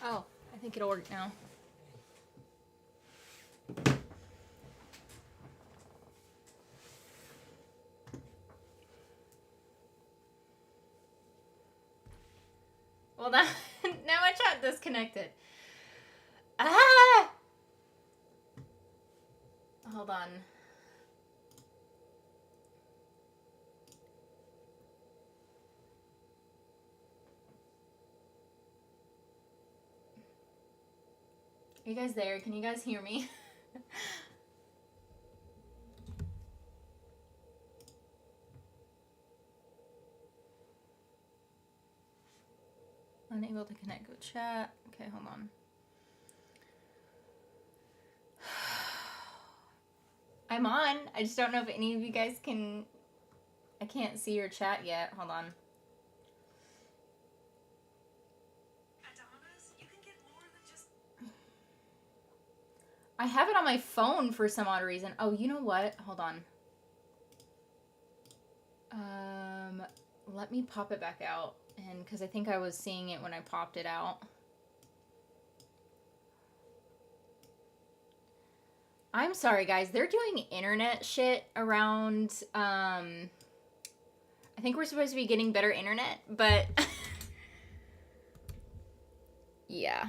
Oh, I think it'll work now. Well, now my chat disconnected. Ah! Hold on. Are you guys there? Can you guys hear me? Unable to connect with chat. Okay, hold on. I'm on. I just don't know if any of you guys can... I can't see your chat yet. Hold on. I have it on my phone for some odd reason. Oh, you know what? Hold on. Let me pop it back out. And because I think I was seeing it when I popped it out. I'm sorry, guys. They're doing internet shit around, I think we're supposed to be getting better internet, but... yeah.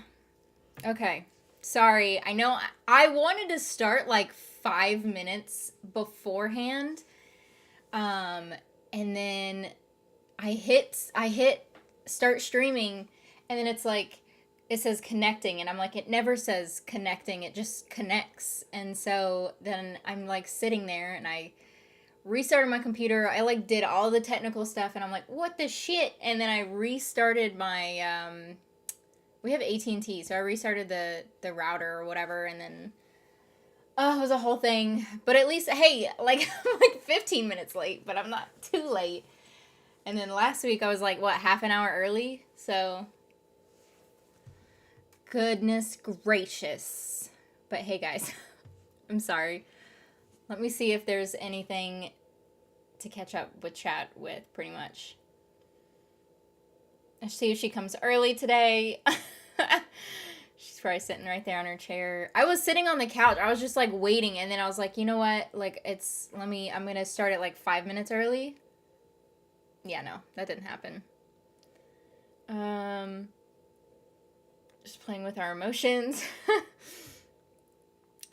Okay. Sorry. I know I wanted to start like 5 minutes beforehand. And then I hit start streaming, and then it's like, it says connecting, and I'm like, it never says connecting, it just connects. And so then I'm like sitting there, and I restarted my computer. I like did all the technical stuff, and I'm like, what the shit? And then I restarted my, we have AT&T, so I restarted the router or whatever, and then, it was a whole thing. But at least, hey, like, I'm like 15 minutes late, but I'm not too late. And then last week I was like, what, half an hour early? So, goodness gracious. But hey, guys, I'm sorry. Let me see if there's anything to catch up with chat with, pretty much. I see if she comes early today. She's probably sitting right there on her chair. I was sitting on the couch. I was just like waiting, and then I was like, you know what? Like, I'm gonna start at like 5 minutes early. Yeah, no, that didn't happen. Just playing with our emotions.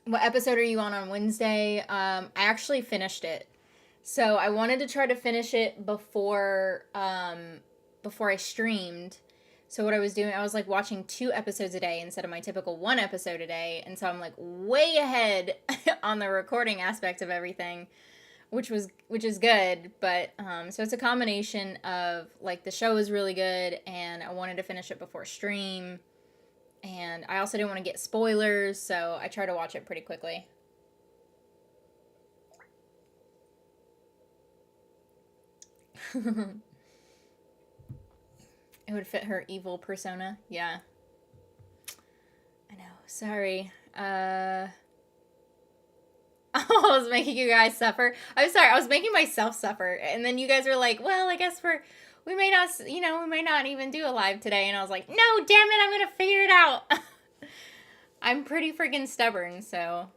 What episode are you on Wednesday? I actually finished it. So I wanted to try to finish it before I streamed. So what I was doing, I was like watching 2 episodes a day instead of my typical 1 episode a day. And so I'm like way ahead on the recording aspect of everything, which is good. But so it's a combination of like the show is really good, and I wanted to finish it before stream, and I also didn't want to get spoilers, so I tried to watch it pretty quickly. It would fit her evil persona. Yeah. I know. Sorry. I was making you guys suffer. I'm sorry. I was making myself suffer. And then you guys were like, well, I guess we may not even do a live today. And I was like, no, damn it. I'm going to figure it out. I'm pretty freaking stubborn, so.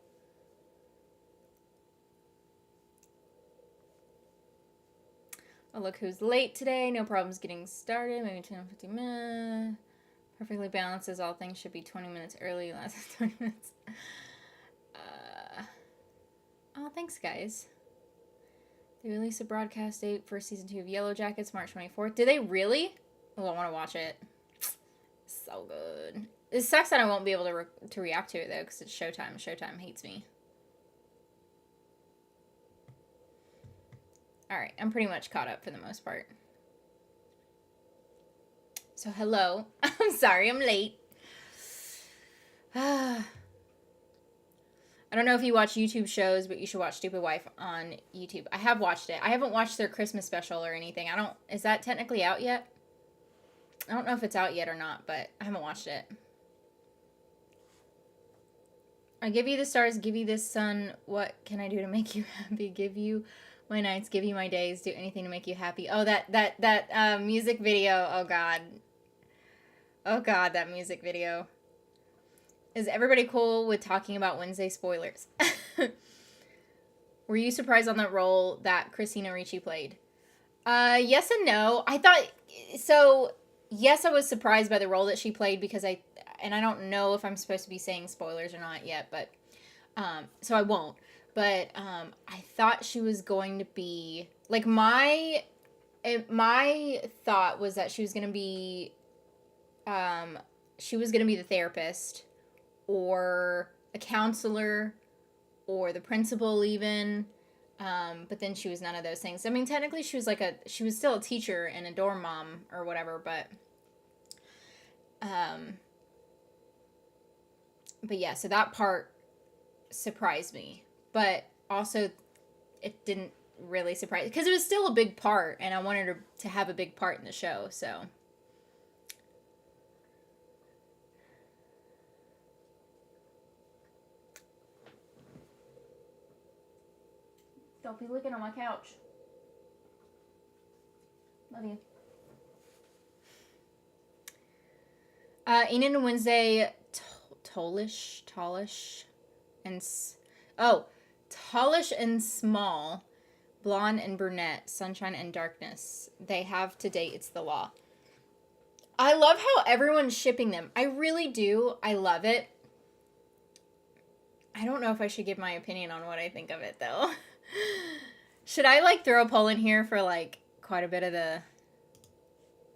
Oh, look who's late today. No problems getting started. Maybe 10 or 15 minutes. Perfectly balanced, as all things should be 20 minutes early. Last 20 minutes. Oh, thanks, guys. They released a broadcast date for season 2 of Yellow Jackets, March 24th. Did they really? Oh, I want to watch it. So good. It sucks that I won't be able to react to it, though, because it's Showtime. Showtime hates me. Alright, I'm pretty much caught up for the most part. So, hello. I'm sorry I'm late. I don't know if you watch YouTube shows, but you should watch Stupid Wife on YouTube. I have watched it. I haven't watched their Christmas special or anything. Is that technically out yet? I don't know if it's out yet or not, but I haven't watched it. I give you the stars, give you this sun. What can I do to make you happy? Give you my nights, give you my days. Do anything to make you happy. Oh, that music video. Oh, God. Oh god, that music video. Is everybody cool with talking about Wednesday spoilers? Were you surprised on that role that Christina Ricci played? Yes and no. I thought, so, yes, I was surprised by the role that she played because I don't know if I'm supposed to be saying spoilers or not yet, but, so I won't. But, I thought she was going to be, like, my thought was that she was going to be, the therapist, or a counselor, or the principal even. But then she was none of those things. I mean, technically she was still a teacher and a dorm mom or whatever, but yeah, so that part surprised me, but also it didn't really surprise, because it was still a big part and I wanted her to have a big part in the show, so. Don't be looking on my couch. Love you. Enid and Wednesday, tallish, and tallish and small, blonde and brunette, sunshine and darkness. They have to date. It's the law. I love how everyone's shipping them. I really do. I love it. I don't know if I should give my opinion on what I think of it, though. Should I, like, throw a poll in here for, like, quite a bit of the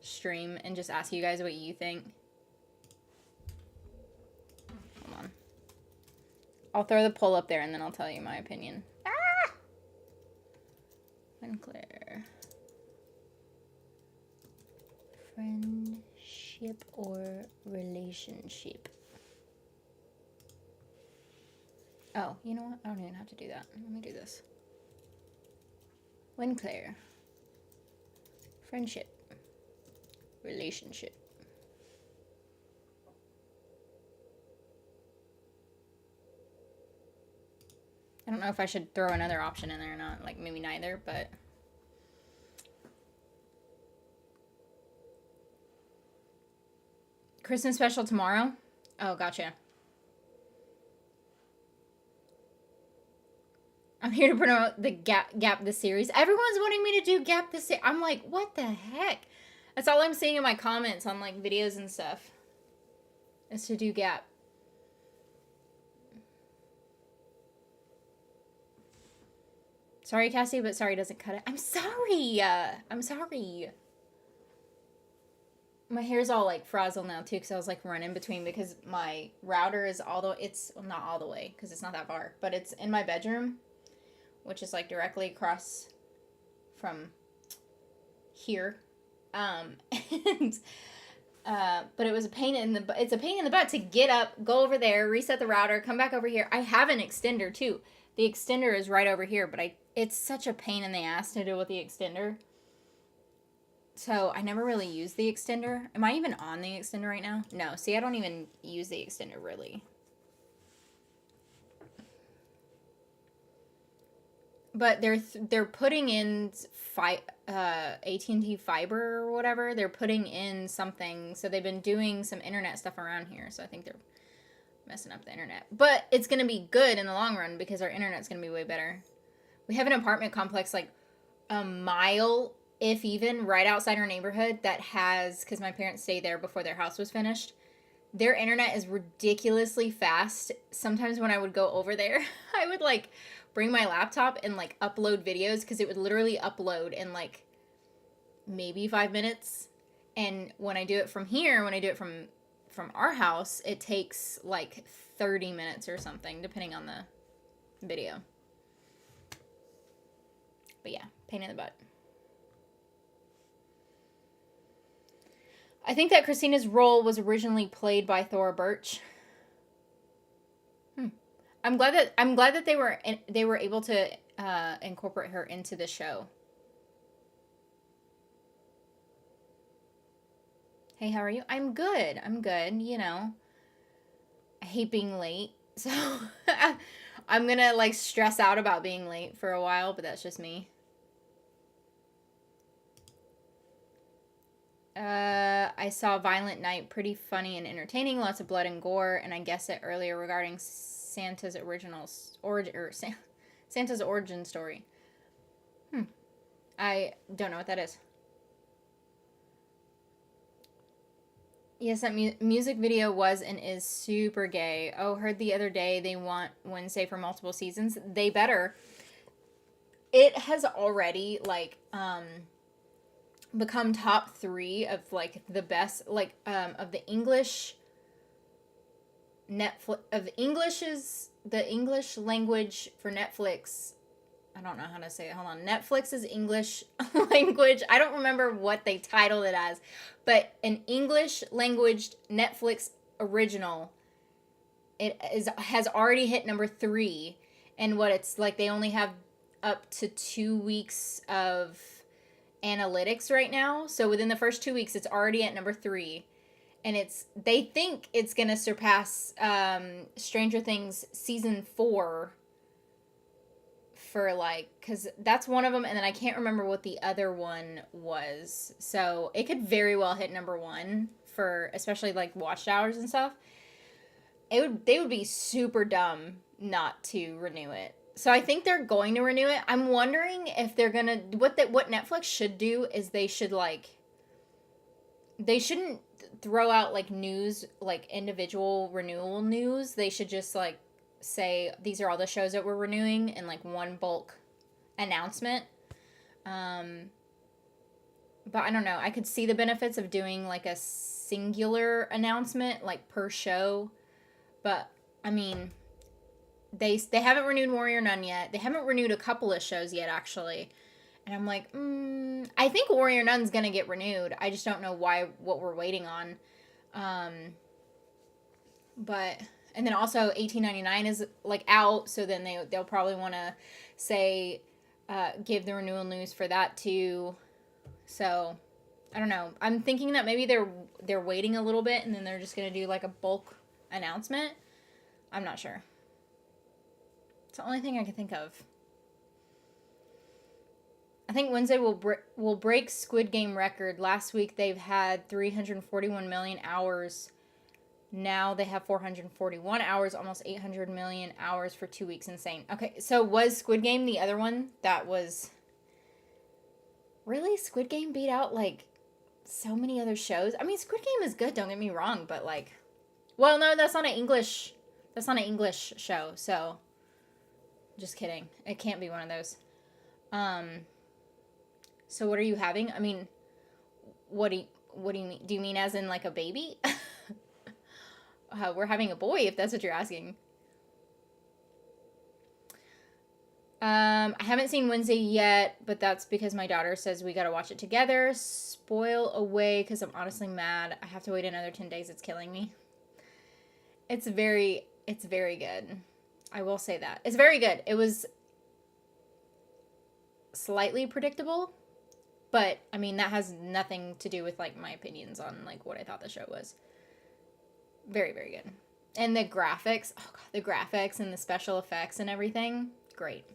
stream and just ask you guys what you think? Hold on. I'll throw the poll up there and then I'll tell you my opinion. Ah! WENCLAIR. Friendship or relationship? Oh, you know what? I don't even have to do that. Let me do this. WENCLAIR. Friendship. Relationship. I don't know if I should throw another option in there or not. Like, maybe neither, but... Christmas special tomorrow? Oh, gotcha. I'm here to promote the Gap the series. Everyone's wanting me to do Gap the series. I'm like, what the heck? That's all I'm seeing in my comments on, like, videos and stuff. Is to do Gap. Sorry, Cassie, but sorry doesn't cut it. I'm sorry. I'm sorry. My hair's all, like, frazzled now, too, because I was, like, running between, because my router is all the way, it's, well, not all the way, because it's not that far, but it's in my bedroom, which is, like, directly across from here, and, but it was a pain in the, it's a pain in the butt to get up, go over there, reset the router, come back over here. I have an extender, too. The extender is right over here, but it's such a pain in the ass to do with the extender. So I never really use the extender. Am I even on the extender right now? No. See, I don't even use the extender, really. But they're putting in AT&T fiber or whatever. They're putting in something. So they've been doing some internet stuff around here. So I think they're messing up the internet. But it's going to be good in the long run because our internet's going to be way better. We have an apartment complex like a mile, if even, right outside our neighborhood that has, because my parents stayed there before their house was finished. Their internet is ridiculously fast. Sometimes when I would go over there, I would, like, bring my laptop and, like, upload videos because it would literally upload in, like, maybe 5 minutes. And when I do it from here, when I do it from our house, it takes, like, 30 minutes or something, depending on the video. But yeah, pain in the butt. I think that Christina's role was originally played by Thora Birch. I'm glad that they were able to incorporate her into the show. Hey, how are you? I'm good. You know, I hate being late, so I'm gonna, like, stress out about being late for a while, but that's just me. I saw Violent Night, pretty funny and entertaining, lots of blood and gore, and I guessed it earlier regarding Santa's Santa's origin story. I don't know what that is. Yes, that music video was and is super gay. Oh, heard the other day they want Wednesday for multiple seasons. They better. It has already become top 3 of like the best of the English Netflix of the English language for Netflix. I don't know how to say it. Hold on. Netflix's English language. I don't remember what they titled it as, but an English language Netflix original. Has already hit number 3, and what it's like they only have up to 2 weeks of analytics right now. So within the first 2 weeks, it's already at number 3, and they think it's gonna surpass Stranger Things season 4. For because that's one of them, and then I can't remember what the other one was. So it could very well hit number 1 for especially like watch hours and stuff. They would be super dumb not to renew it. So I think they're going to renew it. I'm wondering if they're gonna what Netflix should do is they shouldn't throw out like news, like individual renewal news. They should just like say these are all the shows that we're renewing in like one bulk announcement. But I don't know. I could see the benefits of doing like a singular announcement like per show. But I mean, they haven't renewed Warrior Nun yet. They haven't renewed a couple of shows yet actually. And I'm like, I think Warrior Nun's gonna get renewed. I just don't know what we're waiting on. But and then also 1899 is like out, so then they'll probably want to say give the renewal news for that too. So I don't know. I'm thinking that maybe they're waiting a little bit and then they're just gonna do like a bulk announcement. I'm not sure. It's the only thing I can think of. I think Wednesday will break Squid Game record. Last week they've had 341 million hours. Now they have 441 hours, almost 800 million hours for 2 weeks. Insane. Okay, so was Squid Game the other one that was... Really? Squid Game beat out, like, so many other shows? I mean, Squid Game is good, don't get me wrong, but, like... Well, no, that's not an English show, so... Just kidding. It can't be one of those. So what are you having? I mean, what do you mean? Do you mean as in, like, a baby? We're having a boy, if that's what you're asking. I haven't seen Wednesday yet, but that's because my daughter says we gotta watch it together. Spoil away, because I'm honestly mad. I have to wait another 10 days. It's killing me. It's very good. I will say that. It's very good. It was slightly predictable, but, I mean, that has nothing to do with, like, my opinions on, like, what I thought the show was. Very, very good. And the graphics, oh god, the graphics and the special effects and everything, great.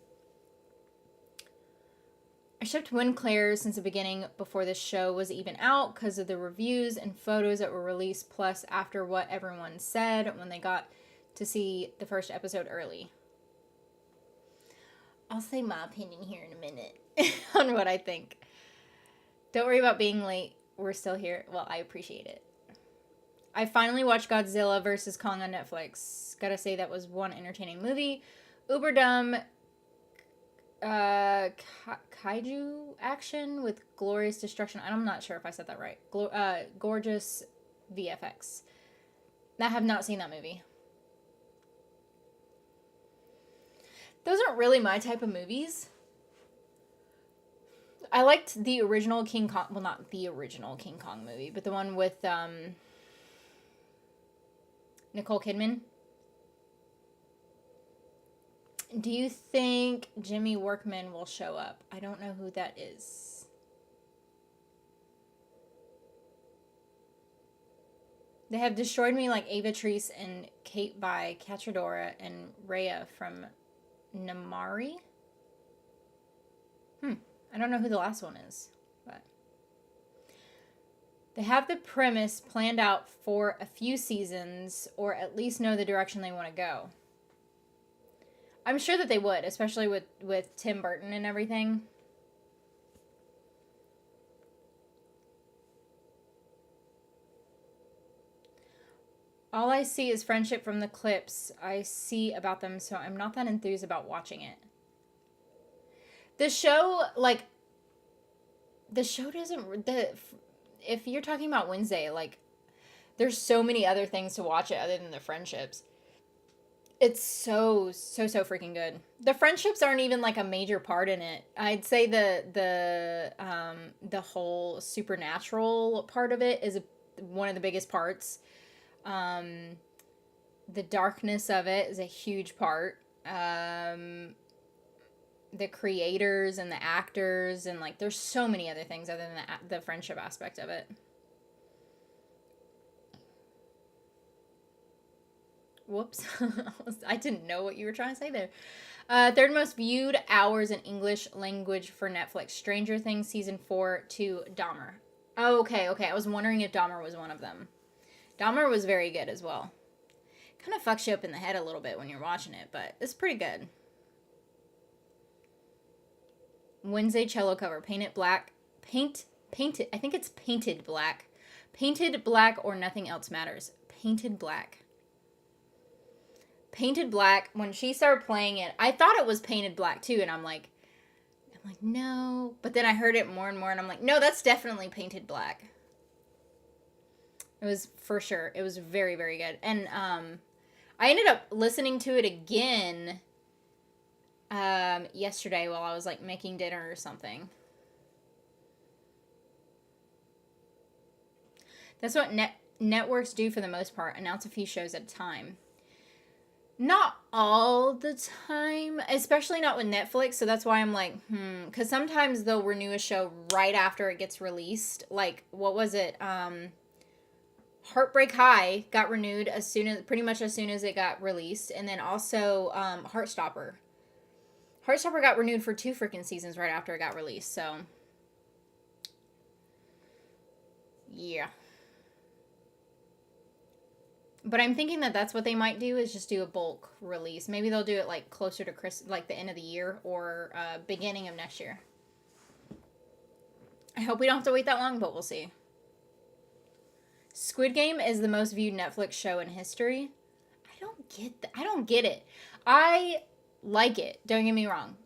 I shipped WENCLAIR since the beginning before the show was even out because of the reviews and photos that were released, plus after what everyone said when they got to see the first episode early. I'll say my opinion here in a minute on what I think. Don't worry about being late. We're still here. Well, I appreciate it. I finally watched Godzilla vs. Kong on Netflix. Gotta say that was one entertaining movie. Uber dumb kaiju action with glorious destruction. I'm not sure if I said that right. Gorgeous VFX. I have not seen that movie. Those aren't really my type of movies. I liked the original King Kong. Well, not the original King Kong movie, but the one with Nicole Kidman. Do you think Jimmy Workman will show up? I don't know who that is. They have destroyed me like Ava Treese and Kate by Cachadora and Rhea from Namari. I don't know who the last one is, but They have the premise planned out for a few seasons, or at least know the direction they want to go. I'm sure that they would, especially with Tim Burton and everything. All I see is friendship from the clips I see about them, so I'm not that enthused about watching it. The show, like, the show doesn't, if you're talking about Wednesday, like, there's so many other things to watch it other than the friendships. It's so freaking good. The friendships aren't even like a major part in it. I'd say the whole supernatural part of it is one of the biggest parts. The darkness of it is a huge part. The creators and the actors and like there's so many other things other than the friendship aspect of it. Whoops. I didn't know what you were trying to say there. Third most viewed hours in English language for Netflix. Stranger Things Season 4 to Dahmer. Oh, okay. I was wondering if Dahmer was one of them. Dahmer was very good as well. Kind of fucks you up in the head a little bit when you're watching it, but it's pretty good. Wednesday cello cover. Painted black. Painted. I think it's painted black. Painted black or nothing else matters. Painted black. Painted black. When she started playing it, I thought it was painted black too, and I'm like, no. But then I heard it more and more, and I'm like, no, that's definitely painted black. It was for sure. It was very, very good. And I ended up listening to it again yesterday while I was like making dinner or something. That's what networks do for the most part. Announce a few shows at a time. Not all the time, especially not with Netflix. So that's why I'm like, because sometimes they'll renew a show right after it gets released. Like, what was it? Heartbreak High got renewed pretty much as soon as it got released, and then also Heartstopper. Heartstopper got renewed for 2 freaking seasons right after it got released. So, yeah. But I'm thinking that that's what they might do is just do a bulk release. Maybe they'll do it like closer to like the end of the year or beginning of next year. I hope we don't have to wait that long, but we'll see. Squid Game is the most viewed Netflix show in history. I don't get it. I like it. Don't get me wrong.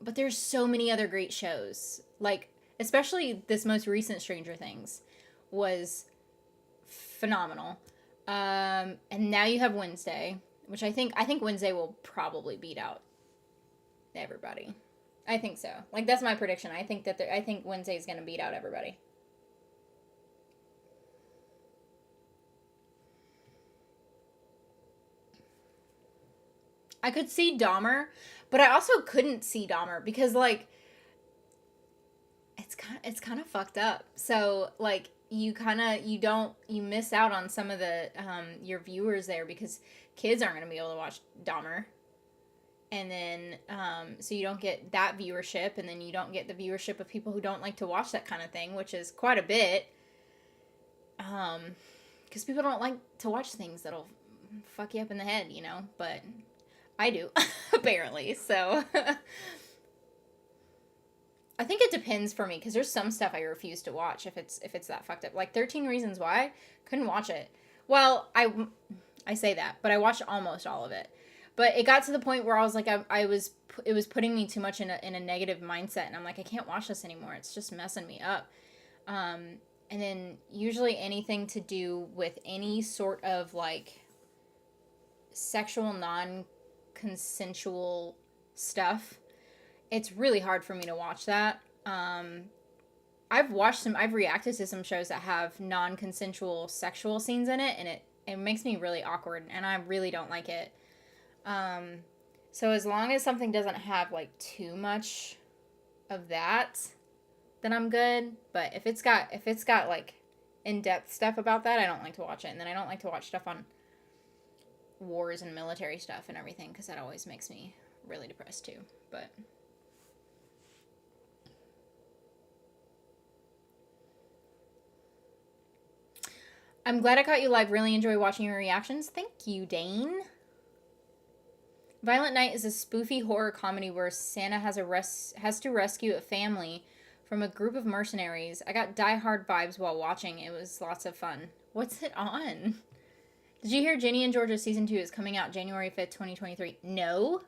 But there's so many other great shows. Like, especially this most recent Stranger Things was phenomenal. And now you have Wednesday, which I think Wednesday will probably beat out everybody. I think so. Like, that's my prediction. I think Wednesday is going to beat out everybody. I could see Dahmer, but I also couldn't see Dahmer because like it's kind of fucked up. So like you miss out on some of the your viewers there because kids aren't going to be able to watch Dahmer. And then so you don't get that viewership, and then you don't get the viewership of people who don't like to watch that kind of thing, which is quite a bit. Because people don't like to watch things that'll fuck you up in the head, but I do, apparently. So I think it depends for me because there's some stuff I refuse to watch if it's that fucked up. Like 13 Reasons Why, couldn't watch it. Well, I say that, but I watched almost all of it. But it got to the point where I was like, it was putting me too much in a negative mindset, and I'm like, I can't watch this anymore. It's just messing me up. And then usually anything to do with any sort of like sexual non-consensual stuff, it's really hard for me to watch that. I've reacted to some shows that have non-consensual sexual scenes in it, and it makes me really awkward, and I really don't like it. So as long as something doesn't have like too much of that, then I'm good. But if it's got like in-depth stuff about that, I don't like to watch it. And then I don't like to watch stuff on wars and military stuff and everything because that always makes me really depressed too. But I'm glad I caught you live. Really enjoy watching your reactions. Thank you, Dane. Violent Night is a spoofy horror comedy where Santa has to rescue a family from a group of mercenaries. I got Die Hard vibes while watching. It was lots of fun. What's it on? Did you hear Ginny and Georgia season 2 is coming out January 5th, 2023? No.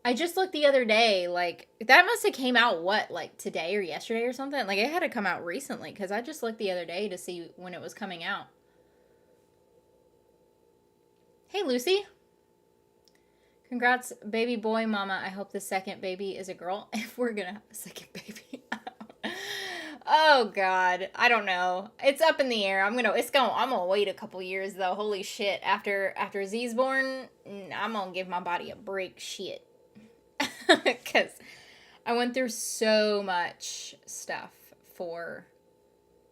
I just looked the other day, like, that must have came out, what, like, today or yesterday or something? Like, it had to come out recently, because I just looked the other day to see when it was coming out. Hey, Lucy. Congrats, baby boy mama. I hope the second baby is a girl. If we're gonna have a second baby. Oh, God. I don't know. It's up in the air. I'm gonna wait a couple years, though. Holy shit. After Z's born, I'm gonna give my body a break. Shit. Because I went through so much stuff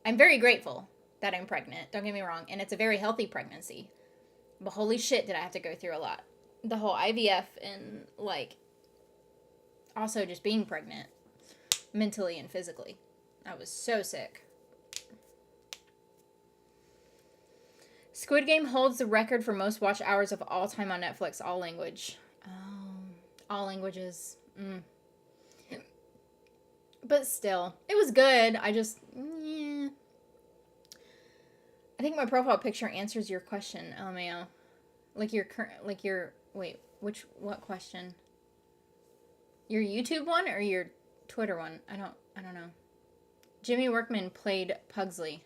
I'm very grateful that I'm pregnant. Don't get me wrong. And it's a very healthy pregnancy. But holy shit, did I have to go through a lot. The whole IVF and, like, also just being pregnant. Mentally and physically. I was so sick. Squid Game holds the record for most watched hours of all time on Netflix. All language. Oh, all languages. But still, it was good. I just, yeah. I think my profile picture answers your question, LMAO. What question? Your YouTube one or your Twitter one? I don't know. Jimmy Workman played Pugsley.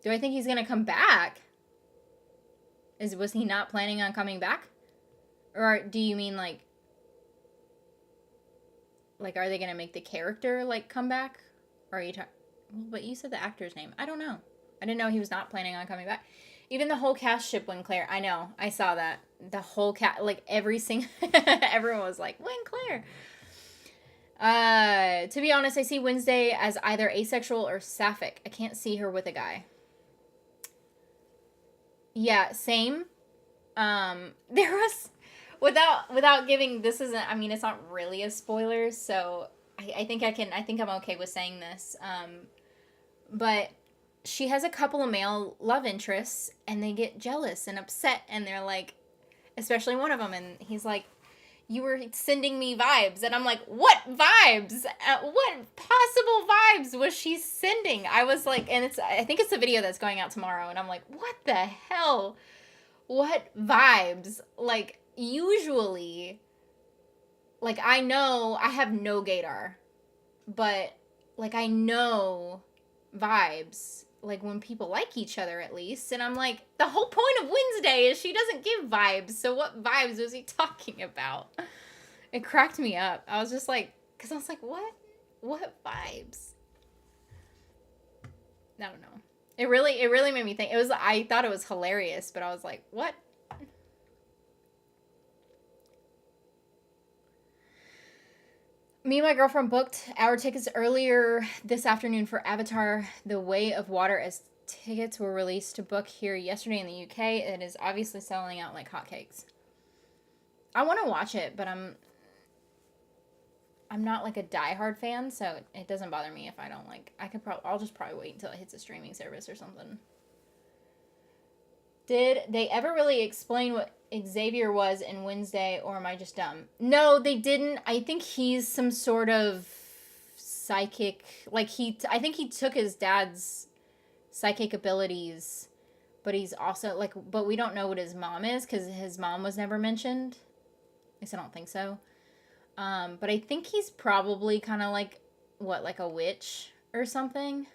Do I think he's gonna come back? Was he not planning on coming back? Or do you mean like are they gonna make the character like come back? Or are you talking? Well, but you said the actor's name. I don't know. I didn't know he was not planning on coming back. Even the whole cast ship WENCLAIR. I know. I saw that. The whole cast, like every single, everyone was like WENCLAIR. To be honest, I see Wednesday as either asexual or sapphic. I can't see her with a guy. Yeah, same. There was, without giving, this isn't, I mean, it's not really a spoiler, so I think I'm okay with saying this. But she has a couple of male love interests, and they get jealous and upset, and they're like, especially one of them, and he's like, you were sending me vibes. And I'm like, what vibes? What possible vibes was she sending? I was like, and I think it's a video that's going out tomorrow. And I'm like, what the hell? What vibes? Like, usually, like, I know I have no gaydar. But, like, I know vibes. Like, when people like each other, at least. And I'm like, the whole point of Wednesday is she doesn't give vibes. So what vibes was he talking about? It cracked me up. I was just like, because I was like, what? What vibes? I don't know. It really made me think. I thought it was hilarious, but I was like, what? Me and my girlfriend booked our tickets earlier this afternoon for Avatar: The Way of Water as tickets were released to book here yesterday in the UK. It is obviously selling out like hotcakes. I want to watch it, but I'm not like a diehard fan, so it doesn't bother me if I don't like. I'll just probably wait until it hits a streaming service or something. Did they ever really explain what Xavier was in Wednesday, or am I just dumb? No, they didn't. I think he's some sort of psychic. Like I think he took his dad's psychic abilities, but he's also like. But we don't know what his mom is because his mom was never mentioned. At least I don't think so. But I think he's probably kind of like like a witch or something.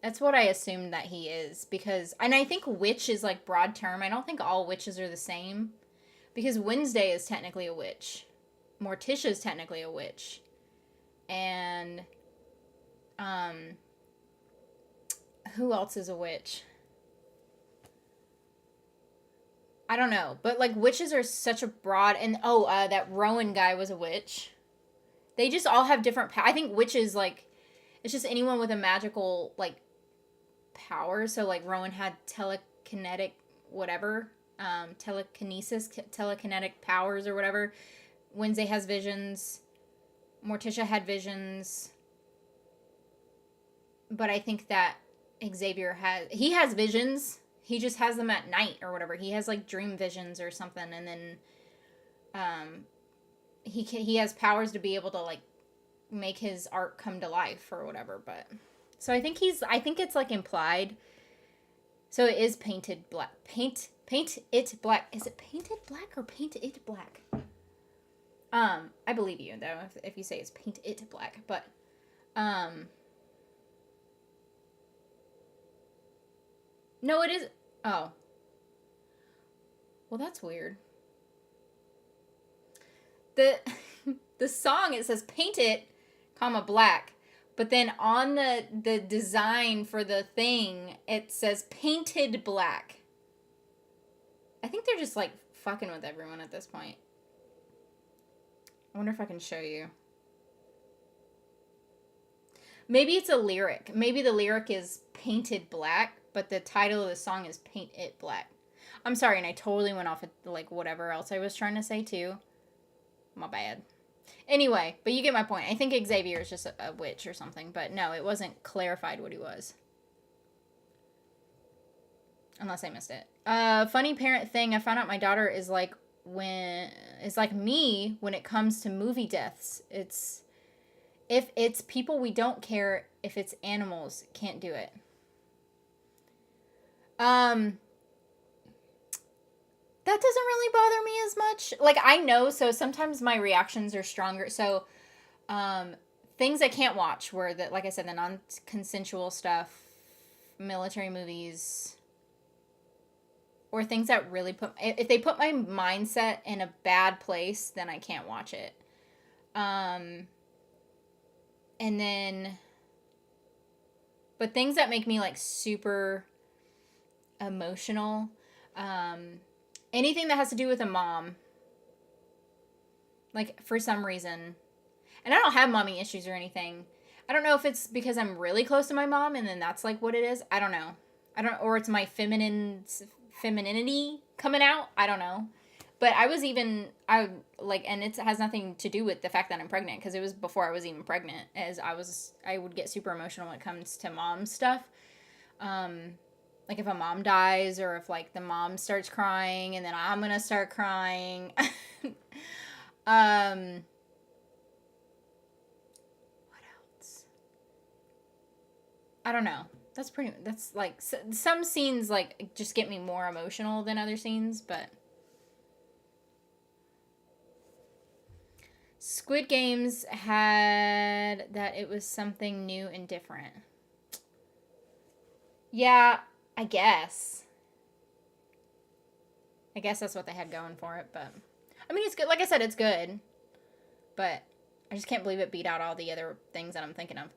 That's what I assumed that he is, and I think witch is like broad term. I don't think all witches are the same, because Wednesday is technically a witch. Morticia is technically a witch. And, who else is a witch? I don't know, but like witches are such a broad, and that Rowan guy was a witch. They just all have different, I think witches, like, it's just anyone with a magical, like, power. So like Rowan had telekinetic telekinesis, telekinetic powers or whatever. Wednesday has visions. Morticia had visions. But I think that Xavier he has visions. He just has them at night or whatever. He has like dream visions or something, and then he has powers to be able to like make his art come to life or whatever. But so I think it's like implied. So it is painted black. Paint it black. Is it painted black or paint it black? I believe you though if you say it's paint it black, but no, it is. Oh, well, that's weird. The the song, it says paint it, comma black, but then on the design for the thing it says painted black. I think they're just like fucking with everyone at this point. I wonder if I can show you. Maybe it's a lyric. Maybe the lyric is painted black, but the title of the song is Paint It Black. I'm sorry, and I totally went off at like whatever else I was trying to say too. My bad. Anyway, but you get my point. I think Xavier is just a witch or something, but no, it wasn't clarified what he was. Unless I missed it. Funny parent thing, I found out my daughter is like me when it comes to movie deaths. If it's people we don't care, if it's animals, can't do it. That doesn't really bother me as much. Like, I know, so sometimes my reactions are stronger. So, things I can't watch were that, like I said, the non-consensual stuff, military movies, or things that really if they put my mindset in a bad place, then I can't watch it. And then, but things that make me like super emotional, anything that has to do with a mom, like for some reason, and I don't have mommy issues or anything. I don't know if it's because I'm really close to my mom and then that's like what it is. I don't know. Or it's my femininity coming out. I don't know. But and it has nothing to do with the fact that I'm pregnant, because it was before I was even pregnant, as I would get super emotional when it comes to mom stuff. Like if a mom dies, or if like the mom starts crying and then I'm going to start crying. What else? I don't know. That's like some scenes like just get me more emotional than other scenes, but Squid Games had that it was something new and different. Yeah, I guess that's what they had going for it, but I mean, it's good. Like I said, it's good, but I just can't believe it beat out all the other things that I'm thinking of.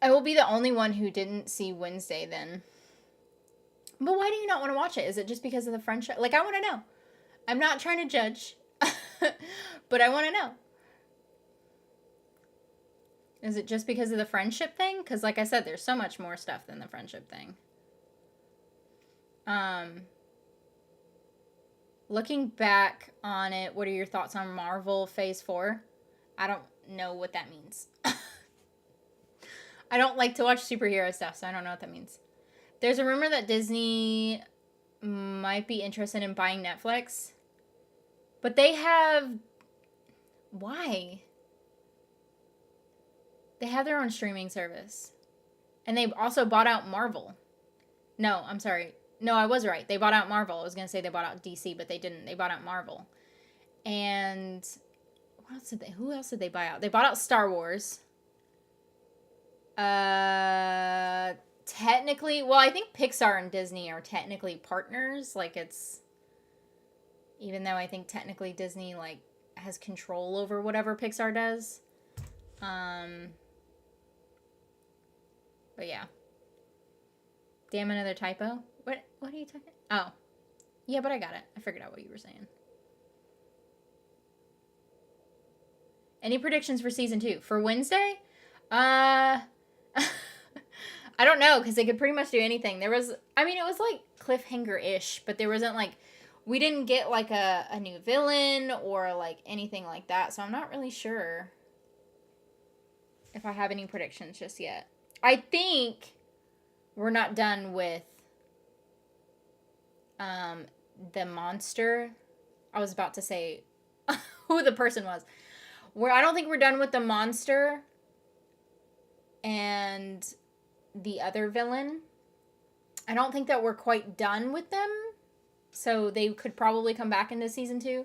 I will be the only one who didn't see Wednesday then. But why do you not want to watch it? Is it just because of the friendship? Like, I want to know. I'm not trying to judge, but I want to know. Is it just because of the friendship thing? Because like I said, there's so much more stuff than the friendship thing. Looking back on it, what are your thoughts on Marvel Phase 4? I don't know what that means. I don't like to watch superhero stuff, so I don't know what that means. There's a rumor that Disney might be interested in buying Netflix. But they have... Why? They have their own streaming service. And they also bought out Marvel. No, I'm sorry. No, I was right. They bought out Marvel. I was going to say they bought out DC, but they didn't. They bought out Marvel. And... Who else did they buy out? They bought out Star Wars. Technically, well, I think Pixar and Disney are technically partners. Like, it's, even though I think technically Disney, like, has control over whatever Pixar does. But yeah. Damn, another typo? What are you talking? Oh. Yeah, but I got it. I figured out what you were saying. Any predictions for season 2? For Wednesday? I don't know, because they could pretty much do anything. It was like cliffhanger-ish, but there wasn't like, we didn't get like a new villain or like anything like that, so I'm not really sure if I have any predictions just yet. I think we're not done with the monster. I was about to say who the person was. I don't think we're done with the monster and the other villain. I don't think that we're quite done with them. So they could probably come back into season 2.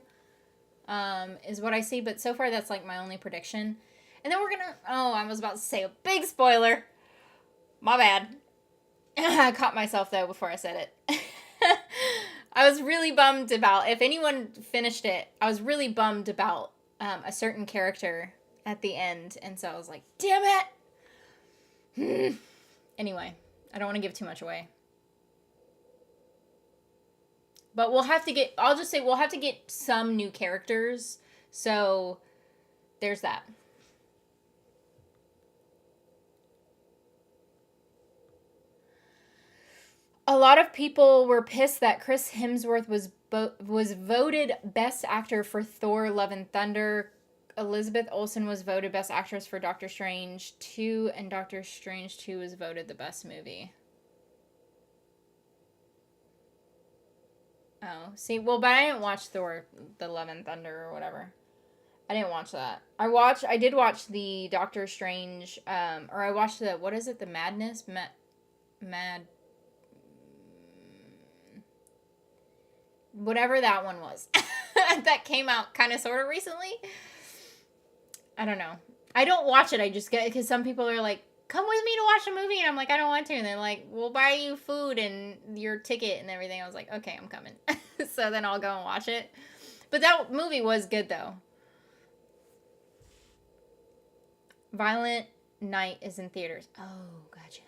Is what I see. But so far, that's like my only prediction. And then we're gonna... Oh, I was about to say a big spoiler. My bad. I caught myself, though, before I said it. I was really bummed about... If anyone finished it, I was really bummed about a certain character at the end. And so I was like, damn it! Anyway, I don't want to give too much away. But we'll have to get... I'll just say we'll have to get some new characters. So, there's that. A lot of people were pissed that Chris Hemsworth was voted Best Actor for Thor: Love and Thunder. Elizabeth Olsen was voted Best Actress for Doctor Strange 2, and Doctor Strange 2 was voted the best movie. Oh, see, well, but I didn't watch Thor: The Love and Thunder or whatever. I didn't watch that. I did watch the Doctor Strange, or I watched the, what is it, the Madness? Whatever that one was. That came out kind of sort of recently. I don't know. I don't watch it. I just get, because some people are like, come with me to watch a movie. And I'm like, I don't want to. And they're like, we'll buy you food and your ticket and everything. I was like, okay, I'm coming. So then I'll go and watch it. But that movie was good, though. Violent Night is in theaters. Oh, gotcha.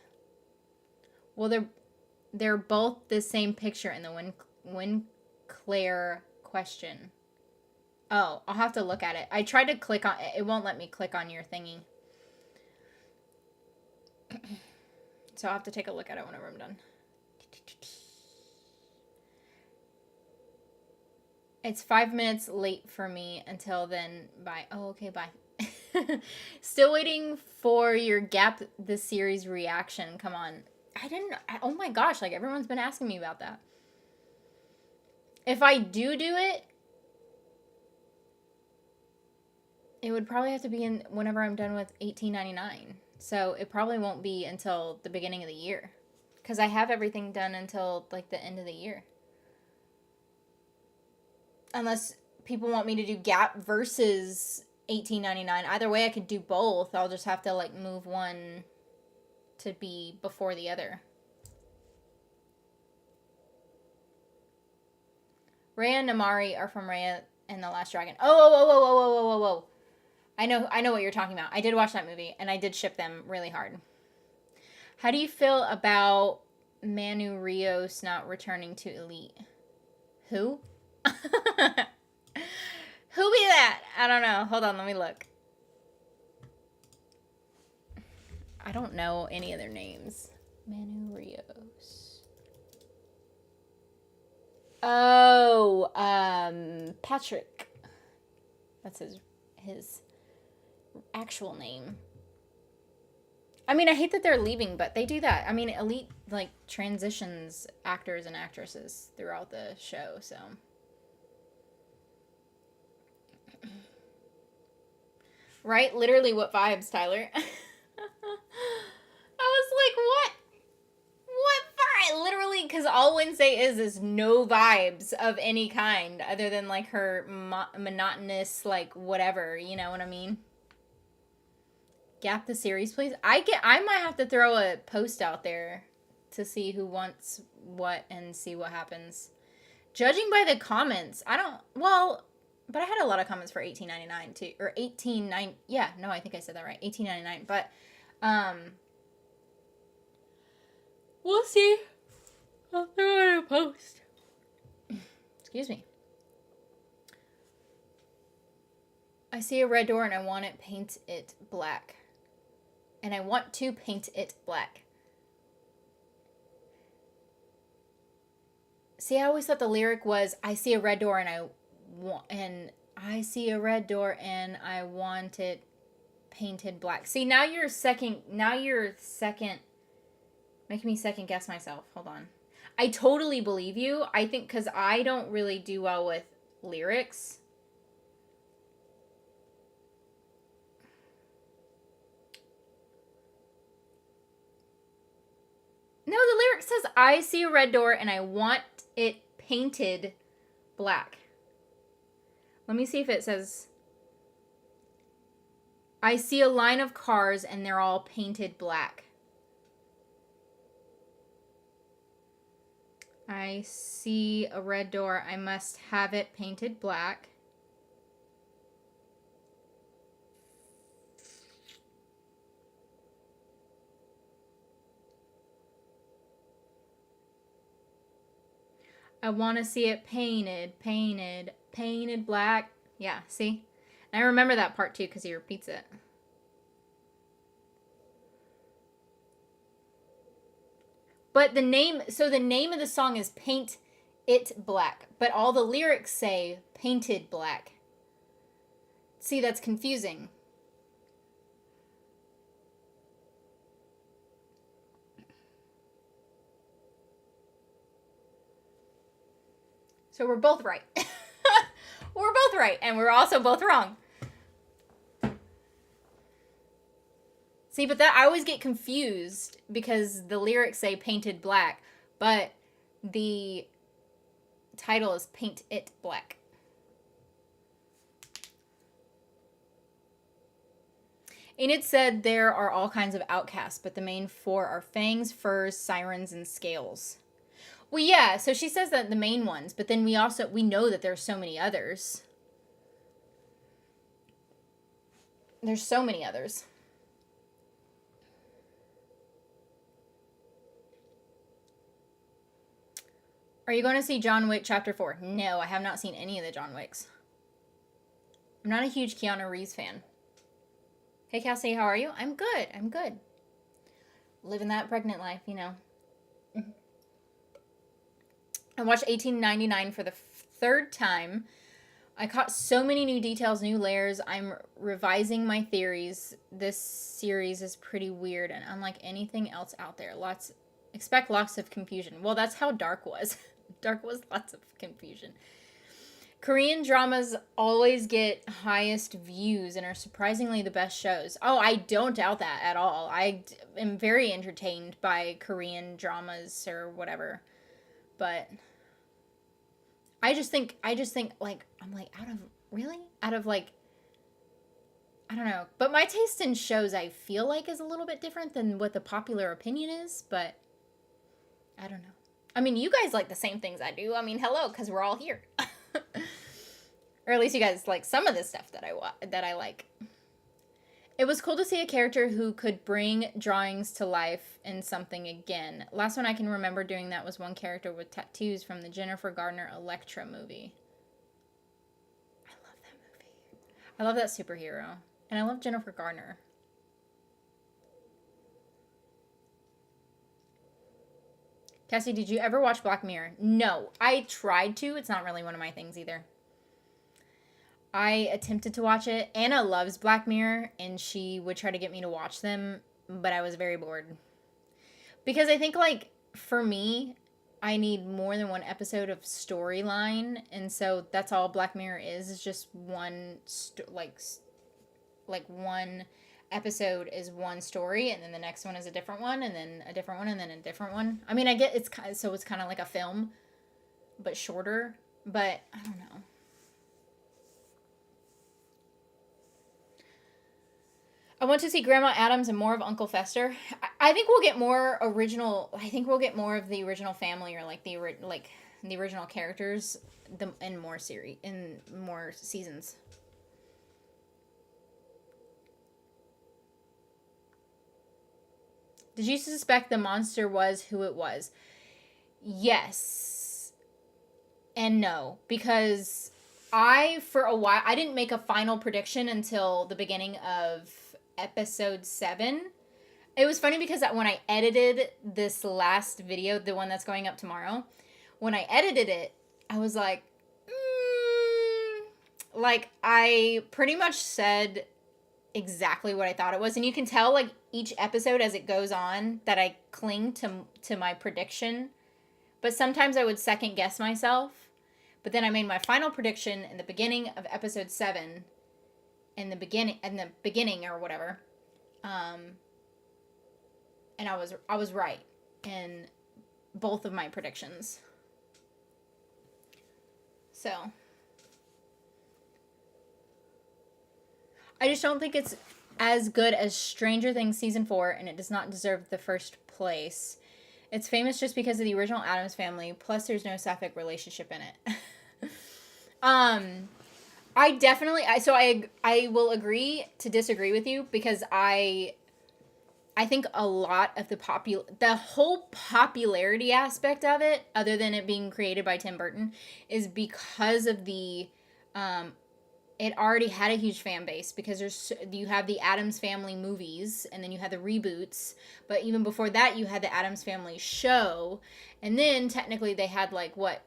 Well, they're both the same picture in the WENCLAIR question. Oh, I'll have to look at it. I tried to click on it. It won't let me click on your thingy. So I'll have to take a look at it whenever I'm done. It's 5 minutes late for me. Until then, bye. Oh, okay, bye. Still waiting for your Gap the series reaction. Come on. Oh my gosh, like everyone's been asking me about that. If I do it, it would probably have to be in whenever I'm done with 1899. So it probably won't be until the beginning of the year. Because I have everything done until like the end of the year. Unless people want me to do Gap versus 1899. Either way, I could do both. I'll just have to like move one to be before the other. Rhea and Namari are from Raya and the Last Dragon. Oh. I know what you're talking about. I did watch that movie, and I did ship them really hard. How do you feel about Manu Rios not returning to Elite? Who? Who be that? I don't know. Hold on, let me look. I don't know any of their names. Manu Rios. Oh, Patrick. That's his actual name. I mean, I hate that they're leaving, but they do that. I mean, Elite, like, transitions actors and actresses throughout the show, so. Right? Literally, what vibes, Tyler? I was like, what? What vibe? Literally, because all Wednesday is no vibes of any kind other than, like, her monotonous, like, whatever. You know what I mean? Gap the series, please. I might have to throw a post out there to see who wants what and see what happens. Judging by the comments, but I had a lot of comments for 1899 too, or 189. Yeah, no, I think I said that right. 1899, but we'll see. I'll throw out a post. Excuse me. I see a red door and I want it paint it black. And I want to paint it black. See, I always thought the lyric was, I see a red door and I see a red door and I want it painted black. See, now your second Making me second guess myself. Hold on. I totally believe you. I think because I don't really do well with lyrics. No, the lyric says, I see a red door and I want it painted black. Let me see if it says, I see a line of cars and they're all painted black. I see a red door. I must have it painted black. I want to see it painted black. Yeah, see? And I remember that part too because he repeats it. But the name of the song is Paint It Black, but all the lyrics say painted black. See, that's confusing. So we're both right. We're both right, and we're also both wrong. See, but that I always get confused because the lyrics say painted black, but the title is Paint It Black. And it said there are all kinds of outcasts, but the main four are fangs, furs, sirens, and scales. Well, yeah, so she says that the main ones, but then we know that there's so many others. There's so many others. Are you going to see John Wick Chapter 4? No, I have not seen any of the John Wicks. I'm not a huge Keanu Reeves fan. Hey, Cassie, how are you? I'm good. I'm good. Living that pregnant life, you know. I watched 1899 for the third time. I caught so many new details, new layers. I'm revising my theories. This series is pretty weird and unlike anything else out there. Expect lots of confusion. Well, that's how Dark was. Dark was lots of confusion. Korean dramas always get highest views and are surprisingly the best shows. Oh, I don't doubt that at all. I am very entertained by Korean dramas or whatever. But I just think like, I'm like, out of like, I don't know. But my taste in shows I feel like is a little bit different than what the popular opinion is, but I don't know. I mean, you guys like the same things I do. I mean, hello, because we're all here. Or at least you guys like some of the stuff that I like. It was cool to see a character who could bring drawings to life in something again. Last one I can remember doing that was one character with tattoos from the Jennifer Gardner Electra movie. I love that movie. I love that superhero. And I love Jennifer Gardner. Cassie, did you ever watch Black Mirror? No, I tried to. It's not really one of my things either. I attempted to watch it. Anna loves Black Mirror, and she would try to get me to watch them, but I was very bored. Because I think, like, for me, I need more than one episode of storyline, and so that's all Black Mirror is just one, one episode is one story, and then the next one is a different one, and then a different one, and then a different one. I mean, I get it's kind of like a film, but shorter. But I don't know. I want to see Grandma Adams and more of Uncle Fester. I think we'll get more original. I think we'll get more of the original family or like the original characters in more seasons. Did you suspect the monster was who it was? Yes and no, because for a while, I didn't make a final prediction until the beginning of episode 7. It was funny because when I edited this last video, the one that's going up tomorrow, when I edited it, I was like, like I pretty much said exactly what I thought it was. And you can tell, like, each episode as it goes on that I cling to my prediction. But sometimes I would second guess myself. But then I made my final prediction in the beginning of episode 7, in the beginning or whatever. And I was right in both of my predictions. So I just don't think it's as good as Stranger Things season 4, and it does not deserve the first place. It's famous just because of the original Addams Family, plus there's no sapphic relationship in it. I definitely, I will agree to disagree with you, because I think a lot of the whole popularity aspect of it, other than it being created by Tim Burton, is because of the, it already had a huge fan base, because you have the Addams Family movies, and then you had the reboots, but even before that you had the Addams Family show, and then technically they had like, what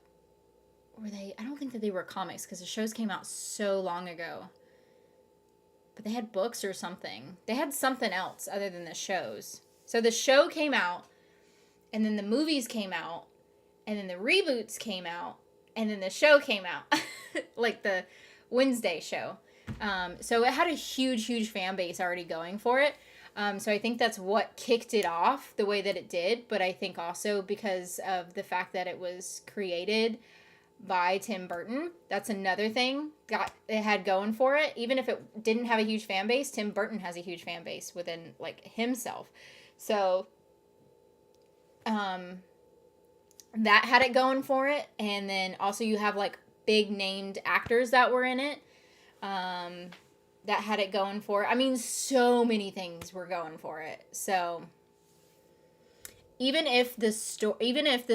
were they? I don't think that they were comics, because the shows came out so long ago. But they had books or something. They had something else other than the shows. So the show came out, and then the movies came out, and then the reboots came out, and then the show came out. Like the Wednesday show. So it had a huge, huge fan base already going for it. So I think that's what kicked it off the way that it did. But I think also because of the fact that it was created by Tim Burton, that's another thing it had going for it. Even if it didn't have a huge fan base, Tim Burton has a huge fan base within like himself. So that had it going for it. And then also you have like big named actors that were in it, that had it going for it. I mean, so many things were going for it. So even if the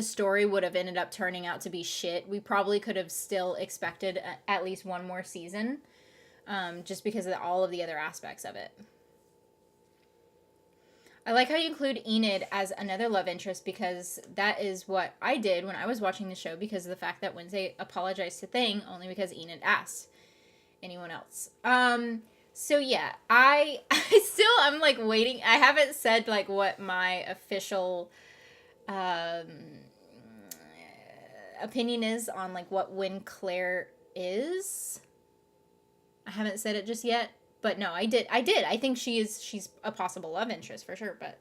story would have ended up turning out to be shit, we probably could have still expected at least one more season, just because of all of the other aspects of it. I like how you include Enid as another love interest, because that is what I did when I was watching the show, because of the fact that Wednesday apologized to Thing only because Enid asked anyone else. So yeah, I'm like waiting. I haven't said like what my official opinion is on like what WENCLAIR is. I haven't said it just yet, but no, I did. I think she's a possible love interest for sure, but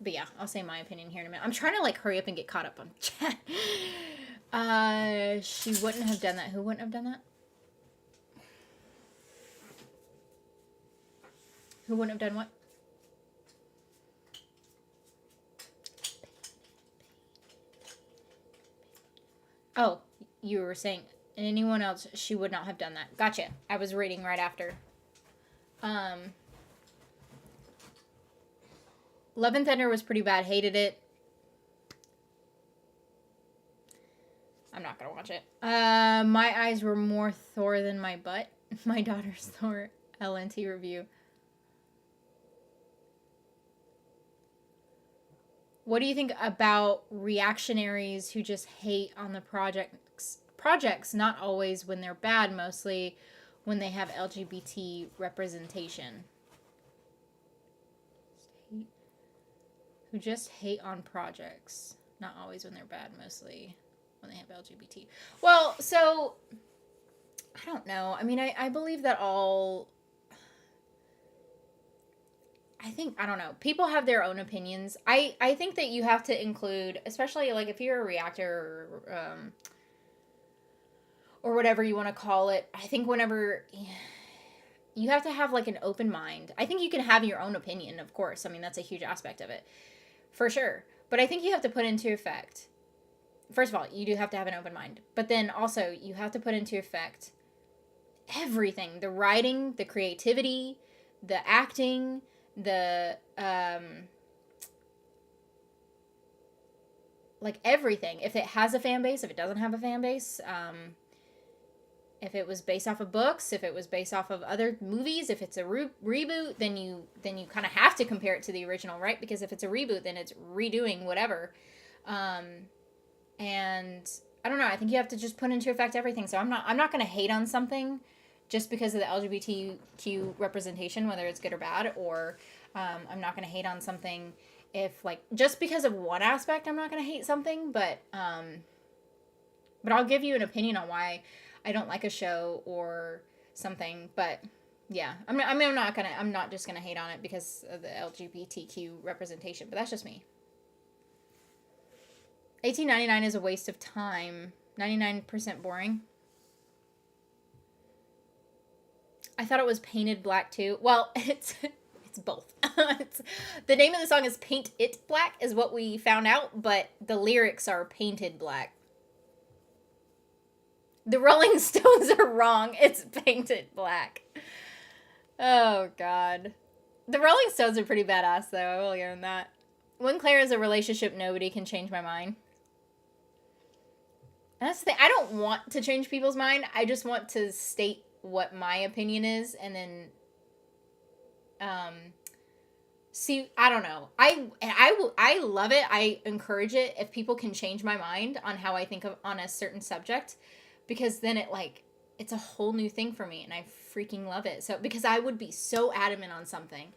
yeah, I'll say my opinion here in a minute. I'm trying to like hurry up and get caught up on chat. She wouldn't have done that. Who wouldn't have done that? Who wouldn't have done what? Oh, you were saying anyone else, she would not have done that. Gotcha. I was reading right after. Love and Thunder was pretty bad. Hated it. I'm not gonna watch it. My eyes were more Thor than my butt. My daughter's Thor LNT review. What do you think about reactionaries who just hate on the projects, not always when they're bad, mostly when they have LGBT representation? Who just hate on projects, not always when they're bad, mostly when they have LGBT. Well, so I don't know. I mean, I believe that all... I don't know. People have their own opinions. I think that you have to include, especially like if you're a reactor or whatever you want to call it. I think whenever you have to have like an open mind. I think you can have your own opinion, of course. I mean, that's a huge aspect of it, for sure. But I think you have to put into effect. First of all, you do have to have an open mind. But then also you have to put into effect everything. The writing, the creativity, the acting, the like everything. If it has a fan base, if it doesn't have a fan base, if it was based off of books, if it was based off of other movies, if it's a reboot, then you kind of have to compare it to the original, right? Because if it's a reboot, then it's redoing whatever. And I don't know, I think you have to just put into effect everything. So I'm not going to hate on something just because of the LGBTQ representation, whether it's good or bad, or I'm not going to hate on something if, like, just because of one aspect, I'm not going to hate something, but I'll give you an opinion on why I don't like a show or something. But yeah, I'm not just gonna hate on it because of the LGBTQ representation. But that's just me. 1899 is a waste of time. 99% boring. I thought it was Painted Black too. Well, it's both. The name of the song is Paint It Black is what we found out, but the lyrics are Painted Black. The Rolling Stones are wrong. It's Painted Black. Oh, God. The Rolling Stones are pretty badass, though. I will give them that. WENCLAIR is a relationship nobody can change my mind. And that's the thing. I don't want to change people's mind. I just want to state what my opinion is, and then see, I don't know. I love it. I encourage it if people can change my mind on how I think of on a certain subject, because then it's a whole new thing for me, and I freaking love it. So, because I would be so adamant on something,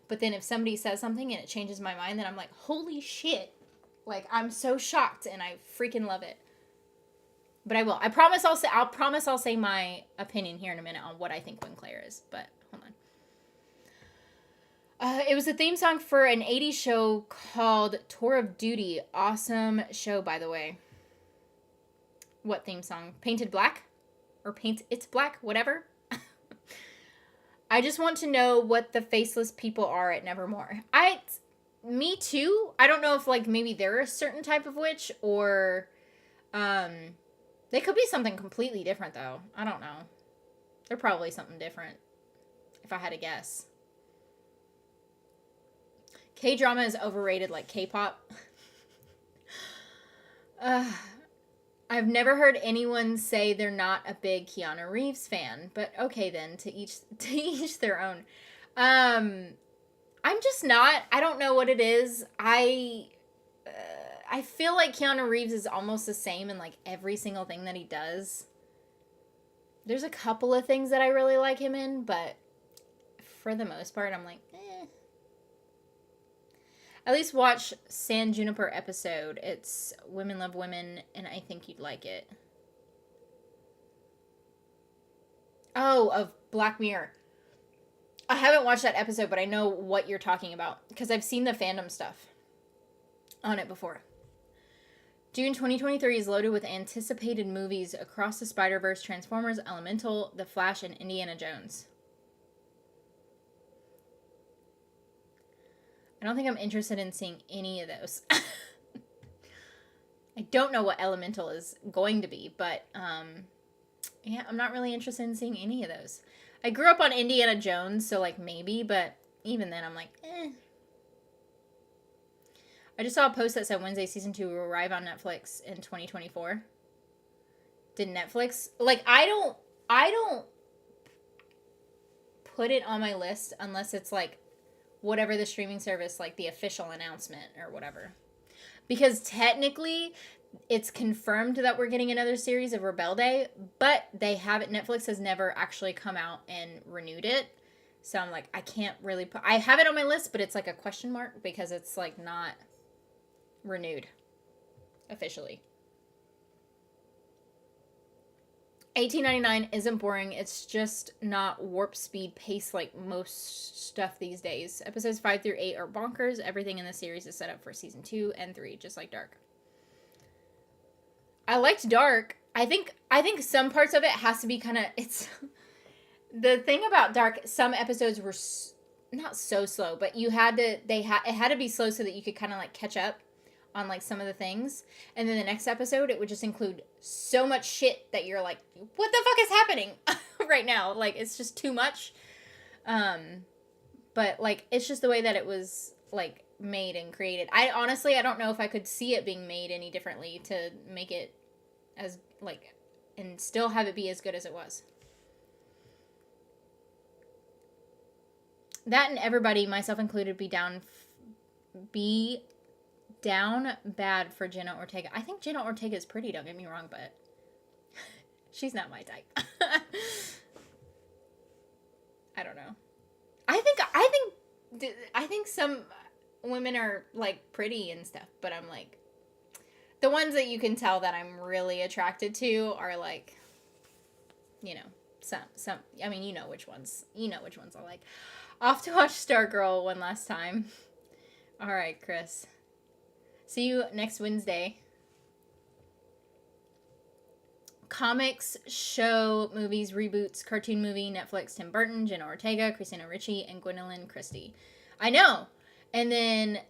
but then if somebody says something and it changes my mind, then I'm like, holy shit. Like, I'm so shocked, and I freaking love it. But I will. I promise I'll say my opinion here in a minute on what I think WENCLAIR is, but hold on. It was a theme song for an 80s show called Tour of Duty. Awesome show, by the way. What theme song? Painted Black? Or Paint It's Black? Whatever. I just want to know what the faceless people are at Nevermore. Me too. I don't know if, like, maybe they're a certain type of witch, or they could be something completely different, though. I don't know. They're probably something different, if I had to guess. K-drama is overrated like K-pop. I've never heard anyone say they're not a big Keanu Reeves fan, but okay then, to each their own. I'm just not. I don't know what it is. I feel like Keanu Reeves is almost the same in, like, every single thing that he does. There's a couple of things that I really like him in, but for the most part, I'm like, eh. At least watch San Juniper episode. It's Women Love Women, and I think you'd like it. Oh, of Black Mirror. I haven't watched that episode, but I know what you're talking about, because I've seen the fandom stuff on it before. June 2023 is loaded with anticipated movies: Across the Spider-Verse, Transformers, Elemental, The Flash, and Indiana Jones. I don't think I'm interested in seeing any of those. I don't know what Elemental is going to be, but yeah, I'm not really interested in seeing any of those. I grew up on Indiana Jones, so, like, maybe, but even then I'm like, eh. I just saw a post that said Wednesday season 2 will arrive on Netflix in 2024. Did Netflix, like, I don't put it on my list unless it's, like, whatever the streaming service, like, the official announcement or whatever. Because technically, it's confirmed that we're getting another series of Rebelde, but Netflix has never actually come out and renewed it. So I'm like, I can't really I have it on my list, but it's like a question mark because it's, like, not renewed officially. 1899 isn't boring. It's just not warp speed pace like most stuff these days. Episodes 5 through 8 are bonkers. Everything in the series is set up for season 2 and 3, just like Dark. I liked Dark. I think some parts of it has to be kind of, it's the thing about Dark. Some episodes were not so slow, but it had to be slow so that you could kind of, like, catch up on, like, some of the things. And then the next episode, it would just include so much shit that you're like, what the fuck is happening right now? Like, it's just too much. But, like, it's just the way that it was, like, made and created. I don't know if I could see it being made any differently to make it as, like, and still have it be as good as it was. That and everybody, myself included, be down bad for Jenna Ortega. I think Jenna Ortega is pretty, don't get me wrong, but she's not my type. I don't know. I think some women are like pretty and stuff, but I'm like, the ones that you can tell that I'm really attracted to are like, you know, some. I mean, you know which ones. You know which ones I like. Off to watch Stargirl one last time. All right, Chris. See you next Wednesday. Comics, show, movies, reboots, cartoon movie, Netflix, Tim Burton, Jenna Ortega, Christina Ricci, and Gwendolyn Christie. I know. And then,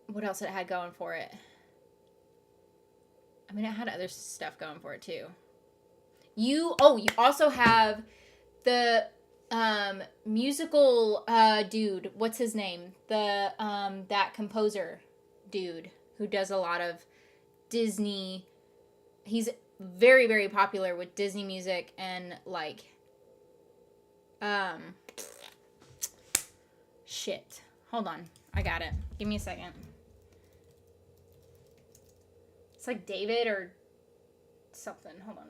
what else it had going for it? I mean, it had other stuff going for it, too. You also have the, musical, dude. What's his name? The, that composer dude who does a lot of Disney. He's very, very popular with Disney music and like shit. Hold on. I got it. Give me a second. It's like David or something. Hold on.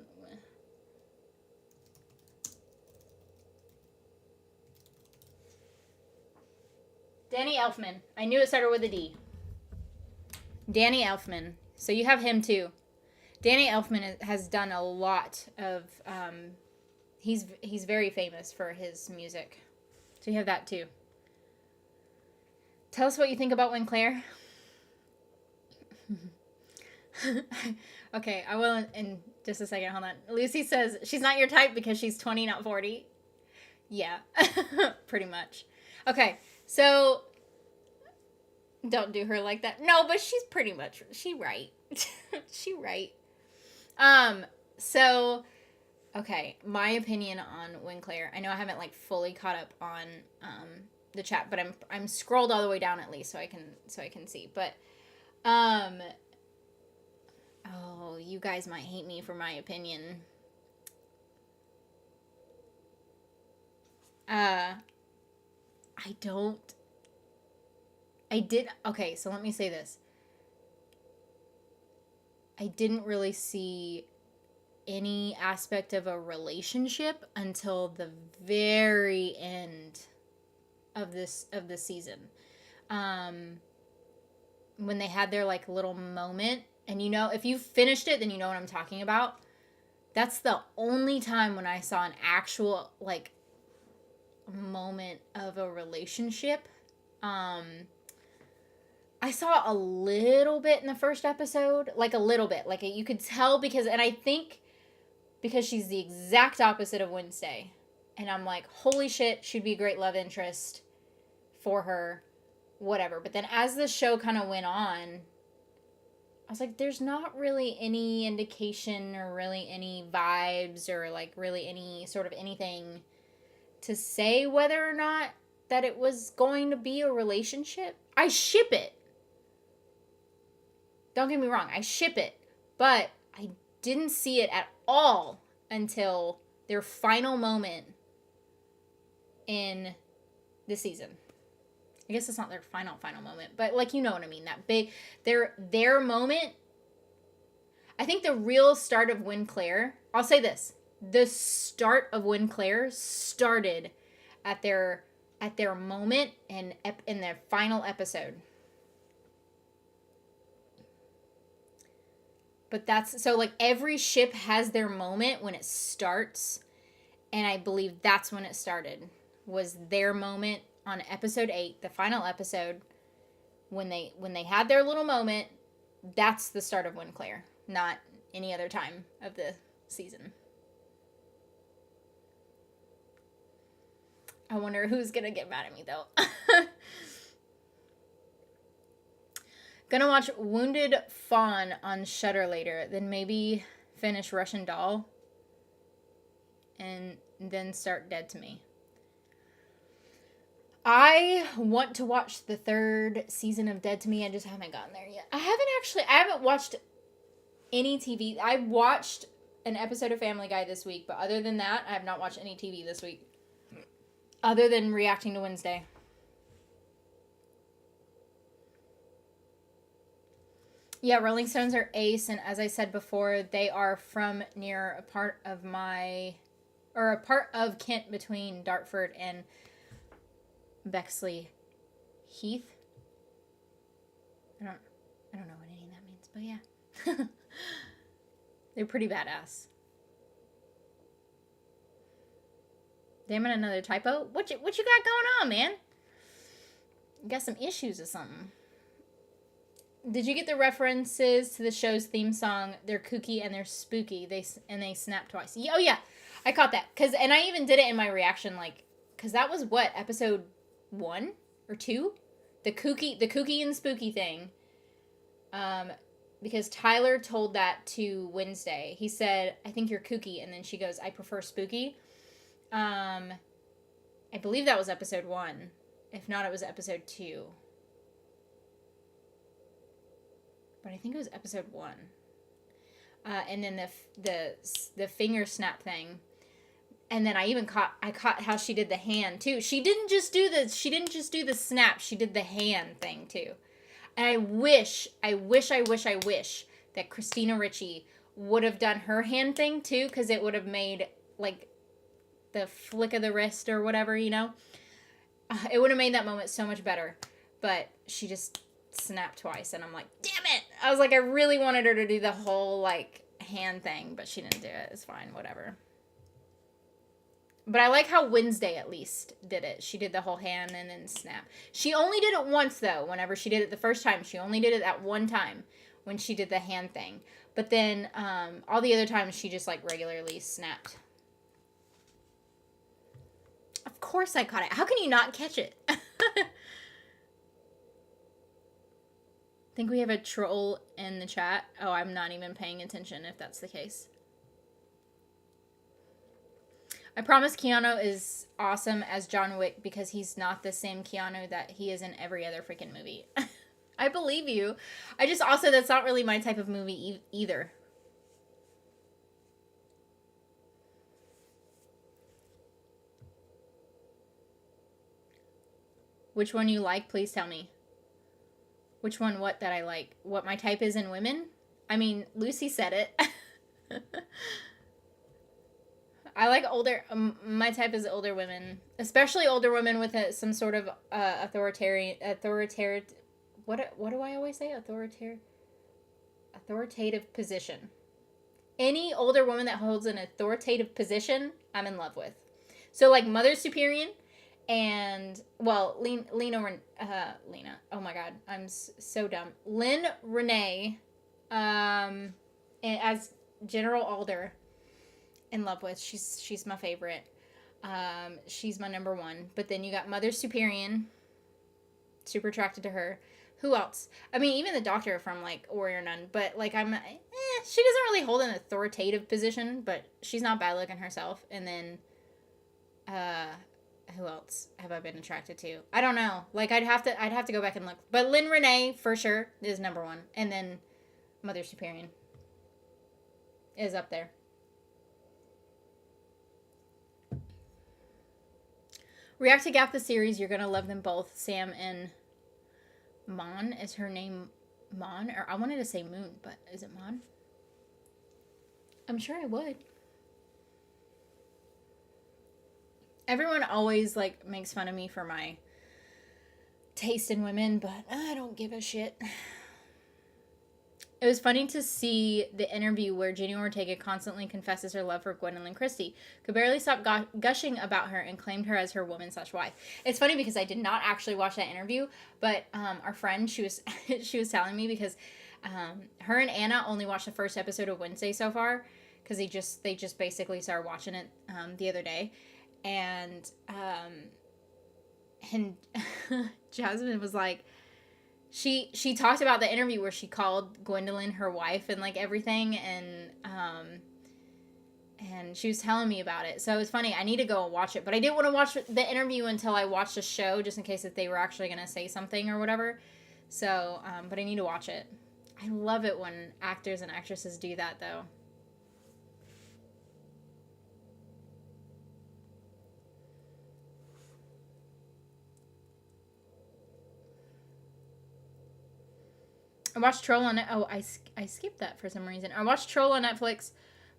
Danny Elfman. I knew it started with a D. Danny Elfman. So you have him too. Danny Elfman has done a lot of, he's very famous for his music. So you have that too. Tell us what you think about WENCLAIR. Okay, I will in just a second. Hold on. Lucy says she's not your type because she's 20, not 40. Yeah, pretty much. Okay, so don't do her like that. No, but she's pretty much, she right. She right. So, okay, my opinion on WENCLAIR. I know I haven't like fully caught up on the chat, but I'm scrolled all the way down at least so I can see. But oh, you guys might hate me for my opinion. Okay, so let me say this. I didn't really see any aspect of a relationship until the very end of this season. When they had their like little moment, and you know, if you finished it, then you know what I'm talking about. That's the only time when I saw an actual like moment of a relationship. I saw a little bit in the first episode, like a little bit, like you could tell and I think because she's the exact opposite of Wednesday, and I'm like, holy shit, she'd be a great love interest for her, whatever. But then as the show kind of went on, I was like, there's not really any indication or really any vibes or like really any sort of anything to say whether or not that it was going to be a relationship. I ship it. Don't get me wrong, I ship it, but I didn't see it at all until their final moment in the season. I guess it's not their final moment, but like, you know what I mean, that big, their moment. I think the real start of WENCLAIR, I'll say this, the start of WENCLAIR started at their moment in their final episode. But that's, so like every ship has their moment when it starts. And I believe that's when it started, was their moment on episode 8, the final episode. When they had their little moment, that's the start of WENCLAIR, not any other time of the season. I wonder who's going to get mad at me though. Gonna watch Wounded Fawn on Shudder later, then maybe finish Russian Doll, and then start Dead to Me. I want to watch the 3rd season of Dead to Me. I just haven't gotten there yet. I haven't watched any TV. I watched an episode of Family Guy this week, but other than that, I have not watched any TV this week. Other than reacting to Wednesday. Yeah, Rolling Stones are ace, and as I said before, they are from near a part of my or a part of Kent between Dartford and Bexley Heath. I don't know what any of that means, but yeah. They're pretty badass. Damn it, another typo? What you got going on, man? You got some issues or something. Did you get the references to the show's theme song? They're kooky and they're spooky. They snap twice. Oh yeah, I caught that. And I even did it in my reaction, like, cause that was what, episode 1 or 2, the kooky and spooky thing. Because Tyler told that to Wednesday. He said, "I think you're kooky," and then she goes, "I prefer spooky." I believe that was episode 1. If not, it was episode 2. But I think it was episode 1. And then the finger snap thing. And then I caught how she did the hand too. She didn't just do the snap. She did the hand thing too. And I wish that Christina Ricci would have done her hand thing too, because it would have made, like, the flick of the wrist or whatever, you know? It would have made that moment so much better. But she just snapped twice, and I'm like, damn it! I was like, I really wanted her to do the whole, like, hand thing, but she didn't do it. It's fine, whatever. But I like how Wednesday at least did it. She did the whole hand and then snap. She only did it once, though. Whenever she did it the first time, she only did it that one time when she did the hand thing. But then all the other times, she just, like, regularly snapped. Of course I caught it. How can you not catch it? Think we have a troll in the chat. Oh, I'm not even paying attention if that's the case. I promise Keanu is awesome as John Wick because he's not the same Keanu that he is in every other freaking movie. I believe you. I just also, that's not really my type of movie either. Which one you like? Please tell me. Which one, what that I like? What my type is in women? I mean, Lucy said it. I like older, my type is older women. Especially older women with some sort of authoritarian, what do I always say? Authoritative position. Any older woman that holds an authoritative position, I'm in love with. So, like, Mother Superior and, well, Lena, oh my god, I'm so dumb. Lynn Renee, as General Alder, in love with. She's my favorite. She's my number 1. But then you got Mother Superior, super attracted to her. Who else? I mean, even the Doctor from, like, Warrior Nun. But, like, she doesn't really hold an authoritative position, but she's not bad looking herself. And then, who else have I been attracted to? I don't know. Like, I'd have to go back and look. But Lynn Renee, for sure, is number 1. And then Mother Superior is up there. React to Gap the series. You're going to love them both. Sam and Mon. Is her name Mon? Or I wanted to say Moon, but is it Mon? I'm sure I would. Everyone always, like, makes fun of me for my taste in women, but I don't give a shit. It was funny to see the interview where Jenny Ortega constantly confesses her love for Gwendolyn Christie, could barely stop gushing about her, and claimed her as her woman/wife. It's funny because I did not actually watch that interview, but our friend, she was telling me because her and Anna only watched the first episode of Wednesday so far, because they just basically started watching it the other day, and Jasmine was like, She talked about the interview where she called Gwendolyn her wife and, like, everything, and she was telling me about it. So it was funny. I need to go and watch it, but I didn't want to watch the interview until I watched the show, just in case that they were actually going to say something or whatever. So, but I need to watch it. I love it when actors and actresses do that, though. I watched Troll on I skipped that for some reason. I watched Troll on Netflix.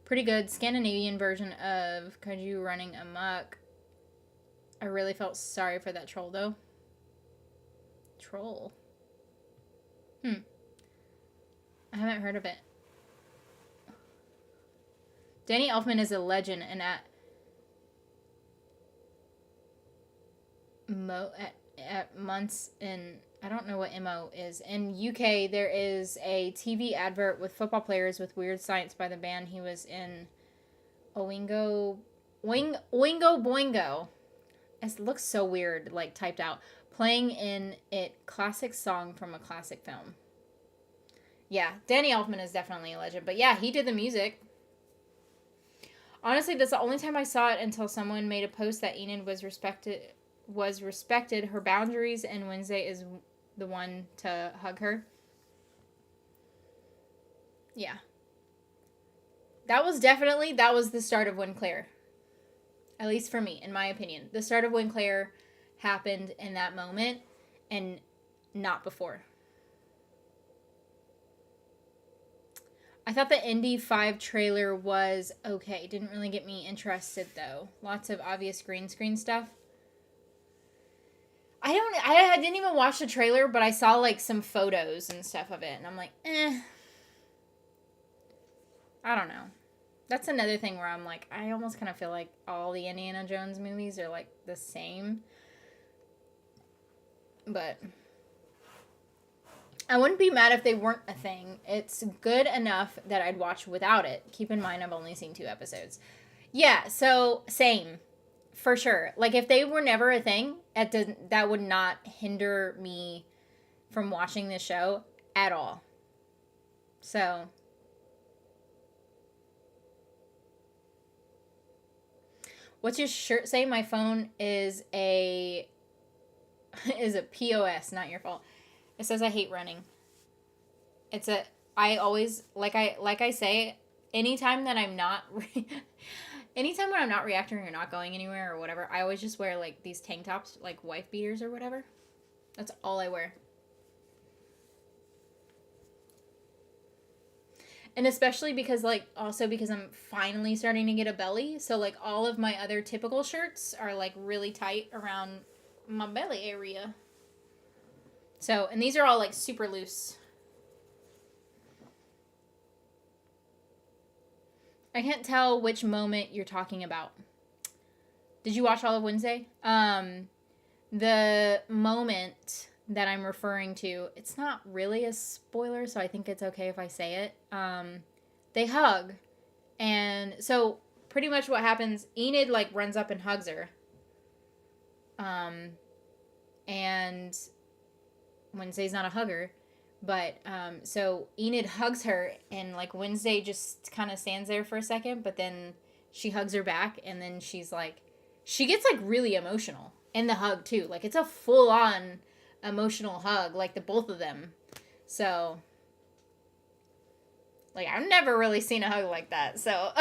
Pretty good. Scandinavian version of Kaiju running amok. I really felt sorry for that troll, though. Troll. I haven't heard of it. Danny Elfman is a legend, and at months in, I don't know what MO is. In UK, there is a TV advert with football players with Weird Science by the band he was in. Oingo Boingo. It looks so weird, like typed out. Playing in it, classic song from a classic film. Yeah, Danny Elfman is definitely a legend. But yeah, he did the music. Honestly, that's the only time I saw it until someone made a post that Enid was respected her boundaries, and Wednesday is the one to hug her. Yeah. That was the start of WENCLAIR. At least for me, in my opinion. The start of WENCLAIR happened in that moment and not before. I thought the Indy 5 trailer was okay. Didn't really get me interested, though. Lots of obvious green screen stuff. I didn't even watch the trailer, but I saw, like, some photos and stuff of it, and I'm like, I don't know. That's another thing where I'm like, I almost kind of feel like all the Indiana Jones movies are, like, the same. But I wouldn't be mad if they weren't a thing. It's good enough that I'd watch without it. Keep in mind, I've only seen 2 episodes. Yeah, so, same. For sure. Like, if they were never a thing, that would not hinder me from watching this show at all. So, what's your shirt say? My phone is a POS, not your fault. It says I hate running. I always, like I say, anytime when I'm not reacting or not going anywhere or whatever, I always just wear, like, these tank tops, like wife beaters or whatever. That's all I wear. And especially because, like, also because I'm finally starting to get a belly. So, like, all of my other typical shirts are, like, really tight around my belly area. So, and these are all, like, super loose. I can't tell which moment you're talking about. Did you watch all of Wednesday? The moment that I'm referring to, it's not really a spoiler, so I think it's okay if I say it. They hug. And so pretty much what happens, Enid, like, runs up and hugs her. And Wednesday's not a hugger. But, so Enid hugs her, and, like, Wednesday just kind of stands there for a second, but then she hugs her back, and then she's, like, she gets, like, really emotional in the hug, too. Like, it's a full-on emotional hug, like, the both of them. So, like, I've never really seen a hug like that, so.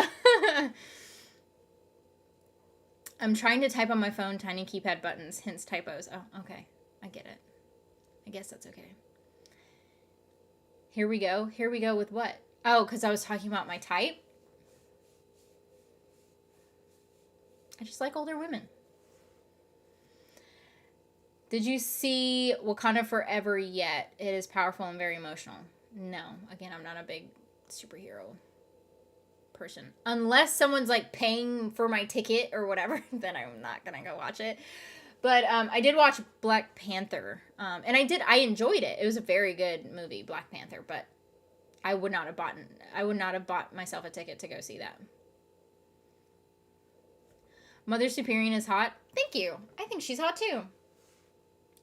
I'm trying to type on my phone, tiny keypad buttons, hence typos. Oh, okay. I get it. I guess that's okay. Here we go. Here we go with what? Oh, because I was talking about my type. I just like older women. Did you see Wakanda Forever yet? It is powerful and very emotional. No. Again, I'm not a big superhero person. Unless someone's, like, paying for my ticket or whatever, then I'm not going to go watch it. But I did watch Black Panther, and I enjoyed it. It was a very good movie, Black Panther, but I would not have bought myself a ticket to go see that. Mother Superior is hot. Thank you. I think she's hot too.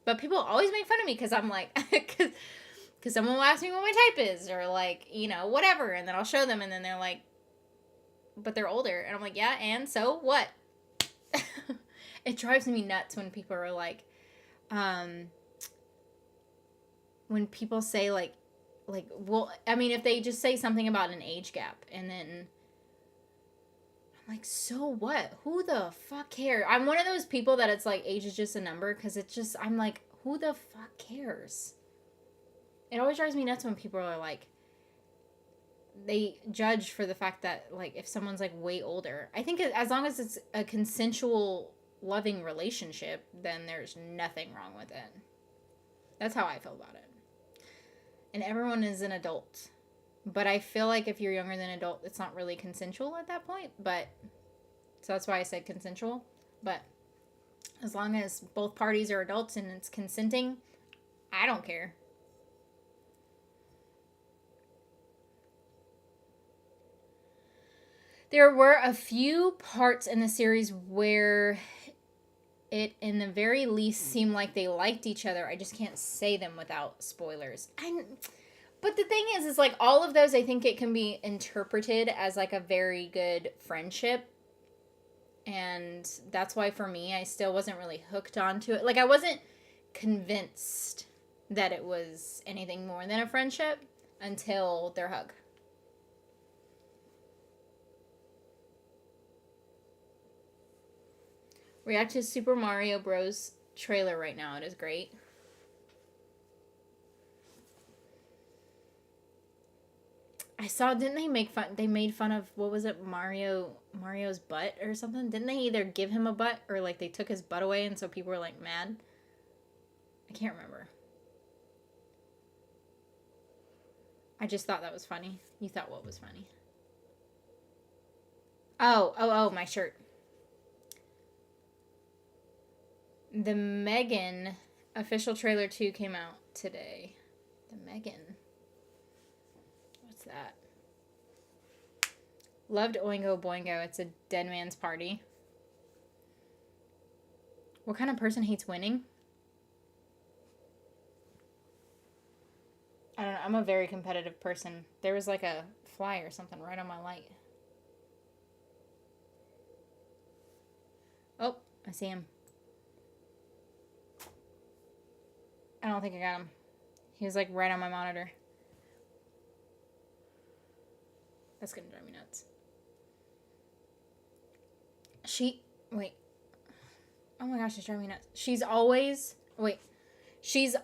But people always make fun of me because I'm like, because someone will ask me what my type is, or, like, you know, whatever, and then I'll show them, and then they're like, but they're older, and I'm like, yeah, and so what? It drives me nuts when people are like, when people say, like, well, I mean, if they just say something about an age gap, and then I'm like, so what? Who the fuck cares? I'm one of those people that it's like, age is just a number, because it's just, I'm like, who the fuck cares? It always drives me nuts when people are like, they judge for the fact that, like, if someone's like way older, I think as long as it's a consensual, loving relationship, then there's nothing wrong with it. That's how I feel about it. And everyone is an adult. But I feel like if you're younger than an adult, it's not really consensual at that point. But, so that's why I said consensual. But as long as both parties are adults and it's consenting, I don't care. There were a few parts in the series where it, in the very least, seemed like they liked each other. I just can't say them without spoilers. But the thing is like, all of those, I think it can be interpreted as like a very good friendship. And that's why for me, I still wasn't really hooked onto it. Like, I wasn't convinced that it was anything more than a friendship until their hug. React to Super Mario Bros. Trailer right now. It is great. I saw, didn't they make fun, they made fun of, what was it, Mario's butt or something? Didn't they either give him a butt or like they took his butt away and so people were like mad? I can't remember. I just thought that was funny. You thought what was funny? Oh, my shirt. The Megan official trailer 2 came out today. The Megan. What's that? Loved Oingo Boingo. It's a dead man's party. What kind of person hates winning? I don't know. I'm a very competitive person. There was like a fly or something right on my light. Oh, I see him. I don't think I got him. He was like right on my monitor. That's gonna drive me nuts. Wait. Oh my gosh, it's driving me nuts. She's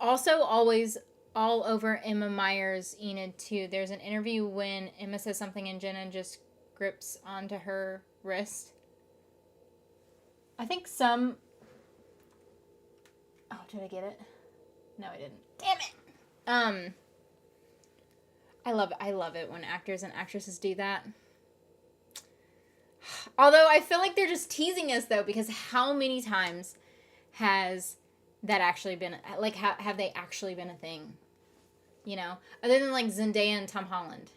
also always all over Emma Myers' Enid too. There's an interview when Emma says something and Jenna just grips onto her wrist. I think some... Oh, did I get it? No, I didn't. Damn it! I love it when actors and actresses do that. Although I feel like they're just teasing us though, because how many times has that actually been, like, have they actually been a thing? You know? Other than like Zendaya and Tom Holland.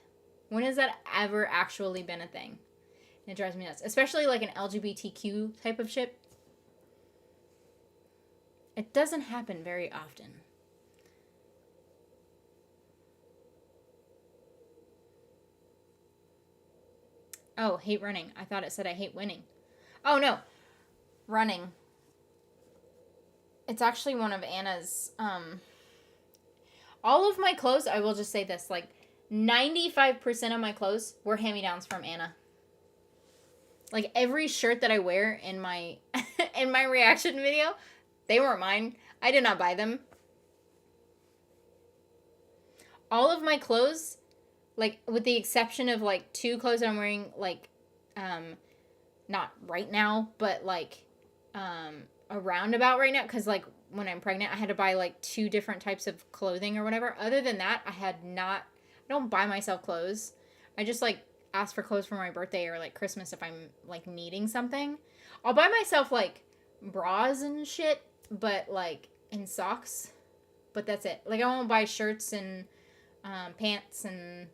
When has that ever actually been a thing? And it drives me nuts. Especially like an LGBTQ type of ship. It doesn't happen very often. Oh, hate running. I thought it said I hate winning. Oh, no. Running. It's actually one of Anna's, all of my clothes, I will just say this, like, 95% of my clothes were hand-me-downs from Anna. Like, every shirt that I wear in my, in my reaction video, they weren't mine. I did not buy them. All of my clothes, like, with the exception of, like, 2 clothes that I'm wearing, like, not right now, but, like, around about right now, because, like, when I'm pregnant, I had to buy, like, 2 different types of clothing or whatever. Other than that, I don't buy myself clothes. I just, like, ask for clothes for my birthday or, like, Christmas if I'm, like, needing something. I'll buy myself, like, bras and shit, but, like, and socks, but that's it. Like, I won't buy shirts and, pants and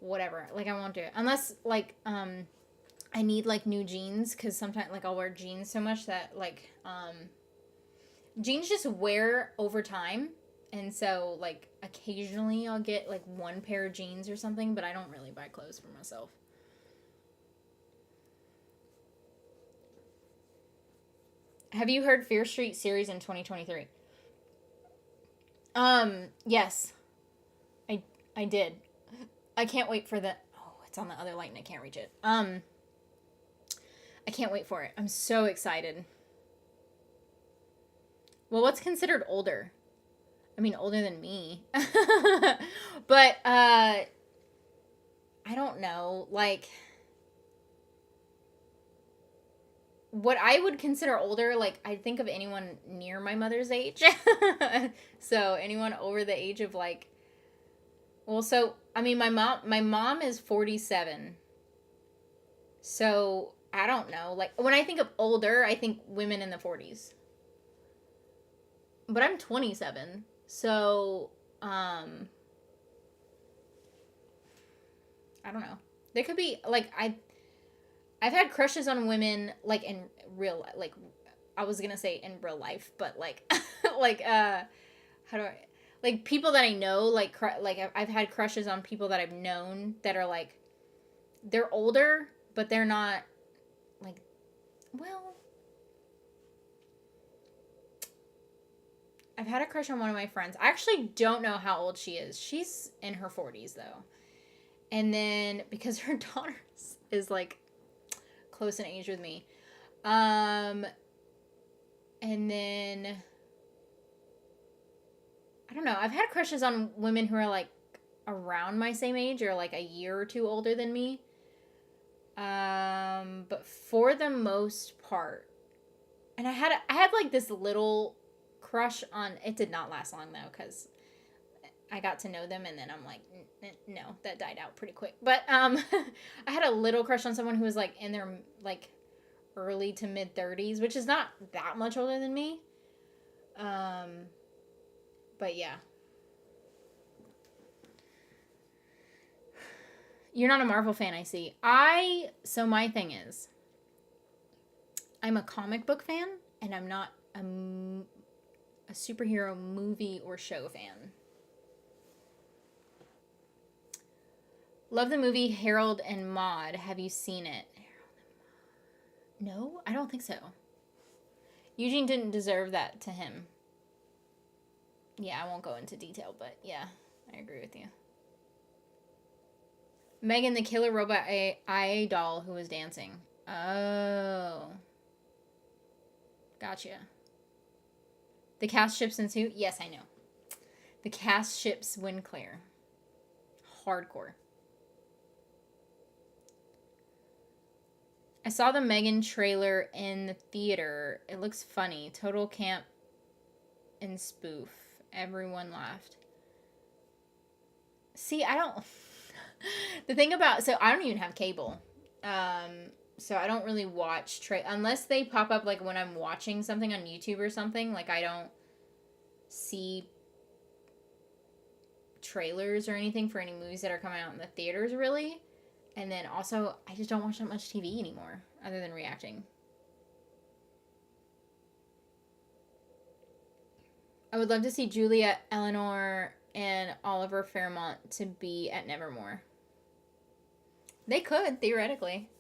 whatever. Like, I won't do it. Unless, like, I need, like, new jeans, because sometimes, like, I'll wear jeans so much that, like, jeans just wear over time, and so, like, occasionally I'll get, like, 1 pair of jeans or something, but I don't really buy clothes for myself. Have you heard Fear Street series in 2023? Yes. I did. I can't wait for the... Oh, it's on the other light and I can't reach it. I can't wait for it. I'm so excited. Well, what's considered older? I mean, older than me. But, I I don't know, like, what I would consider older, like, I think of anyone near my mother's age. So anyone over the age of, like, well, so I mean, my mom is 47. So I don't know. Like, when I think of older, I think women in the 40s. But I'm 27. So I don't know. There could be, like, I've had crushes on women, like, in real, like, I was gonna say in real life, but, like, like, how do I, like, people that I know, like, I've had crushes on people that I've known that are, like, they're older, but they're not, like, well, I've had a crush on one of my friends. I actually don't know how old she is. She's in her 40s, though. And then, because her daughter is, like, close in age with me. And then, I don't know. I've had crushes on women who are, like, around my same age or, like, a year or two older than me. But for the most part, and I had like, this little crush on, it did not last long, though, because I got to know them, and then I'm like, no, that died out pretty quick. But, I had a little crush on someone who was, like, in their, like, early to mid 30s, which is not that much older than me. But yeah. You're not a Marvel fan, I see. So my thing is, I'm a comic book fan, and I'm not a superhero movie or show fan. Love the movie Harold and Maude. Have you seen it? No, I don't think so. Eugene didn't deserve that to him. Yeah, I won't go into detail, but yeah, I agree with you. Megan, the killer robot IA doll who was dancing. Oh. Gotcha. The cast ships into? Yes, I know. The cast ships WENCLAIR. Hardcore. I saw the Megan trailer in the theater. It looks funny. Total camp and spoof. Everyone laughed. See, I don't... The thing about... So, I don't even have cable. So, I don't really watch... Unless they pop up, like, when I'm watching something on YouTube or something. Like, I don't see trailers or anything for any movies that are coming out in the theaters, really. And then also, I just don't watch that much TV anymore, other than reacting. I would love to see Julia, Eleanor, and Oliver Fairmont to be at Nevermore. They could, theoretically.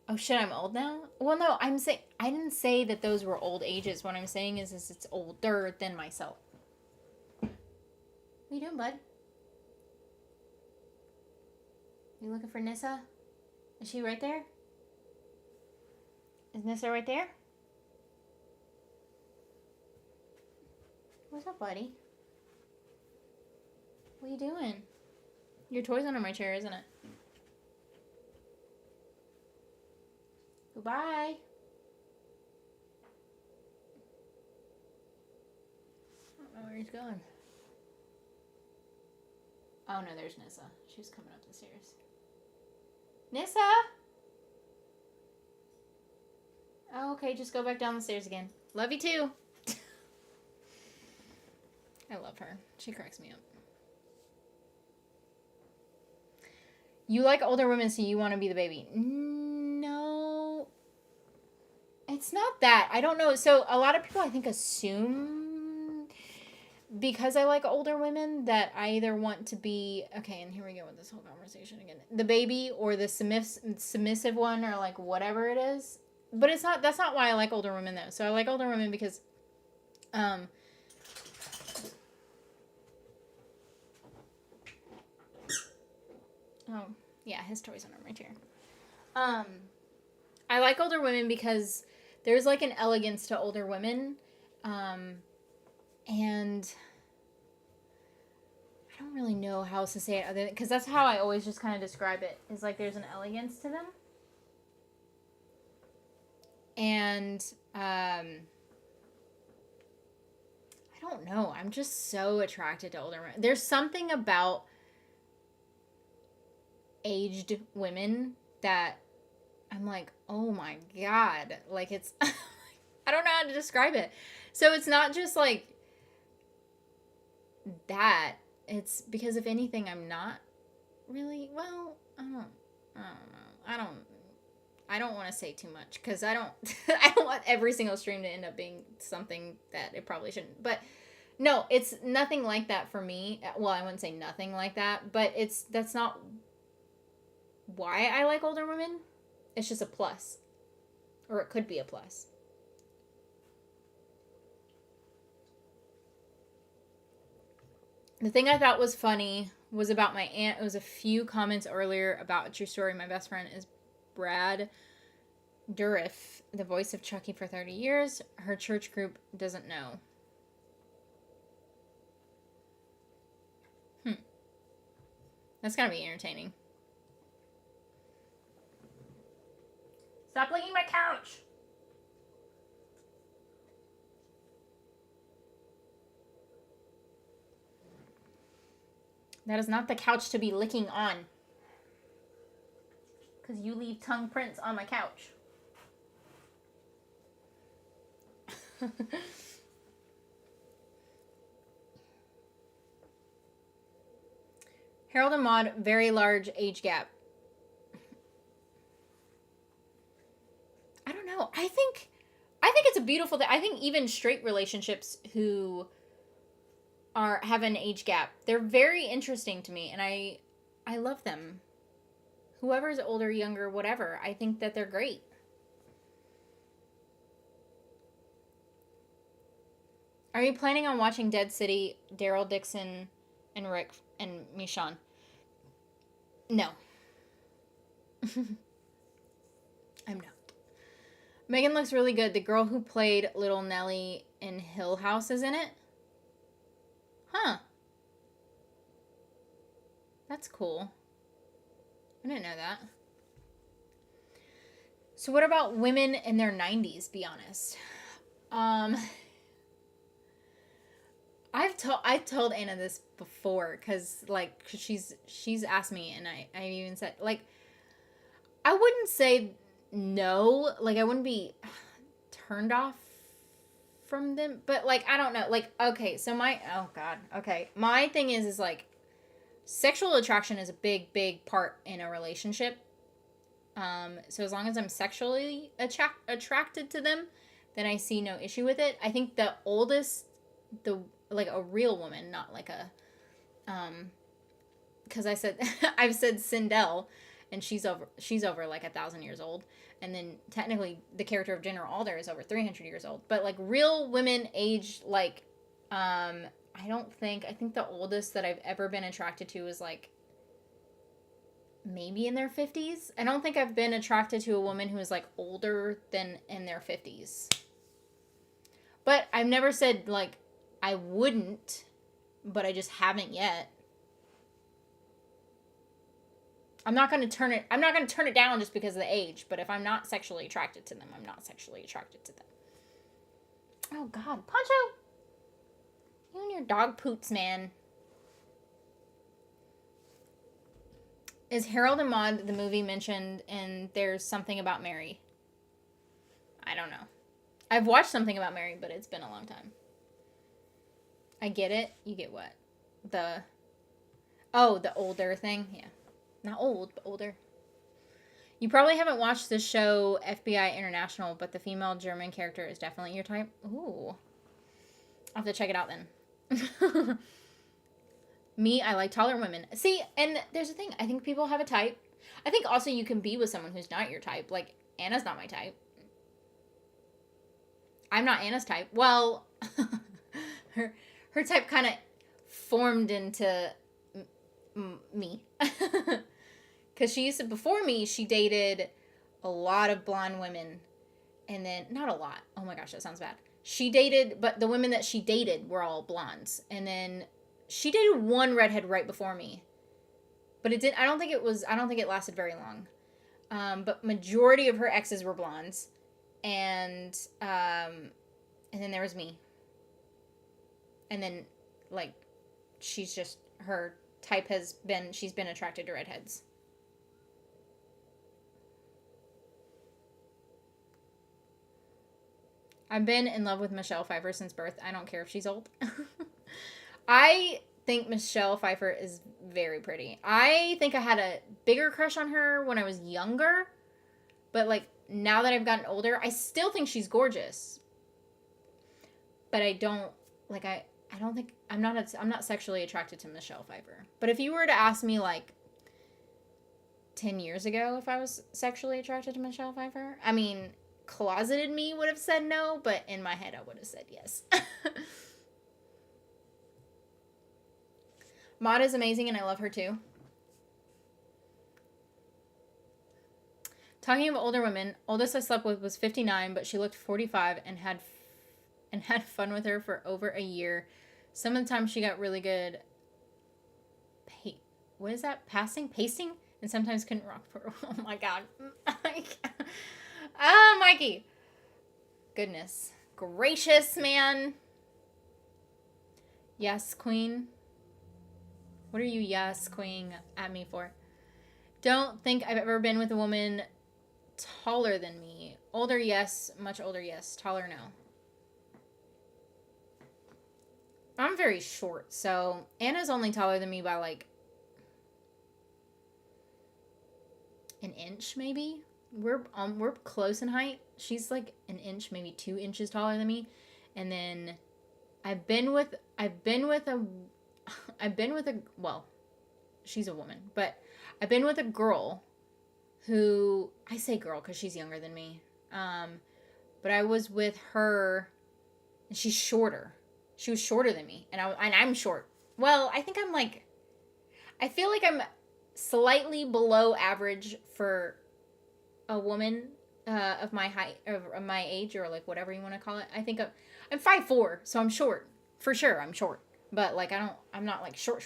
Oh shit, I'm old now? Well, no, I didn't say that those were old ages. What I'm saying is it's older than myself. What are you doing, bud? You looking for Nissa? Is she right there? Is Nissa right there? What's up, buddy? What are you doing? Your toy's under my chair, isn't it? Goodbye. I don't know where he's going. Oh no, there's Nissa. She's coming up the stairs. Nissa! Oh, okay, just go back down the stairs again. Love you too. I love her. She cracks me up. You like older women, so you want to be the baby. No. It's not that. I don't know. So, a lot of people, I think, assume, because I like older women, that I either want to be... Okay, and here we go with this whole conversation again. The baby, or the submissive one, or, like, whatever it is. But it's not... That's not why I like older women, though. So, I like older women because... Oh, yeah, his toy's under my chair. I like older women because there's, like, an elegance to older women. And I don't really know how else to say it other than, because that's how I always just kind of describe it, is like there's an elegance to them. And I don't know, I'm just so attracted to older women. There's something about aged women that I'm like, oh my God, like it's I don't know how to describe it. So it's not just like that. It's because if anything, I'm not really, well, I don't know. I don't want to say too much because I don't I don't want every single stream to end up being something that it probably shouldn't. But no, it's nothing like that for me. Well, I wouldn't say nothing like that, but that's not why I like older women. It's just a plus. Or it could be a plus. The thing I thought was funny was about my aunt. It was a few comments earlier about a true story. My best friend is Brad Dourif, the voice of Chucky for 30 years. Her church group doesn't know. That's gotta be entertaining. Stop licking my couch! That is not the couch to be licking on. Because you leave tongue prints on my couch. Harold and Maude, very large age gap. I don't know. I think it's a beautiful thing. I think even straight relationships who have an age gap, they're very interesting to me, and I love them. Whoever's older, younger, whatever, I think that they're great. Are you planning on watching Dead City, Daryl Dixon, and Rick and Michonne? No. I'm not. Megan looks really good. The girl who played Little Nellie in Hill House is in it. Huh. That's cool. I didn't know that. So what about women in their 90s, be honest? I've told Anna this before, because like she's asked me, and I even said, like, I wouldn't say no, like I wouldn't be turned off from them, but like I don't know, like, okay, so my thing is like sexual attraction is a big part in a relationship. So as long as I'm sexually attracted to them, then I see no issue with it. I think the oldest, like a real woman, not like a, because I've said Sindel, and she's over like 1,000 years old, and then technically the character of General Alder is over 300 years old. But like real women age like, I think the oldest that I've ever been attracted to is like maybe in their 50s. I don't think I've been attracted to a woman who is like older than in their 50s. But I've never said like I wouldn't, but I just haven't yet. I'm not going to turn it down just because of the age, but if I'm not sexually attracted to them, I'm not sexually attracted to them. Oh God, Poncho! You and your dog poots, man. Is Harold and Maude the movie mentioned in There's Something About Mary? I don't know. I've watched Something About Mary, but it's been a long time. I get it. You get what? The older thing? Yeah. Not old, but older. You probably haven't watched the show FBI International, but the female German character is definitely your type. Ooh. I'll have to check it out then. Me, I like taller women. See, and there's a thing. I think people have a type. I think also you can be with someone who's not your type. Like, Anna's not my type. I'm not Anna's type. Well, her type kind of formed into me. Because before me, she dated a lot of blonde women. And then, not a lot. Oh my gosh, that sounds bad. But the women that she dated were all blondes. And then she dated one redhead right before me. But it didn't, I don't think it lasted very long. But majority of her exes were blondes. And then there was me. And then, like, her type she's been attracted to redheads. I've been in love with Michelle Pfeiffer since birth. I don't care if she's old. I think Michelle Pfeiffer is very pretty. I think I had a bigger crush on her when I was younger. But, like, now that I've gotten older, I still think she's gorgeous. But I don't, like, I don't think, I'm not sexually attracted to Michelle Pfeiffer. But if you were to ask me, like, 10 years ago if I was sexually attracted to Michelle Pfeiffer, I mean, closeted me would have said no, but in my head I would have said yes. Maud is amazing and I love her too. Talking of older women, oldest I slept with was 59, but she looked 45 and had fun with her for over a year. Some of the time she got really good what is that? Pasting? And sometimes couldn't rock for oh my god. Oh, Mikey. Goodness gracious, man. Yes, queen. What are you yes, queen at me for? Don't think I've ever been with a woman taller than me. Older, yes. Much older, yes. Taller, no. I'm very short, so Anna's only taller than me by, like, an inch, maybe. We're close in height. She's, like, an inch, maybe 2 inches taller than me. And then I've been with well, she's a woman, but I've been with a girl who, I say girl because she's younger than me. But I was with her, and she's shorter. She was shorter than me, and I'm short. Well, I think I feel like I'm slightly below average for a woman of my height, of my age, or like whatever you want to call it. I think I'm 5'4", so I'm short. For sure, I'm short. But, like, I'm not, like, short.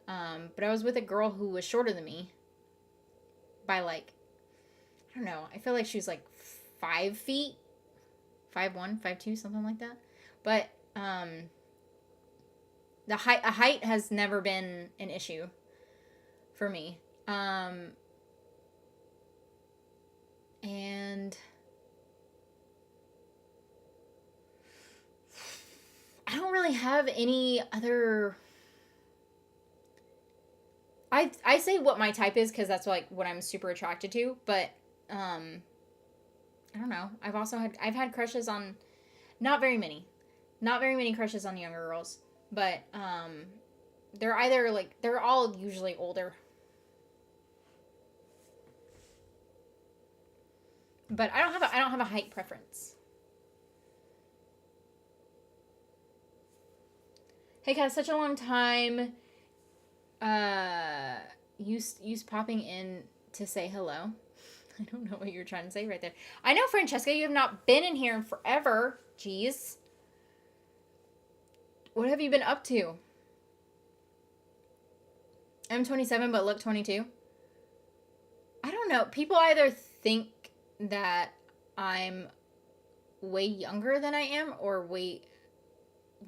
But I was with a girl who was shorter than me by, like, I don't know. I feel like she was, like, 5 feet. 5'1", 5'2", something like that. But, a height has never been an issue for me. And I don't really have any other. I say what my type is because that's, like, what I'm super attracted to. But I don't know. I've had crushes on, not very many crushes on younger girls. But they're either, like, they're all usually older. But I don't have a height preference. Hey, Kat, such a long time. Use popping in to say hello. I don't know what you're trying to say right there. I know, Francesca, you have not been in here in forever. Jeez. What have you been up to? I'm 27 but look 22. I don't know. People either think that I'm way younger than I am or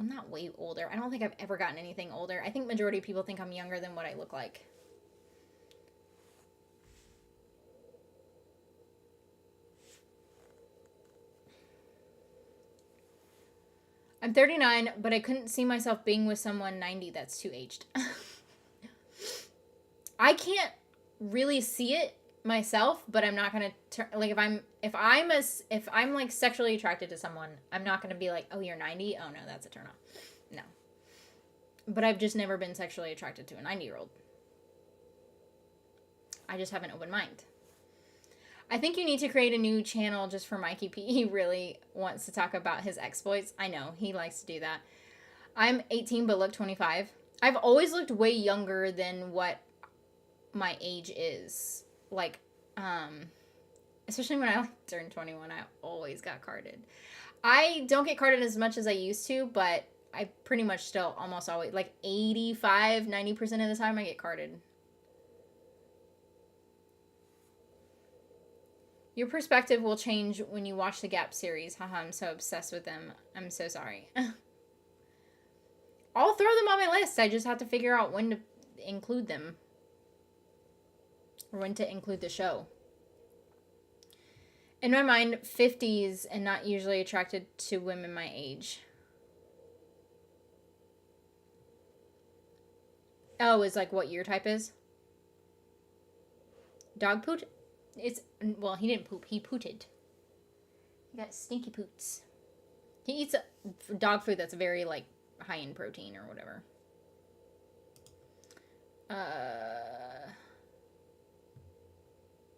not way older. I don't think I've ever gotten anything older. I think majority of people think I'm younger than what I look like. I'm 39, but I couldn't see myself being with someone 90 that's too aged. I can't really see it myself, but I'm not gonna like if I'm like sexually attracted to someone, I'm not gonna be like, oh, you're 90. Oh no, that's a turn off. No. But I've just never been sexually attracted to a 90-year-old. I just have an open mind. I think you need to create a new channel just for Mikey P. He really wants to talk about his exploits. I know, he likes to do that. I'm 18 but look 25. I've always looked way younger than what my age is. Like, especially when I turned 21, I always got carded. I don't get carded as much as I used to, but I pretty much still almost always, like 85, 90% of the time I get carded. Your perspective will change when you watch the Gap series. Haha, I'm so obsessed with them. I'm so sorry. I'll throw them on my list. I just have to figure out when to include them. Or when to include the show. In my mind, 50s and not usually attracted to women my age. Oh, is like what your type is? Dog poot? It's, well, he didn't poop. He pooted. He got stinky poots. He eats dog food that's very, like, high in protein or whatever.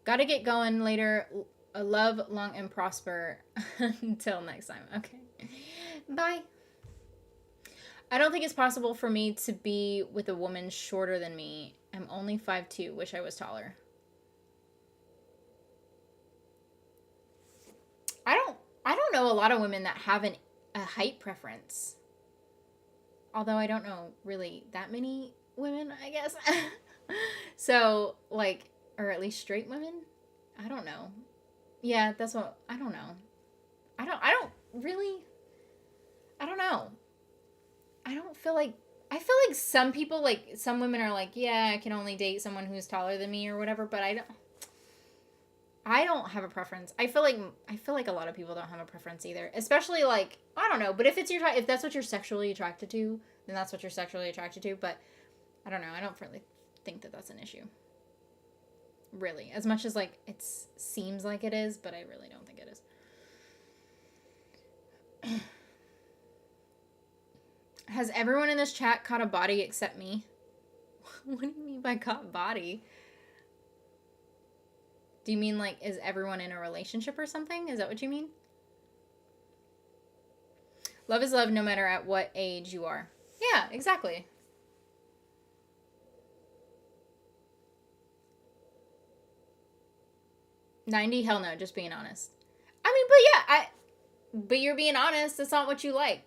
Gotta get going later. Love, long, and prosper. Until next time. Okay. Bye. I don't think it's possible for me to be with a woman shorter than me. I'm only 5'2". Wish I was taller. I don't know a lot of women that have a height preference. Although I don't know really that many women, I guess. So, like, or at least straight women? I don't know. Yeah, that's what, I don't know. I don't know. I feel like some people, like, some women are like, yeah, I can only date someone who's taller than me or whatever, but I don't have a preference. I feel like a lot of people don't have a preference either. Especially, like, I don't know, but if that's what you're sexually attracted to, then that's what you're sexually attracted to, but I don't know. I don't really think that that's an issue. Really. As much as, like, it seems like it is, but I really don't think it is. Has everyone in this chat caught a body except me? What do you mean by caught body? Do you mean, like, is everyone in a relationship or something? Is that what you mean? Love is love no matter at what age you are. Yeah, exactly. $90? Hell no, just being honest. I mean, but yeah, but you're being honest. That's not what you like.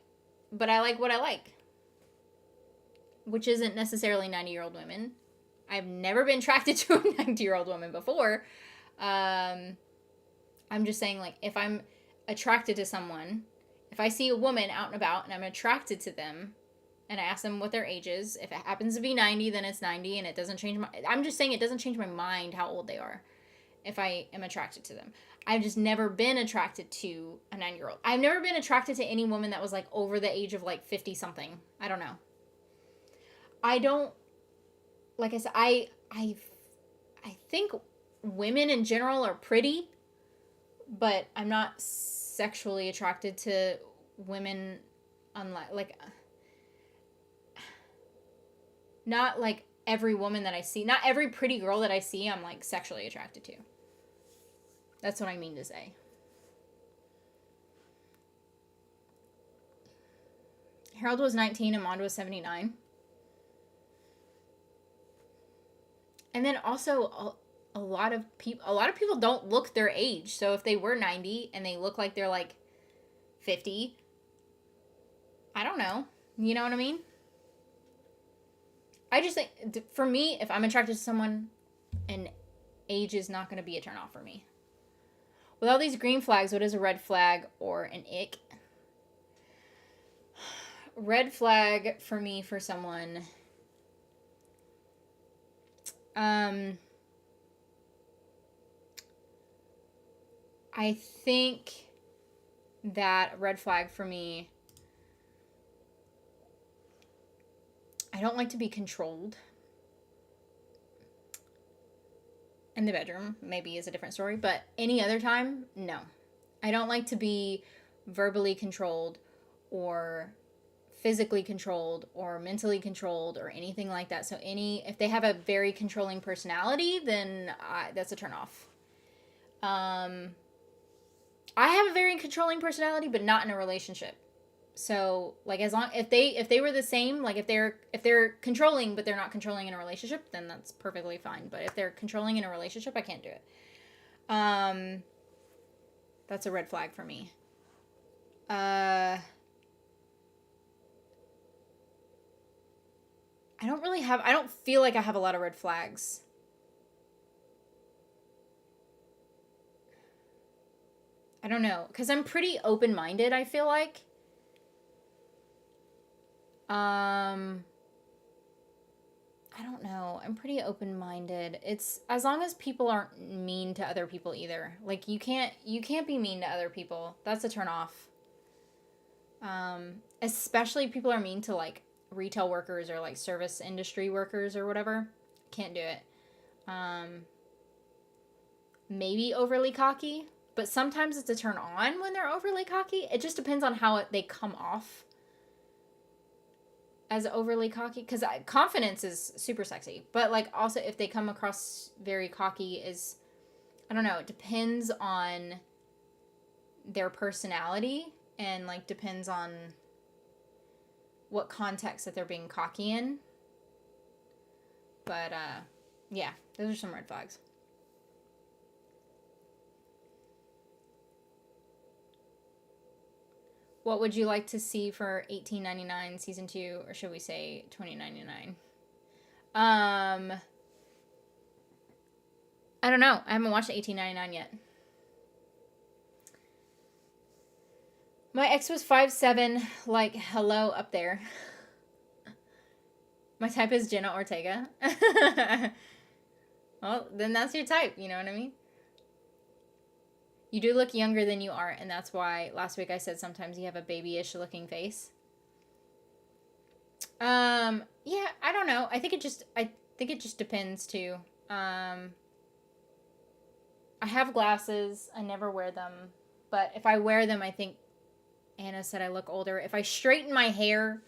But I like what I like. Which isn't necessarily 90-year-old women. I've never been attracted to a 90-year-old woman before. I'm just saying, like, if I'm attracted to someone, if I see a woman out and about and I'm attracted to them, and I ask them what their age is, if it happens to be 90, then it's 90, and it doesn't change I'm just saying it doesn't change my mind how old they are if I am attracted to them. I've just never been attracted to a 90-year-old. I've never been attracted to any woman that was, like, over the age of, like, 50-something. I don't know. I don't, like I said, I think women in general are pretty, but I'm not sexually attracted to women unlike, like, not like every woman that I see, not every pretty girl that I see I'm, like, sexually attracted to. That's what I mean to say. Harold was 19 and Mond was 79. And then also a lot of people don't look their age. So if they were 90 and they look like they're, like, 50, I don't know. You know what I mean? I just think, for me, if I'm attracted to someone, and age is not going to be a turn off for me. With all these green flags, what is a red flag or an ick? Red flag for me for someone. I think that red flag for me, I don't like to be controlled. In the bedroom, maybe is a different story, but any other time, no. I don't like to be verbally controlled or physically controlled or mentally controlled or anything like that. So if they have a very controlling personality, then that's a turn off. I have a very controlling personality, but not in a relationship. So, like, as long if they were the same, like, if they're controlling but they're not controlling in a relationship, then that's perfectly fine. But if they're controlling in a relationship, I can't do it. That's a red flag for me. I don't feel like I have a lot of red flags. I don't know, because I'm pretty open-minded, I feel like. I don't know. I'm pretty open-minded. It's as long as people aren't mean to other people either. Like you can't be mean to other people. That's a turn off. Especially if people are mean to like retail workers or like service industry workers or whatever. Can't do it. Maybe overly cocky, but sometimes it's a turn on when they're overly cocky. It just depends on how they come off as overly cocky, because confidence is super sexy, but like also if they come across very cocky is, I don't know, it depends on their personality and like depends on what context that they're being cocky in. But yeah, those are some red flags. What would you like to see for 1899 season 2, or should we say 2099? I don't know. I haven't watched 1899 yet. My ex was 5'7", like hello up there. My type is Jenna Ortega. Well, then that's your type, you know what I mean? You do look younger than you are, and that's why last week I said sometimes you have a babyish looking face. Yeah, I don't know. I think it just depends too. I have glasses. I never wear them, but if I wear them, I think Anna said I look older. If I straighten my hair,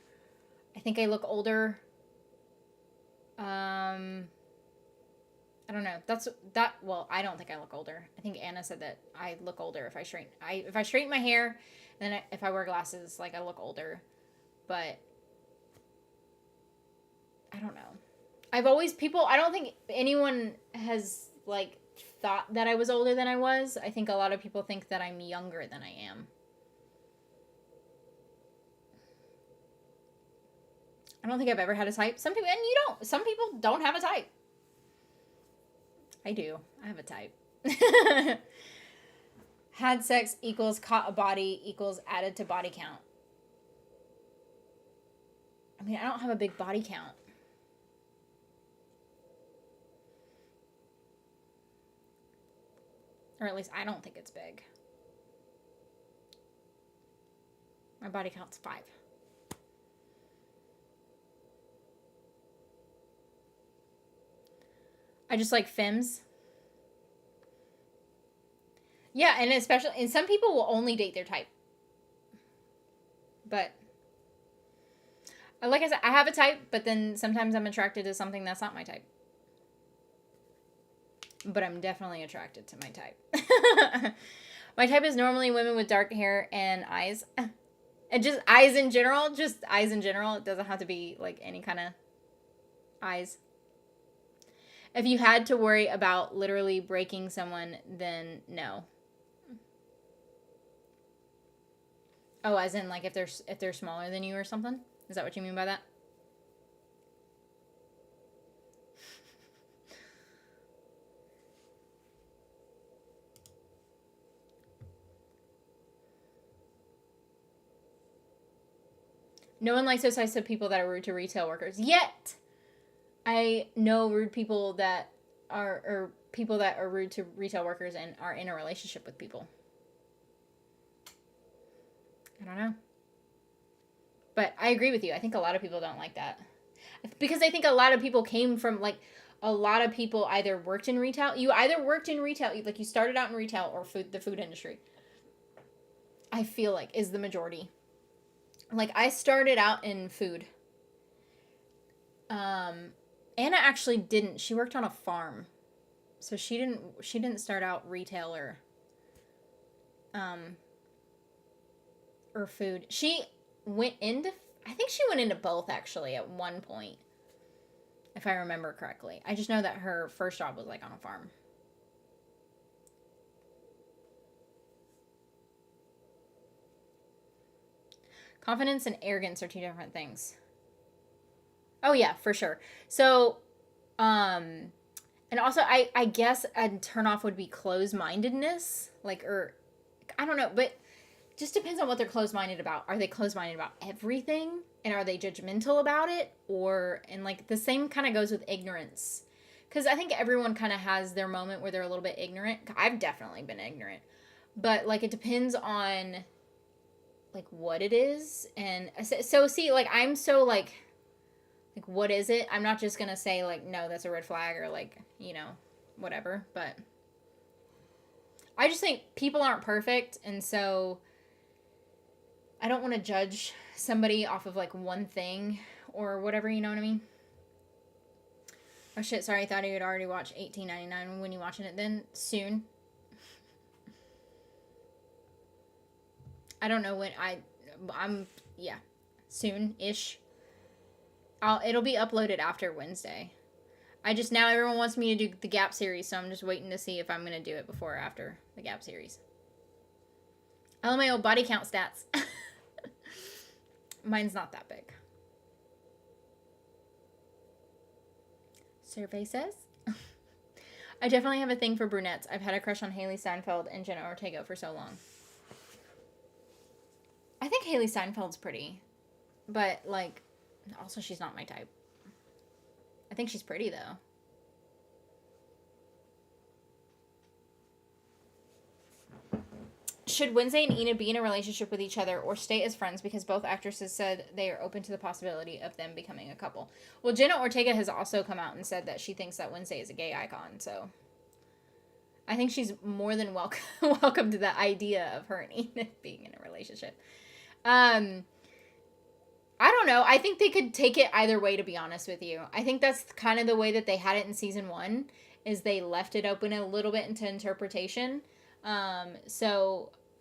I think I look older. I don't know. Well, I don't think I look older. I think Anna said that I look older if I straighten my hair, and then if I wear glasses, like I look older. But I don't know. I don't think anyone has like thought that I was older than I was. I think a lot of people think that I'm younger than I am. I don't think I've ever had a type. Some people don't have a type. I do. I have a type. Had sex equals caught a body equals added to body count. I mean, I don't have a big body count. Or at least I don't think it's big. My body count's 5. I just like femmes. Yeah, and some people will only date their type. But like I said, I have a type, but then sometimes I'm attracted to something that's not my type. But I'm definitely attracted to my type. My type is normally women with dark hair and eyes. And just eyes in general. It doesn't have to be like any kind of eyes. If you had to worry about literally breaking someone, then no. Oh, as in like if they're smaller than you or something? Is that what you mean by that? No one likes those types of people that are rude to retail workers. Yet, I know rude people that are rude to retail workers and are in a relationship with people. I don't know. But I agree with you. I think a lot of people don't like that. Because I think a lot of people came from, like, a lot of people either worked in retail. You either worked in retail, like you started out in retail or the food industry. I feel like is the majority. Like, I started out in food. Anna actually didn't. She worked on a farm. So she didn't start out retail or food. I think she went into both actually at one point. If I remember correctly. I just know that her first job was like on a farm. Confidence and arrogance are two different things. Oh yeah, for sure. So, and also I guess a turnoff would be closed-mindedness, like, or I don't know, but just depends on what they're closed-minded about. Are they closed-minded about everything, and are they judgmental about it, or and like the same kind of goes with ignorance, because I think everyone kind of has their moment where they're a little bit ignorant. I've definitely been ignorant, but like it depends on like what it is, and so see, like I'm so like what is it? I'm not just gonna say like no, that's a red flag, or like whatever, but I just think people aren't perfect, and so I don't want to judge somebody off of like one thing or whatever, you know what I mean? Oh shit, sorry, I thought you had already watched 1899. When you watching it then? Soon. I don't know when I'm yeah, soon-ish. It'll be uploaded after Wednesday. I just now everyone wants me to do the Gap series, so I'm just waiting to see if I'm gonna do it before or after the Gap series. LMAO body count stats. Mine's not that big. Survey says. I definitely have a thing for brunettes. I've had a crush on Haley Steinfeld and Jenna Ortega for so long. I think Haley Steinfeld's pretty, but like, also she's not my type. I think she's pretty though. Should Wednesday and Enid be in a relationship with each other or stay as friends, because both actresses said they are open to the possibility of them becoming a couple? Well, Jenna Ortega has also come out and said that she thinks that Wednesday is a gay icon, so I think she's more than welcome to the idea of her and Enid being in a relationship. I don't know. I think they could take it either way, to be honest with you. I think that's kind of the way that they had it in season 1, is they left it open a little bit into interpretation.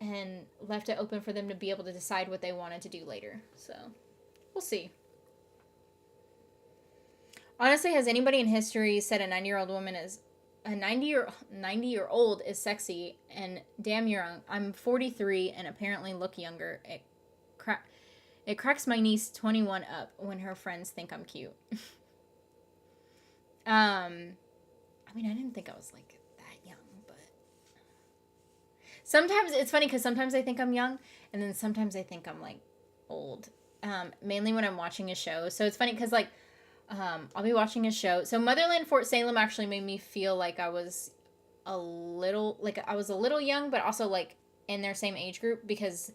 And left it open for them to be able to decide what they wanted to do later. So, we'll see. Honestly, has anybody in history said a 90-year-old woman is a 90-year-old is sexy? And damn, you're young. I'm 43 and apparently look younger. It cracks my niece 21 up when her friends think I'm cute. I mean, I didn't think I was like that young, but sometimes it's funny because sometimes I think I'm young, and then sometimes I think I'm like old. Mainly when I'm watching a show. So it's funny because like I'll be watching a show. So Motherland Fort Salem actually made me feel like I was a little young, but also like in their same age group, because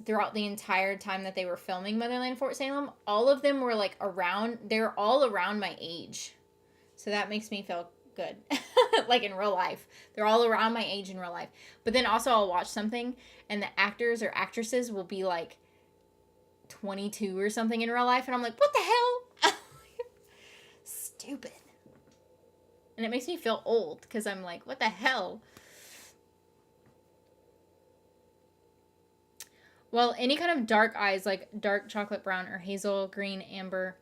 throughout the entire time that they were filming Motherland Fort Salem, all of them were like they're all around my age. So that makes me feel good. Like in real life. They're all around my age in real life. But then also I'll watch something and the actors or actresses will be like 22 or something in real life, and I'm like, what the hell? Stupid. And it makes me feel old because I'm like, what the hell? Well, any kind of dark eyes, like dark chocolate brown or hazel green, amber,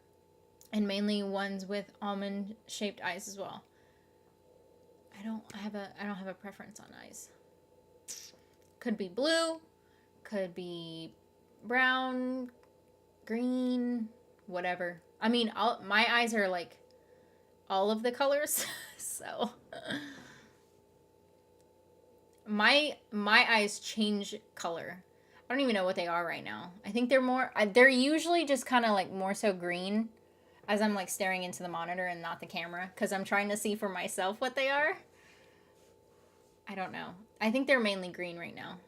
and mainly ones with almond-shaped eyes as well. I don't have a preference on eyes. Could be blue, could be brown, green, whatever. I mean, my eyes are like all of the colors, so my eyes change color. I don't even know what they are right now. I think they're usually just kind of like more so green as I'm like staring into the monitor and not the camera, because I'm trying to see for myself what they are. I don't know. I think they're mainly green right now.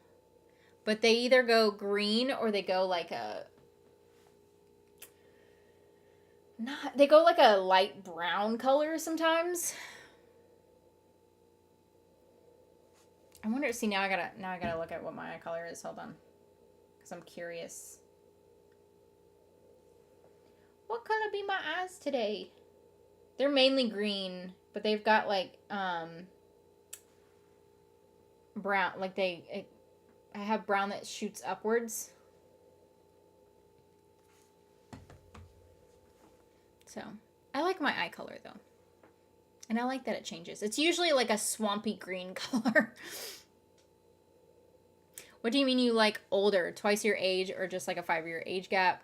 But they either go green or they go like they go like a light brown color sometimes. I wonder, see, now I gotta look at what my eye color is. Hold on. Because I'm curious. What color be my eyes today? They're mainly green, but they've got like brown, like I have brown that shoots upwards. So I like my eye color though, and I like that it changes. It's usually like a swampy green color. What do you mean you like older? Twice your age, or just like a 5-year age gap,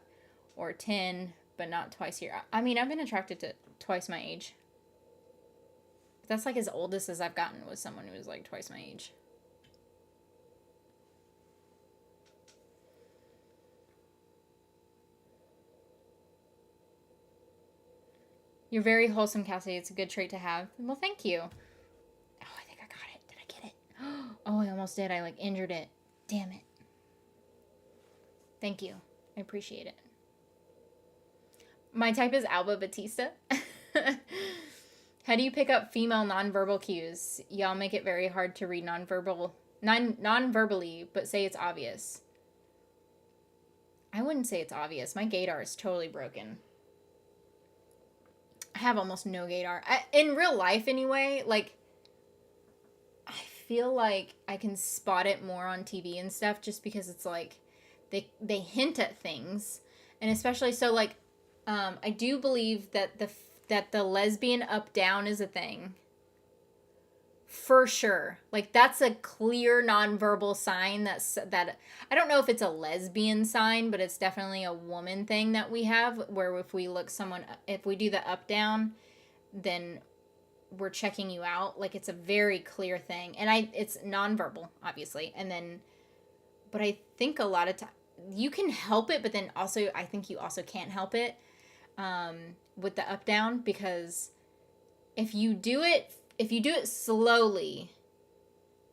or 10, but not twice your. I mean, I've been attracted to twice my age. That's like as oldest as I've gotten was someone who was like twice my age. You're very wholesome, Cassie. It's a good trait to have. Well, thank you. Oh, I think I got it. Did I get it? Oh, I almost did. I like injured it. Damn it. Thank you. I appreciate it. My type is Alba Batista. How do you pick up female nonverbal cues? Y'all make it very hard to read non-verbally, but say it's obvious. I wouldn't say it's obvious. My gaydar is totally broken. I have almost no gaydar. In real life, anyway, like, I feel like I can spot it more on TV and stuff just because it's like they hint at things. And especially so, like, I do believe that the lesbian up-down is a thing. For sure. Like, that's a clear nonverbal sign that I don't know if it's a lesbian sign, but it's definitely a woman thing that we have, where if we do the up-down, then we're checking you out. Like, it's a very clear thing. And it's nonverbal, obviously. And then, but I think a lot of times, you can help it, but then also, I think you also can't help it with the up-down, because if you do it slowly,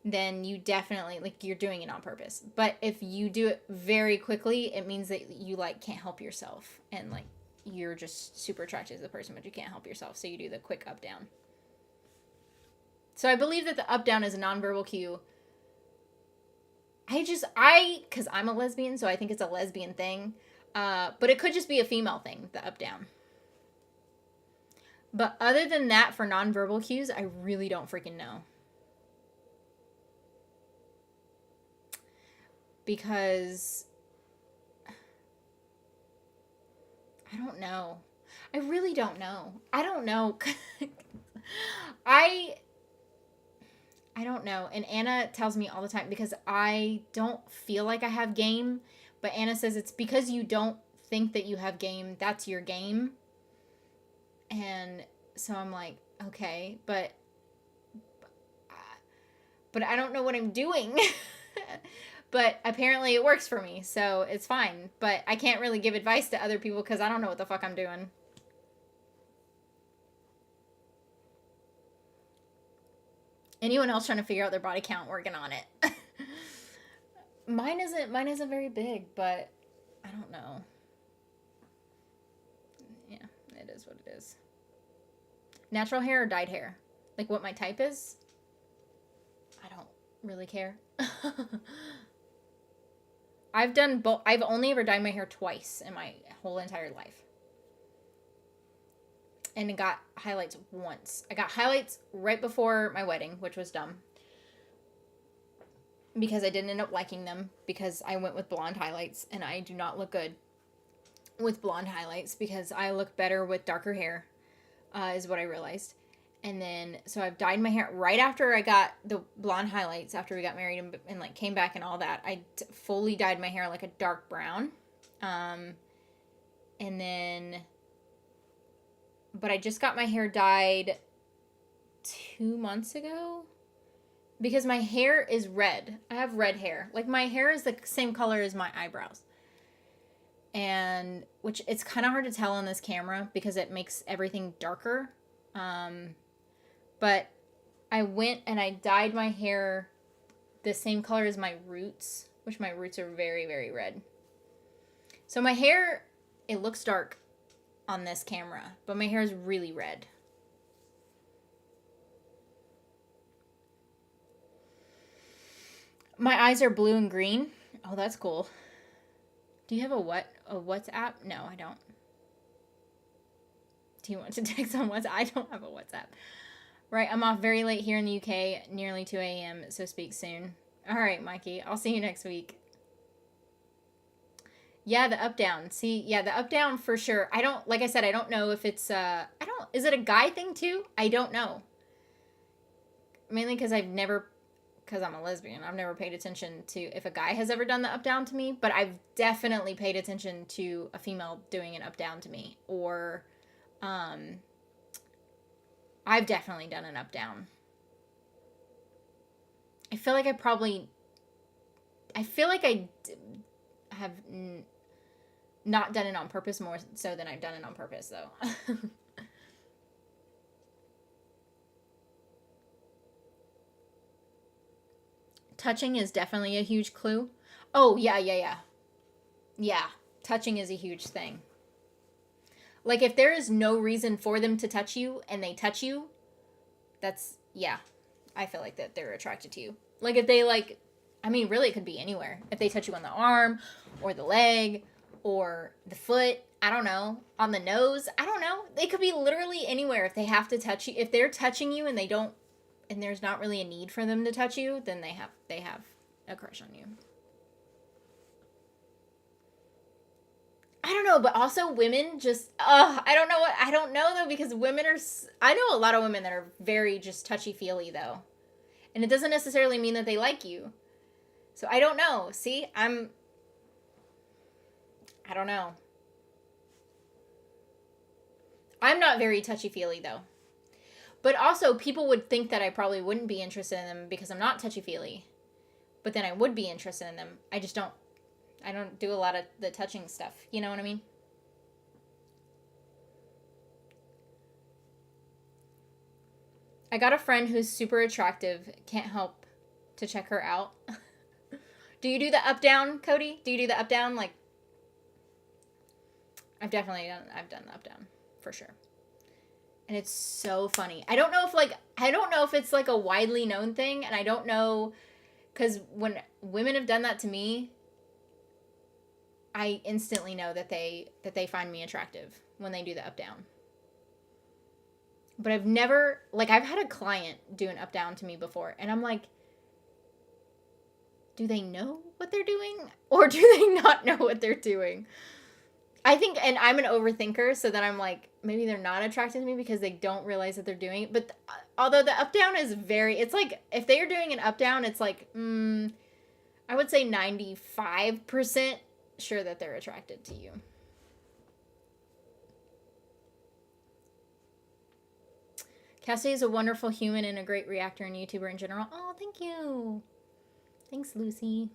then you definitely, like, you're doing it on purpose. But if you do it very quickly, it means that you, like, can't help yourself. And, like, you're just super attracted to the person, but you can't help yourself. So you do the quick up-down. So I believe that the up-down is a nonverbal cue. Because I'm a lesbian, so I think it's a lesbian thing. But it could just be a female thing, the up-down. But other than that, for nonverbal cues, I really don't freaking know. Because I don't know. I really don't know. I don't know. I don't know. And Anna tells me all the time, because I don't feel like I have game. But Anna says it's because you don't think that you have game. That's your game. And so I'm like, okay, but I don't know what I'm doing. But apparently it works for me, so it's fine. But I can't really give advice to other people because I don't know what the fuck I'm doing. Anyone else trying to figure out their body count, working on it. Mine isn't very big, but I don't know. Yeah, it is what it is. Natural hair or dyed hair? Like what my type is? I don't really care. I've done both. I've only ever dyed my hair twice in my whole entire life. And got highlights once. I got highlights right before my wedding, which was dumb. Because I didn't end up liking them, because I went with blonde highlights, and I do not look good with blonde highlights, because I look better with darker hair, is what I realized. And then, so I've dyed my hair right after I got the blonde highlights, after we got married and like came back and all that. I fully dyed my hair like a dark brown. And then, but I just got my hair dyed 2 months ago. Because my hair is red. I have red hair. Like, my hair is the same color as my eyebrows. And, which it's kind of hard to tell on this camera because it makes everything darker. But I went and I dyed my hair the same color as my roots, which my roots are very, very red. So my hair, it looks dark on this camera, but my hair is really red. My eyes are blue and green. Oh, that's cool. Do you have a WhatsApp? No, I don't. Do you want to text on WhatsApp? I don't have a WhatsApp. Right, I'm off very late here in the UK, nearly 2 a.m., so speak soon. All right, Mikey, I'll see you next week. Yeah, the up-down. See, yeah, the up-down for sure. I don't, like I said, I don't know if it's, is it a guy thing too? I don't know. Mainly because I've never because I'm a lesbian. I've never paid attention to if a guy has ever done the up down to me, but I've definitely paid attention to a female doing an up down to me, or I've definitely done an up down. I feel like I have not done it on purpose, more so than I've done it on purpose, though. Touching is definitely a huge clue. Oh, yeah. Yeah, touching is a huge thing. Like, if there is no reason for them to touch you and they touch you, that's, yeah, I feel like that they're attracted to you. Like, if they, like, I mean, really, it could be anywhere. If they touch you on the arm or the leg or the foot, I don't know, on the nose, I don't know. They could be literally anywhere if they have to touch you. If they're touching you and they don't, and there's not really a need for them to touch you, then they have a crush on you. I don't know, but also women just, I don't know though, because women are, I know a lot of women that are very just touchy-feely though. And it doesn't necessarily mean that they like you. So I don't know. See, I don't know. I'm not very touchy-feely though. But also, people would think that I probably wouldn't be interested in them because I'm not touchy-feely. But then I would be interested in them. I don't do a lot of the touching stuff. You know what I mean? I got a friend who's super attractive. Can't help to check her out. Do you do the up-down, Cody? Do you do the up-down? Like, I've done the up-down. For sure. And it's so funny. I don't know if it's like a widely known thing, and I don't know, because when women have done that to me, I instantly know that they find me attractive when they do the up down. But I've never, like, I've had a client do an up down to me before, and I'm like, do they know what they're doing, or do they not know what they're doing? I think, and I'm an overthinker, so then I'm like, maybe they're not attracted to me because they don't realize that they're doing it. But although the up down is it's like, if they are doing an up down, it's like, I would say 95% sure that they're attracted to you. Cassidy is a wonderful human and a great reactor and YouTuber in general. Oh, thank you. Thanks, Lucy.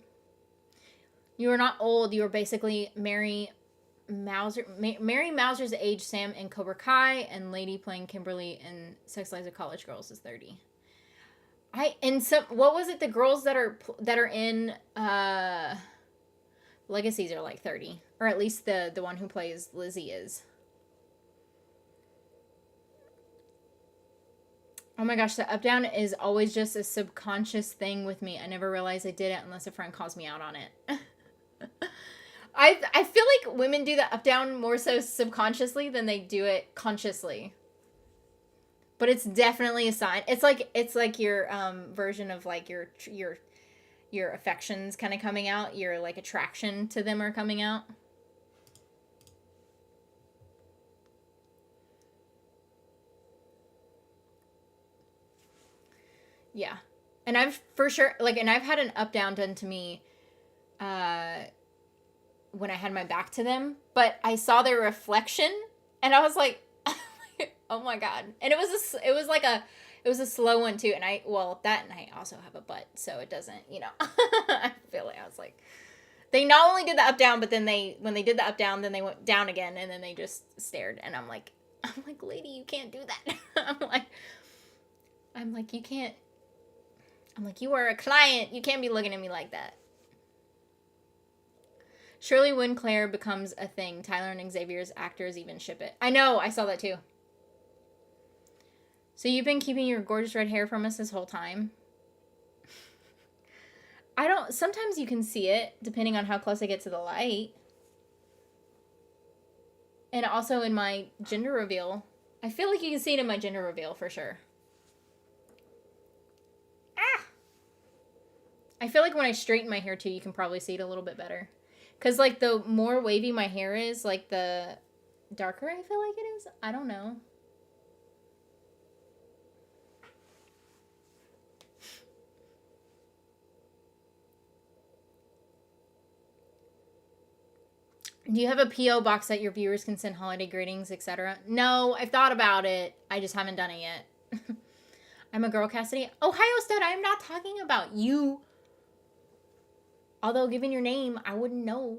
You are not old. You are basically Mary Mauser's age, Sam in Cobra Kai, and Lady playing Kimberly in Sex Lives of College Girls is 30. What was it? The girls that are in Legacies are like 30, or at least the one who plays Lizzie is. Oh my gosh, the up down is always just a subconscious thing with me. I never realize I did it unless a friend calls me out on it. I feel like women do the up down more so subconsciously than they do it consciously. But it's definitely a sign. It's like your version of like your affections kind of coming out. Your like attraction to them are coming out. Yeah. And I've for sure I've had an up down done to me when I had my back to them, but I saw their reflection and I was like, oh my God. And it was a slow one too. And that night I also have a butt, so it doesn't, I feel like I was like, they not only did the up down, but then when they did the up down, then they went down again and then they just stared. And I'm like, lady, you can't do that. I'm like, you can't. I'm like, you are a client. You can't be looking at me like that. Surely WENCLAIR becomes a thing. Tyler and Xavier's actors even ship it. I know. I saw that too. So you've been keeping your gorgeous red hair from us this whole time? Sometimes you can see it depending on how close I get to the light. And also in my gender reveal. I feel like you can see it in my gender reveal for sure. I feel like when I straighten my hair too, you can probably see it a little bit better. Because, like, the more wavy my hair is, like, the darker I feel like it is. I don't know. Do you have a P.O. box that your viewers can send holiday greetings, etc.? No, I've thought about it. I just haven't done it yet. I'm a girl, Cassidy. Ohio State, I am not talking about you. Although, given your name, I wouldn't know.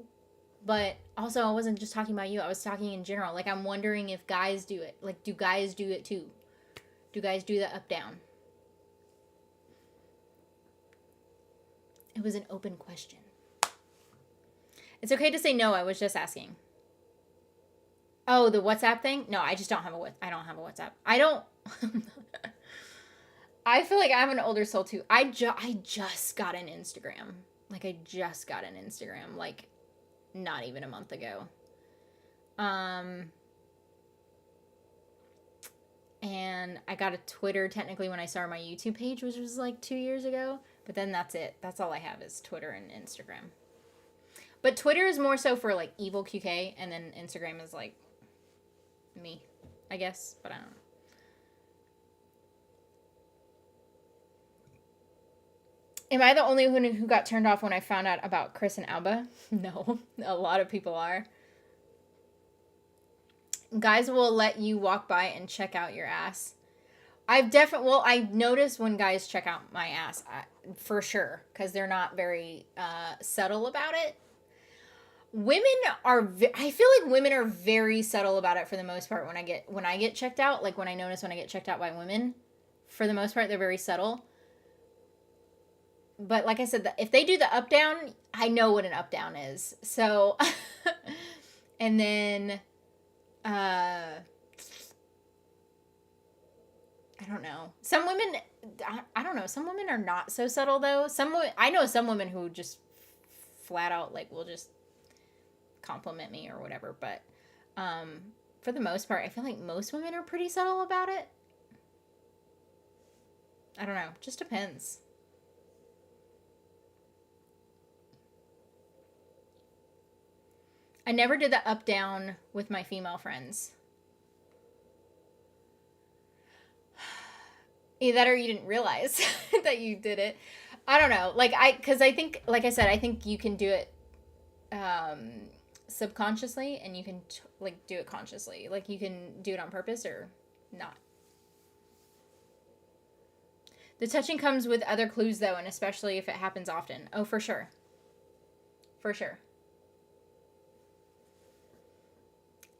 But also, I wasn't just talking about you. I was talking in general. Like, I'm wondering if guys do it. Like, do guys do it too? Do guys do the up-down? It was an open question. It's okay to say no. I was just asking. Oh, the WhatsApp thing? No, I just don't have a I don't have a WhatsApp. I don't. I feel like I'm an older soul too. I just got an Instagram. Like, I just got an Instagram, like, not even a month ago. And I got a Twitter technically when I started my YouTube page, which was like 2 years ago. But then that's it. That's all I have is Twitter and Instagram. But Twitter is more so for, like, evil QK, and then Instagram is, like, me, I guess. But I don't know. Am I the only one who got turned off when I found out about Chris and Alba? No, a lot of people are. Guys will let you walk by and check out your ass. I've noticed when guys check out my ass, for sure, because they're not very subtle about it. I feel like women are very subtle about it for the most part when I get checked out. Like, when I notice when I get checked out by women, for the most part, they're very subtle. But like I said, if they do the up down, I know what an up down is. So, and then, I don't know. Some women, I don't know. Some women are not so subtle though. I know some women who just flat out like will just compliment me or whatever. But, for the most part, I feel like most women are pretty subtle about it. I don't know. Just depends. I never did the up-down with my female friends. Either that or you didn't realize that you did it. I don't know. Because I think, like I said, I think you can do it subconsciously and you can, do it consciously. Like, you can do it on purpose or not. The touching comes with other clues, though, and especially if it happens often. Oh, for sure. For sure.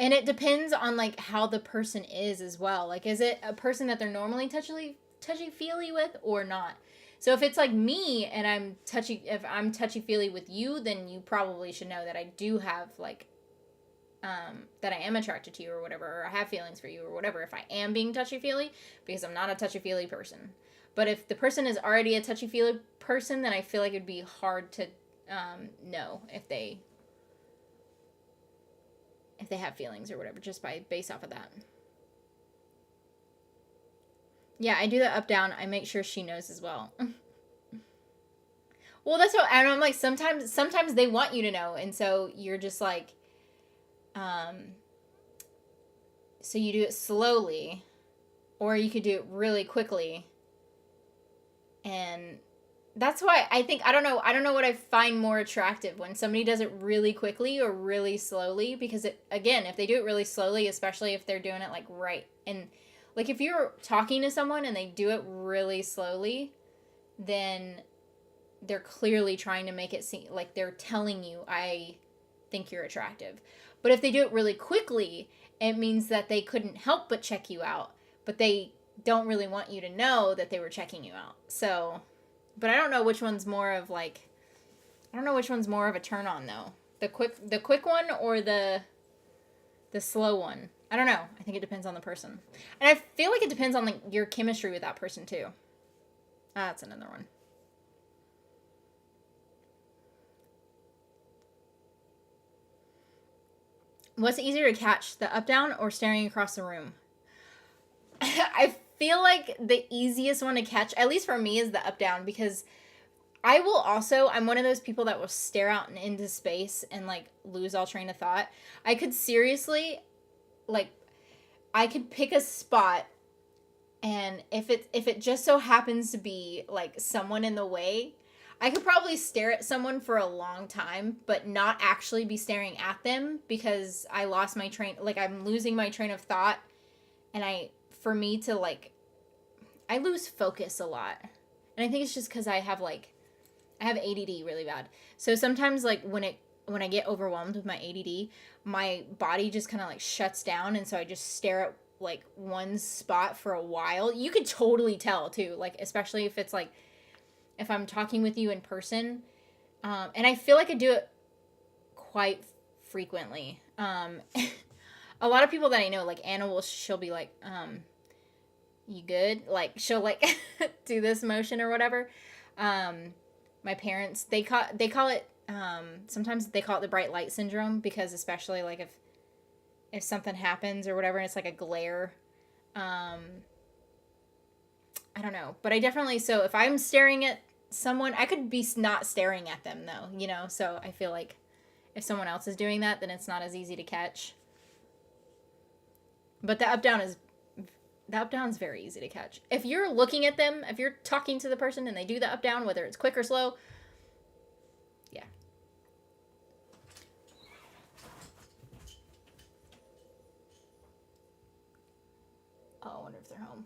And it depends on, like, how the person is as well. Like, is it a person that they're normally touchy-feely with or not? So if it's like me and if I'm touchy-feely with you, then you probably should know that I do have, like, that I am attracted to you or whatever, or I have feelings for you or whatever, if I am being touchy-feely, because I'm not a touchy-feely person. But if the person is already a touchy-feely person, then I feel like it'd be hard to know if they have feelings or whatever, just based off of that. Yeah, I do the up down. I make sure she knows as well. Well, that's what, and I'm like, sometimes they want you to know, and so you're just like, so you do it slowly, or you could do it really quickly, and that's why I think, I don't know what I find more attractive, when somebody does it really quickly or really slowly, because if they do it really slowly, especially if they're doing it like right, and like if you're talking to someone and they do it really slowly, then they're clearly trying to make it seem like they're telling you, I think you're attractive. But if they do it really quickly, it means that they couldn't help but check you out, but they don't really want you to know that they were checking you out. So, but I don't know which one's more of a turn on though. The quick one or the slow one. I don't know. I think it depends on the person. And I feel like it depends on like your chemistry with that person too. That's another one. What's easier to catch, the up down or staring across the room? I feel like the easiest one to catch, at least for me, is the up down, because I'm one of those people that will stare out into space and like lose all train of thought. I could seriously, like, I could pick a spot, and if it just so happens to be like someone in the way, I could probably stare at someone for a long time, but not actually be staring at them because I lost my train. Like, I'm losing my train of thought. And for me to, like, I lose focus a lot. And I think it's just because I have ADD really bad. So sometimes, like, when I get overwhelmed with my ADD, my body just kind of, like, shuts down. And so I just stare at, like, one spot for a while. You could totally tell, too. Like, especially if it's, like, if I'm talking with you in person. And I feel like I do it quite frequently. A lot of people that I know, like Anna she'll be like, you good? Like, she'll like do this motion or whatever. My parents, they call it, sometimes they call it the bright light syndrome, because especially like if something happens or whatever, and it's like a glare, I don't know, but I definitely, so if I'm staring at someone, I could be not staring at them though, you know, so I feel like if someone else is doing that, then it's not as easy to catch. But the up down is very easy to catch. If you're looking at them, if you're talking to the person and they do the up down, whether it's quick or slow, yeah. Oh, I wonder if they're home.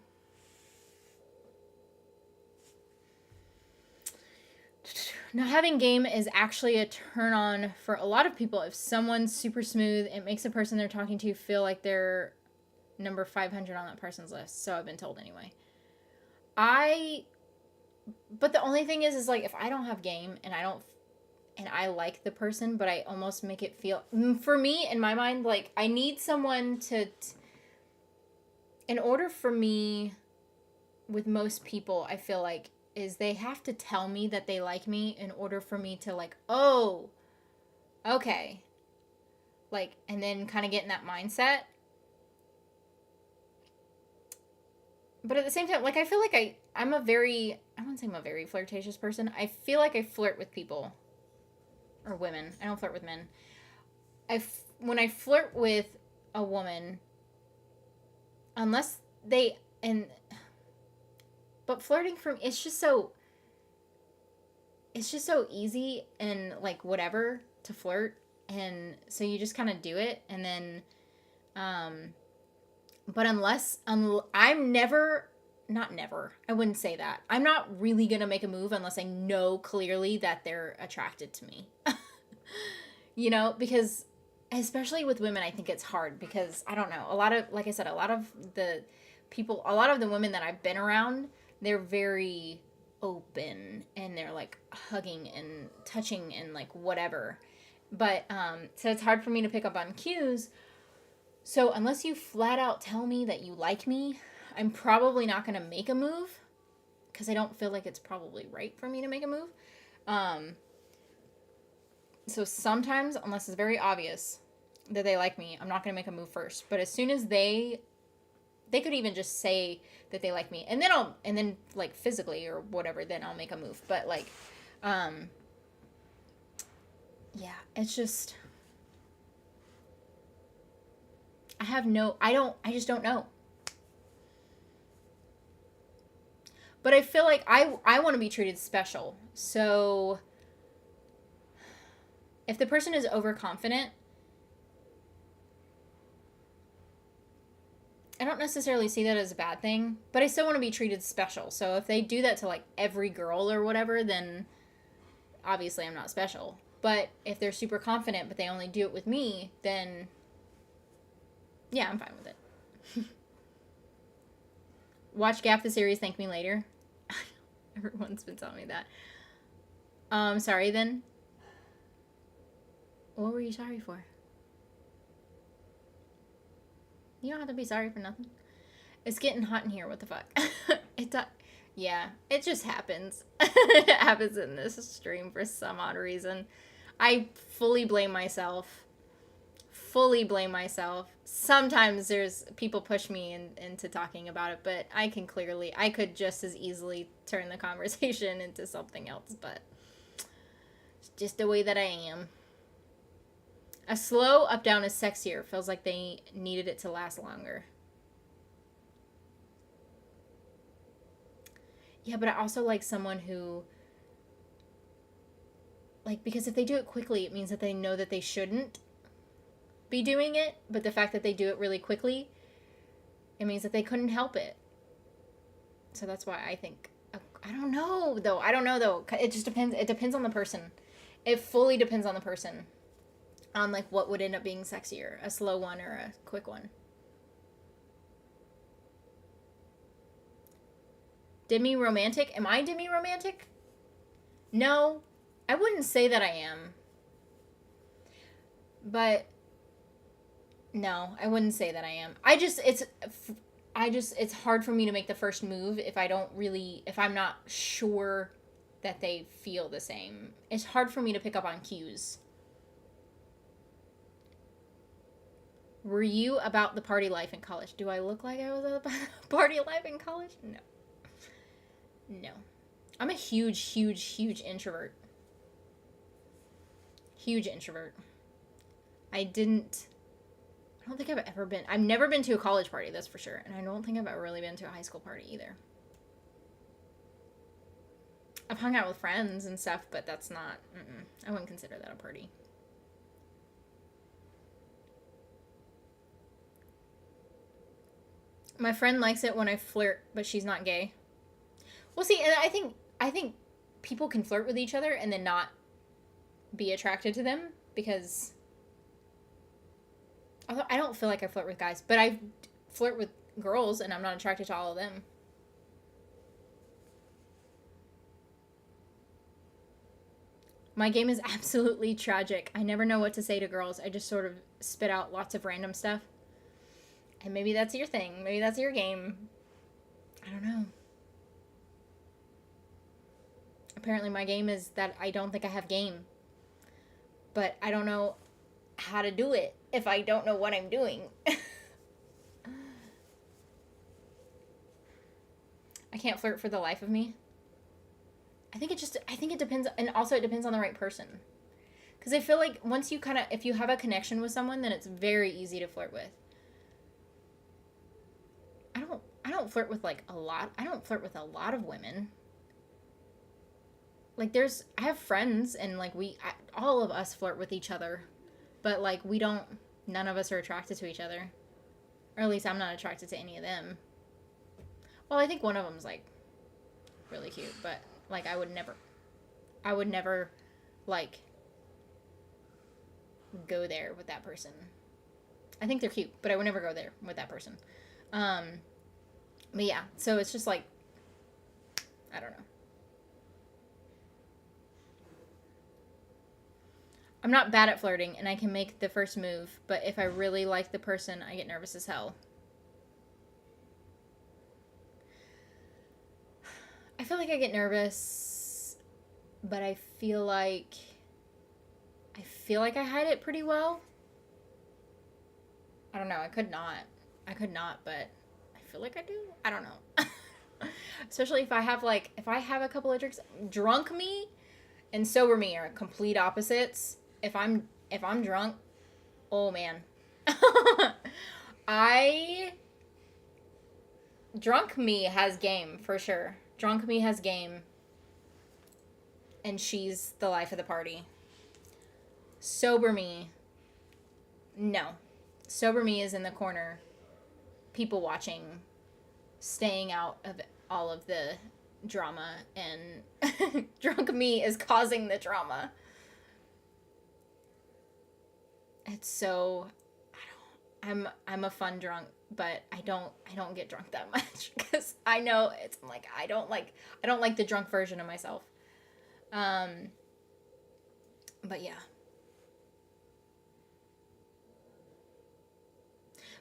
Now, having game is actually a turn on for a lot of people. If someone's super smooth, it makes the person they're talking to feel like they're number 500 on that person's list. So I've been told anyway. But the only thing is like, if I don't have game and I like the person, but I almost make it feel, for me, in my mind, like, I need someone in order for me, with most people, I feel like, is they have to tell me that they like me in order for me to, like, oh, okay. Like, and then kind of get in that mindset. But at the same time, like, I feel like I wouldn't say I'm a very flirtatious person. I feel like I flirt with people. Or women. I don't flirt with men. When I flirt with a woman, unless but flirting from, it's just so easy and, like, whatever to flirt. And so you just kind of do it. And then, but I'm never, not never, I wouldn't say that. I'm not really going to make a move unless I know clearly that they're attracted to me. You know, because especially with women, I think it's hard because, I don't know, like I said, a lot of the women that I've been around, they're very open and they're, like, hugging and touching and, like, whatever. But, so it's hard for me to pick up on cues. So unless you flat out tell me that you like me, I'm probably not going to make a move because I don't feel like it's probably right for me to make a move. So sometimes, unless it's very obvious that they like me, I'm not going to make a move first. But as soon as they could even just say that they like me, and then like physically or whatever, then I'll make a move. But, like, yeah, it's just, I just don't know. But I feel like I want to be treated special. So if the person is overconfident, I don't necessarily see that as a bad thing, but I still want to be treated special. So if they do that to, like, every girl or whatever, then obviously I'm not special. But if they're super confident, but they only do it with me, then yeah, I'm fine with it. Watch Gap the series, thank me later. Everyone's been telling me that. Sorry then. What were you sorry for? You don't have to be sorry for nothing. It's getting hot in here, what the fuck? Yeah, it just happens. It happens in this stream for some odd reason. I fully blame myself. Sometimes there's people push me into talking about it, but I could just as easily turn the conversation into something else, but it's just the way that I am. A slow up down is sexier. Feels like they needed it to last longer. Yeah, but I also like someone who like, because if they do it quickly, it means that they know that they shouldn't be doing it, but the fact that they do it really quickly, it means that they couldn't help it. So that's why I think, I don't know though. It just depends. It depends on the person. It fully depends on the person. On, like, what would end up being sexier, a slow one or a quick one. Demi-romantic? Am I demi-romantic? No, I wouldn't say that I am. But no, I wouldn't say that I am. It's hard for me to make the first move if I'm not sure that they feel the same. It's hard for me to pick up on cues. Were you about the party life in college? Do I look like I was about party life in college? No. I'm a huge introvert. Huge introvert. I don't think I've ever been... I've never been to a college party, that's for sure. And I don't think I've ever really been to a high school party either. I've hung out with friends and stuff, but that's not... I wouldn't consider that a party. My friend likes it when I flirt, but she's not gay. Well, see, and I think people can flirt with each other and then not be attracted to them, because although I don't feel like I flirt with guys, but I flirt with girls and I'm not attracted to all of them. My game is absolutely tragic. I never know what to say to girls. I just sort of spit out lots of random stuff. And maybe that's your thing. Maybe that's your game. I don't know. Apparently my game is that I don't think I have game. But I don't know how to do it if I don't know what I'm doing. I can't flirt for the life of me. I think it depends, and also it depends on the right person. Because I feel like once you if you have a connection with someone, then it's very easy to flirt with. I don't flirt with, like, a lot. I don't flirt with a lot of women. Like, I have friends, and, like, all of us flirt with each other. But, like, none of us are attracted to each other. Or at least I'm not attracted to any of them. Well, I think one of them's, like, really cute. But, like, I would never, like, go there with that person. I think they're cute, but I would never go there with that person. But yeah, so it's just like, I don't know. I'm not bad at flirting, and I can make the first move, but if I really like the person, I get nervous as hell. I feel like I get nervous, but I feel like I hide it pretty well. I don't know, I could not, but I feel like I do. I don't know. Especially if I have a couple of drinks. Drunk me and sober me are complete opposites. If I'm drunk, oh man. Drunk me has game for sure. Drunk me has game. And she's the life of the party. Sober me, no. Sober me is in the corner, people watching, staying out of all of the drama, and drunk me is causing the drama. It's so, I'm a fun drunk, but I don't get drunk that much, because I know it's like I don't like the drunk version of myself. But yeah.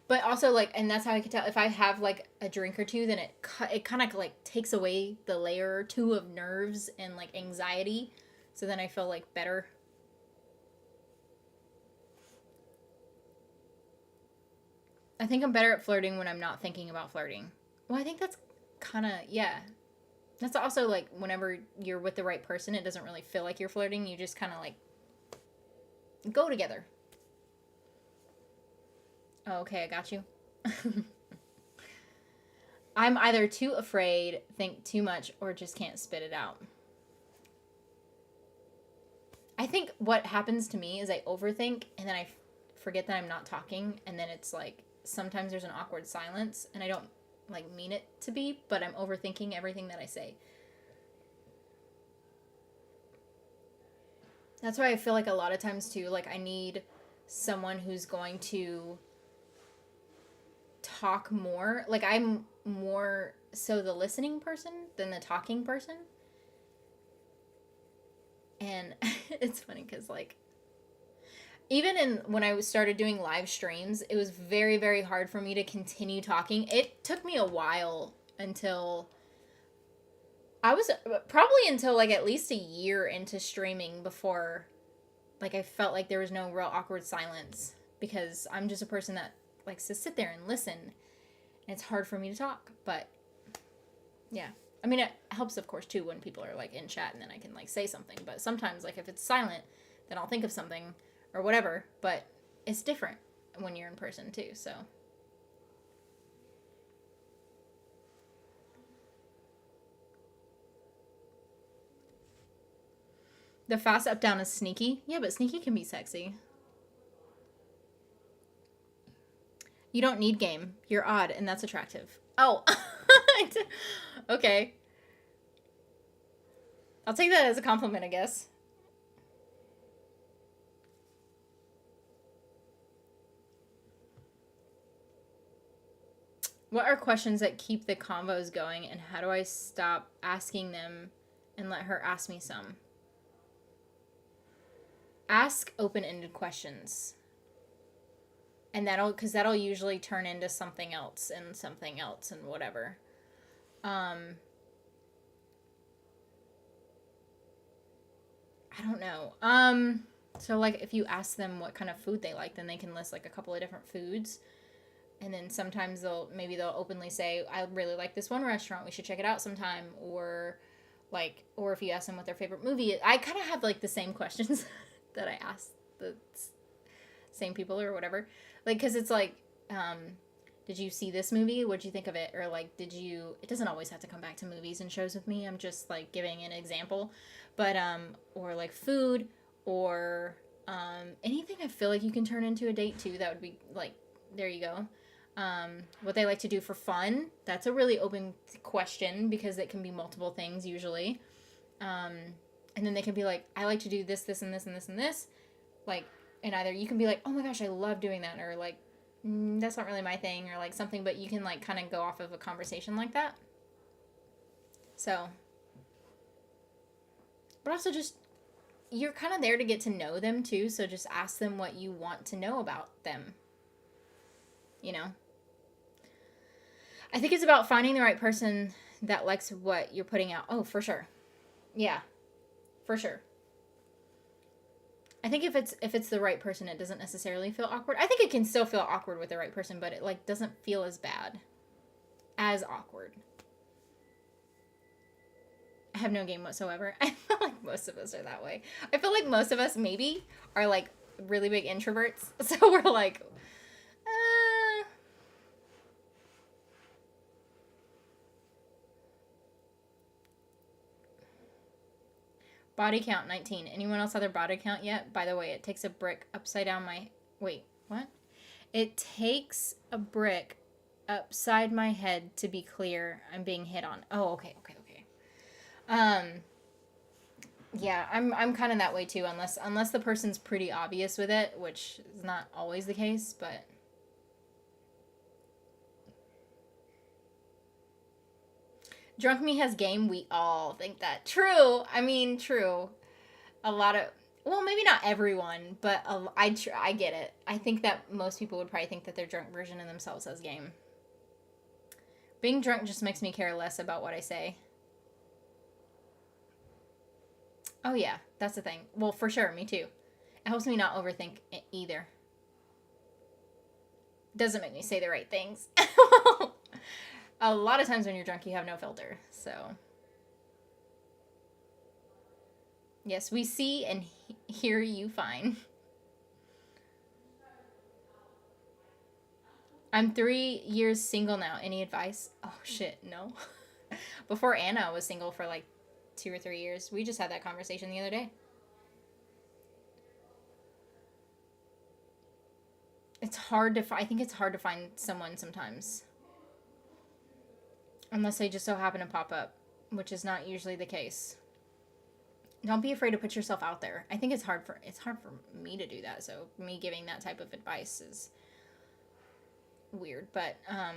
But also, like, and that's how I can tell if I have, like, a drink or two, then it kind of, like, takes away the layer or two of nerves and, like, anxiety. So then I feel, like, better. I think I'm better at flirting when I'm not thinking about flirting. Well, I think that's kind of, yeah. That's also, like, whenever you're with the right person, it doesn't really feel like you're flirting. You just kind of, like, go together. Oh, okay, I got you. I'm either too afraid, think too much, or just can't spit it out. think what happens to me is I overthink and then I forget that I'm not talking, and then it's like sometimes there's an awkward silence and I don't like mean it to be, but I'm overthinking everything that I say. That's why I feel like a lot of times too, like I need someone who's going to talk more. Like I'm more so the listening person than the talking person. And it's funny because like even when I started doing live streams, it was very, very hard for me to continue talking. It took me a while until I was probably until like at least a year into streaming before like I felt like there was no real awkward silence, because I'm just a person that likes to sit there and listen, and it's hard for me to talk. But yeah, I mean, it helps of course too when people are like in chat and then I can like say something, but sometimes like if it's silent then I'll think of something or whatever. But it's different when you're in person too, so the fast up down is sneaky. Yeah, but sneaky can be sexy. You don't need game. You're odd, and that's attractive. Oh. Okay. I'll take that as a compliment, I guess. What are questions that keep the convos going, and how do I stop asking them and let her ask me some? Ask open-ended questions. And that'll usually turn into something else and whatever. I don't know. So like if you ask them what kind of food they like, then they can list like a couple of different foods. And then sometimes they'll openly say, I really like this one restaurant, we should check it out sometime. Or if you ask them what their favorite movie is, I kind of have like the same questions that I ask the same people or whatever. Like, because it's like, did you see this movie? What'd you think of it? Or like, it doesn't always have to come back to movies and shows with me. I'm just like giving an example. But, or like food or anything I feel like you can turn into a date too. That would be like, there you go. What they like to do for fun. That's a really open question because it can be multiple things usually. And then they can be like, I like to do this, this, and this, and this, and this. Like, and either you can be like, oh my gosh, I love doing that. Or like, that's not really my thing. Or like something, but you can like kind of go off of a conversation like that. So, but also just, you're kind of there to get to know them too. So just ask them what you want to know about them. You know? I think it's about finding the right person that likes what you're putting out. Oh, for sure. Yeah. For sure. I think if it's the right person, it doesn't necessarily feel awkward. I think it can still feel awkward with the right person, but it like doesn't feel as bad. As awkward. I have no game whatsoever. I feel like most of us are that way. I feel like most of us maybe are like really big introverts. So we're like, Body count 19. Anyone else have their body count yet? By the way, it takes a brick upside down my... Wait, what? It takes a brick upside my head to be clear I'm being hit on. Oh, okay. Yeah, I'm kind of that way too, unless the person's pretty obvious with it, which is not always the case, but... Drunk me has game, we all think that. True. I mean, true. A lot of... Well, maybe not everyone, but I get it. I think that most people would probably think that their drunk version of themselves has game. Being drunk just makes me care less about what I say. Oh, yeah. That's the thing. Well, for sure. Me too. It helps me not overthink it either. Doesn't make me say the right things. A lot of times when you're drunk, you have no filter. So, yes, we see and hear you fine. I'm 3 years single now. Any advice? Oh, shit, no. Before Anna was single for like 2 or 3 years. We just had that conversation the other day. it's hard to I think it's hard to find someone sometimes. Unless they just so happen to pop up, which is not usually the case. Don't be afraid to put yourself out there. I think it's hard for me to do that. So me giving that type of advice is weird, but I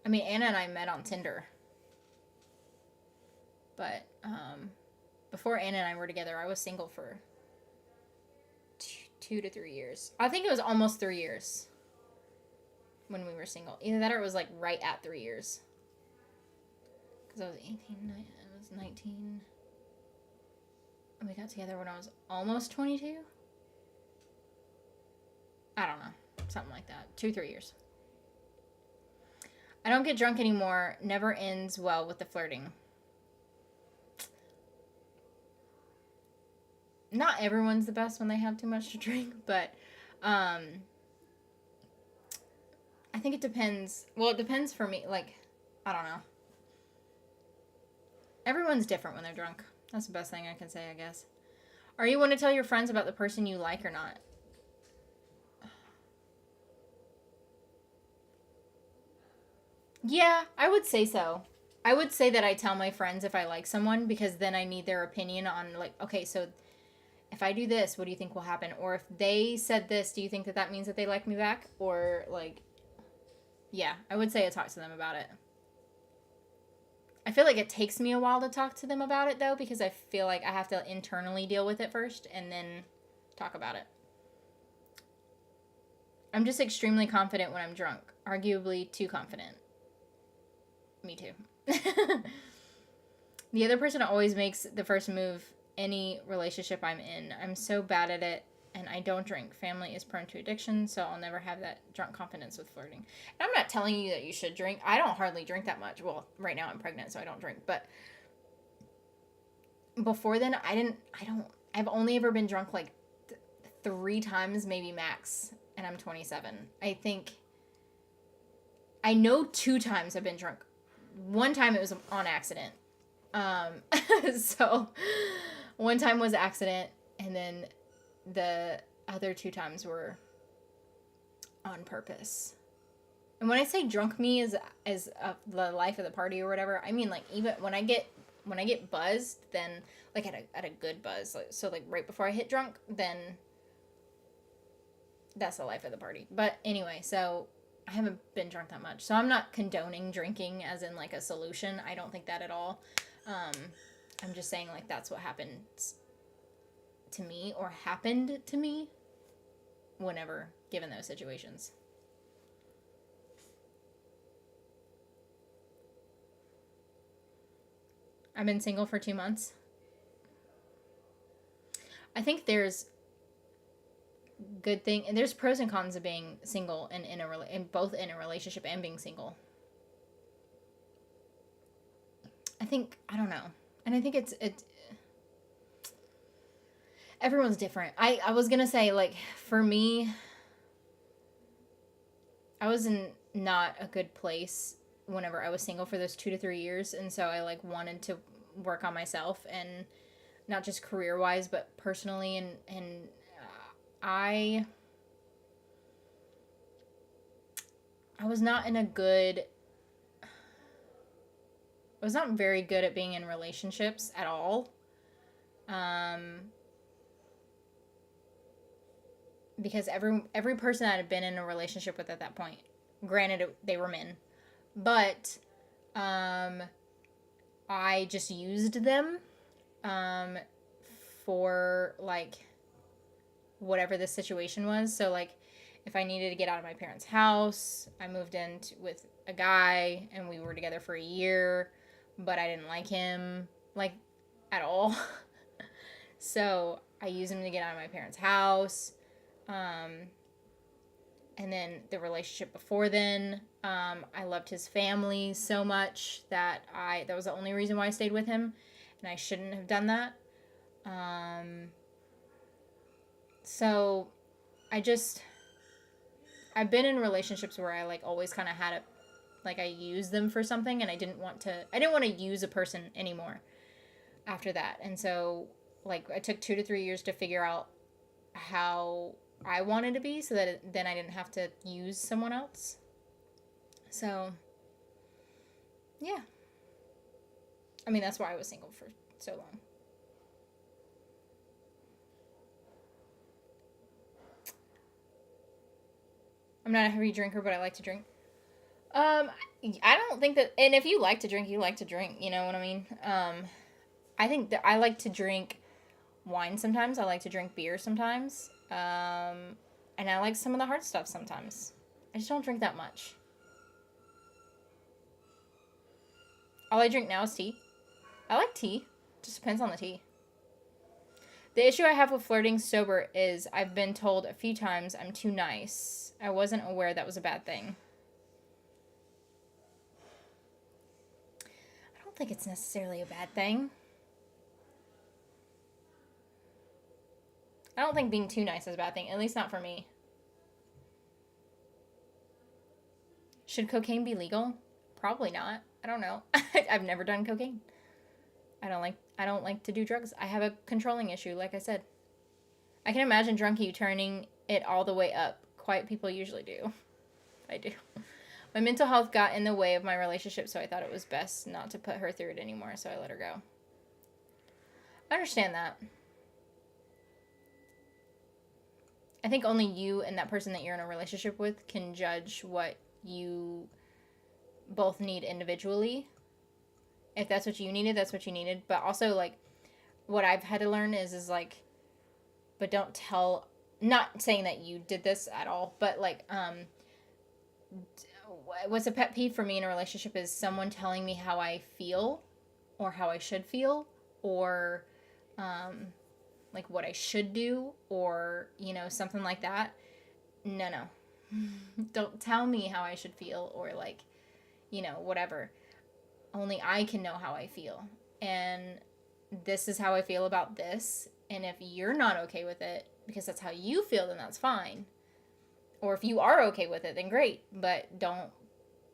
mean, Anna and I met on Tinder. But before Anna and I were together, I was single for 2 to 3 years. I think it was almost 3 years when we were single. Either that or it was like right at 3 years. Because I was 18, I was 19. And we got together when I was almost 22. I don't know. Something like that. 2-3 years. I don't get drunk anymore. Never ends well with the flirting. Not everyone's the best when they have too much to drink, but I think it depends. Well, it depends for me. Like, I don't know. Everyone's different when they're drunk. That's the best thing I can say, I guess. Are you one to tell your friends about the person you like or not? Yeah, I would say so. I would say that I tell my friends if I like someone, because then I need their opinion on, like, okay, so if I do this, what do you think will happen? Or if they said this, do you think that that means that they like me back? Or, like, yeah, I would say I talk to them about it. I feel like it takes me a while to talk to them about it, though, because I feel like I have to internally deal with it first and then talk about it. I'm just extremely confident when I'm drunk. Arguably too confident. Me too. The other person always makes the first move any relationship I'm in. I'm so bad at it, and I don't drink. Family is prone to addiction, so I'll never have that drunk confidence with flirting. And I'm not telling you that you should drink. I don't hardly drink that much. Well, right now I'm pregnant, so I don't drink. But before then, I've only ever been drunk like 3 times, maybe max, and I'm 27. I know 2 times I've been drunk. One time it was on accident. So one time was accident, and then the other 2 times were on purpose. And when I say drunk me is the life of the party or whatever, I mean, like, even when I get buzzed, then like at a good buzz, like, so like right before I hit drunk, then that's the life of the party. But anyway, so I haven't been drunk that much, so I'm not condoning drinking as in like a solution. I don't think that at all. I'm just saying, like, that's what happened to me, or happened to me whenever given those situations. I've been single for 2 months. I think there's good thing, and there's pros and cons of being single and both in a relationship and being single. I don't know. And I think it's everyone's different. I was going to say, like, for me, I was in not a good place whenever I was single for those 2 to 3 years. And so I, like, wanted to work on myself, and not just career-wise, but personally. And I was not in a good... I was not very good at being in relationships at all. Because every person I had been in a relationship with at that point, granted they were men, but I just used them for, like, whatever the situation was. So, like, if I needed to get out of my parents' house, I moved in with a guy, and we were together for a year, but I didn't like him, like, at all. So I used him to get out of my parents' house. And then the relationship before then, I loved his family so much that was the only reason why I stayed with him, and I shouldn't have done that. So I've been in relationships where I, like, always kind of had it, like, I used them for something, and I didn't want to use a person anymore after that. And so, like, I took 2 to 3 years to figure out how I wanted to be, so that then I didn't have to use someone else. So, yeah. I mean, that's why I was single for so long. I'm not a heavy drinker, but I like to drink. I don't think that, and if you like to drink, you like to drink, you know what I mean? I think that I like to drink wine sometimes. I like to drink beer sometimes. And I like some of the hard stuff sometimes. I just don't drink that much. All I drink now is tea. I like tea. Just depends on the tea. The issue I have with flirting sober is I've been told a few times I'm too nice. I wasn't aware that was a bad thing. I don't think it's necessarily a bad thing. I don't think being too nice is a bad thing, at least not for me. Should cocaine be legal? Probably not. I don't know. I've never done cocaine. I don't like to do drugs. I have a controlling issue, like I said. I can imagine drunk you turning it all the way up. Quiet people usually do. I do. My mental health got in the way of my relationship, so I thought it was best not to put her through it anymore, so I let her go. I understand that. I think only you and that person that you're in a relationship with can judge what you both need individually. If that's what you needed, that's what you needed. But also, like, what I've had to learn is like, but don't tell, not saying that you did this at all, but like, what's a pet peeve for me in a relationship is someone telling me how I feel or how I should feel or, like what I should do or, you know, something like that. No. Don't tell me how I should feel or like, you know, whatever. Only I can know how I feel. And this is how I feel about this. And if you're not okay with it because that's how you feel, then that's fine. Or if you are okay with it, then great. But don't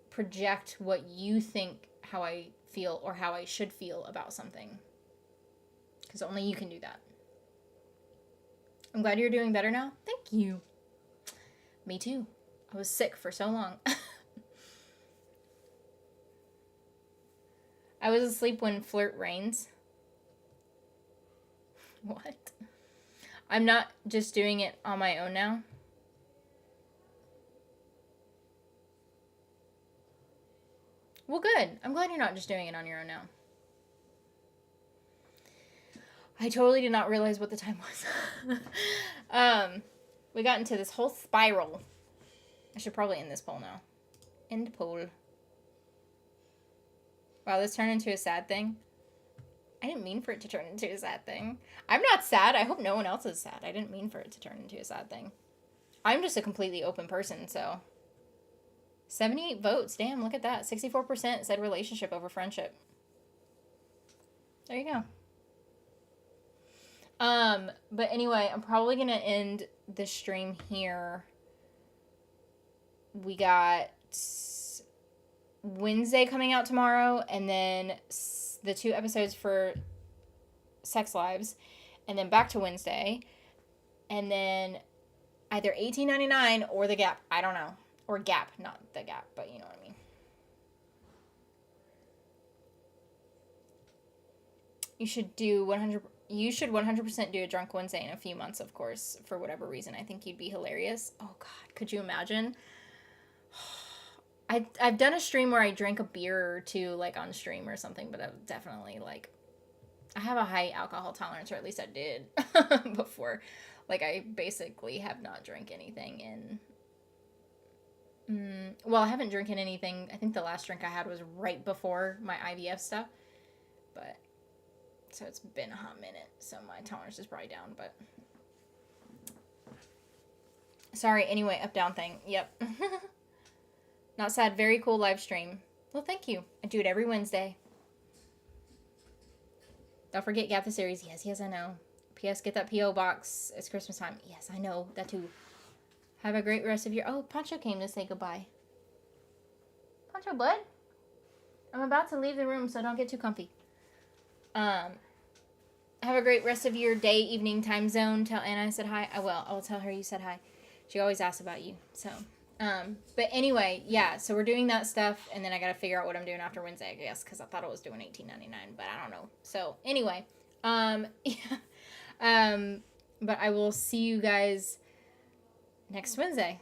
project what you think how I feel or how I should feel about something. Because only you can do that. I'm glad you're doing better now. Thank you. Me too. I was sick for so long. I was asleep when flirt rains. What? I'm not just doing it on my own now. Well, good. I'm glad you're not just doing it on your own now. I totally did not realize what the time was. We got into this whole spiral. I should probably end this poll now. End poll. Wow, this turned into a sad thing. I didn't mean for it to turn into a sad thing. I'm not sad. I hope no one else is sad. I didn't mean for it to turn into a sad thing. I'm just a completely open person, so. 78 votes. Damn, look at that. 64% said relationship over friendship. There you go. But anyway, I'm probably going to end the stream here. We got Wednesday coming out tomorrow, and then the 2 episodes for Sex Lives, and then back to Wednesday, and then either $18.99 or The Gap. I don't know. Or Gap, not The Gap, but you know what I mean. You should 100% do a Drunk Wednesday in a few months, of course, for whatever reason. I think you'd be hilarious. Oh, God, could you imagine? I've done a stream where I drank a beer or two, like, on stream or something, but I've definitely, like, I have a high alcohol tolerance, or at least I did before. Like, I basically have not drank anything in... well, I haven't drinking anything. I think the last drink I had was right before my IVF stuff, but... So it's been a hot minute, so my tolerance is probably down, but... Sorry, anyway, up-down thing. Yep. Not sad. Very cool live stream. Well, thank you. I do it every Wednesday. Don't forget Gap the Series. Yes, I know. P.S. Get that P.O. box. It's Christmas time. Yes, I know. That too. Have a great rest of your... Oh, Pancho came to say goodbye. Pancho, bud? I'm about to leave the room, so don't get too comfy. have a great rest of your day, evening, time zone. Tell Anna I said hi. I will tell her you said hi. She always asks about you. So, but anyway, yeah. So we're doing that stuff, and then I gotta figure out what I'm doing after Wednesday, I guess, because I thought I was doing $18.99, but I don't know. So anyway, yeah. But I will see you guys next Wednesday.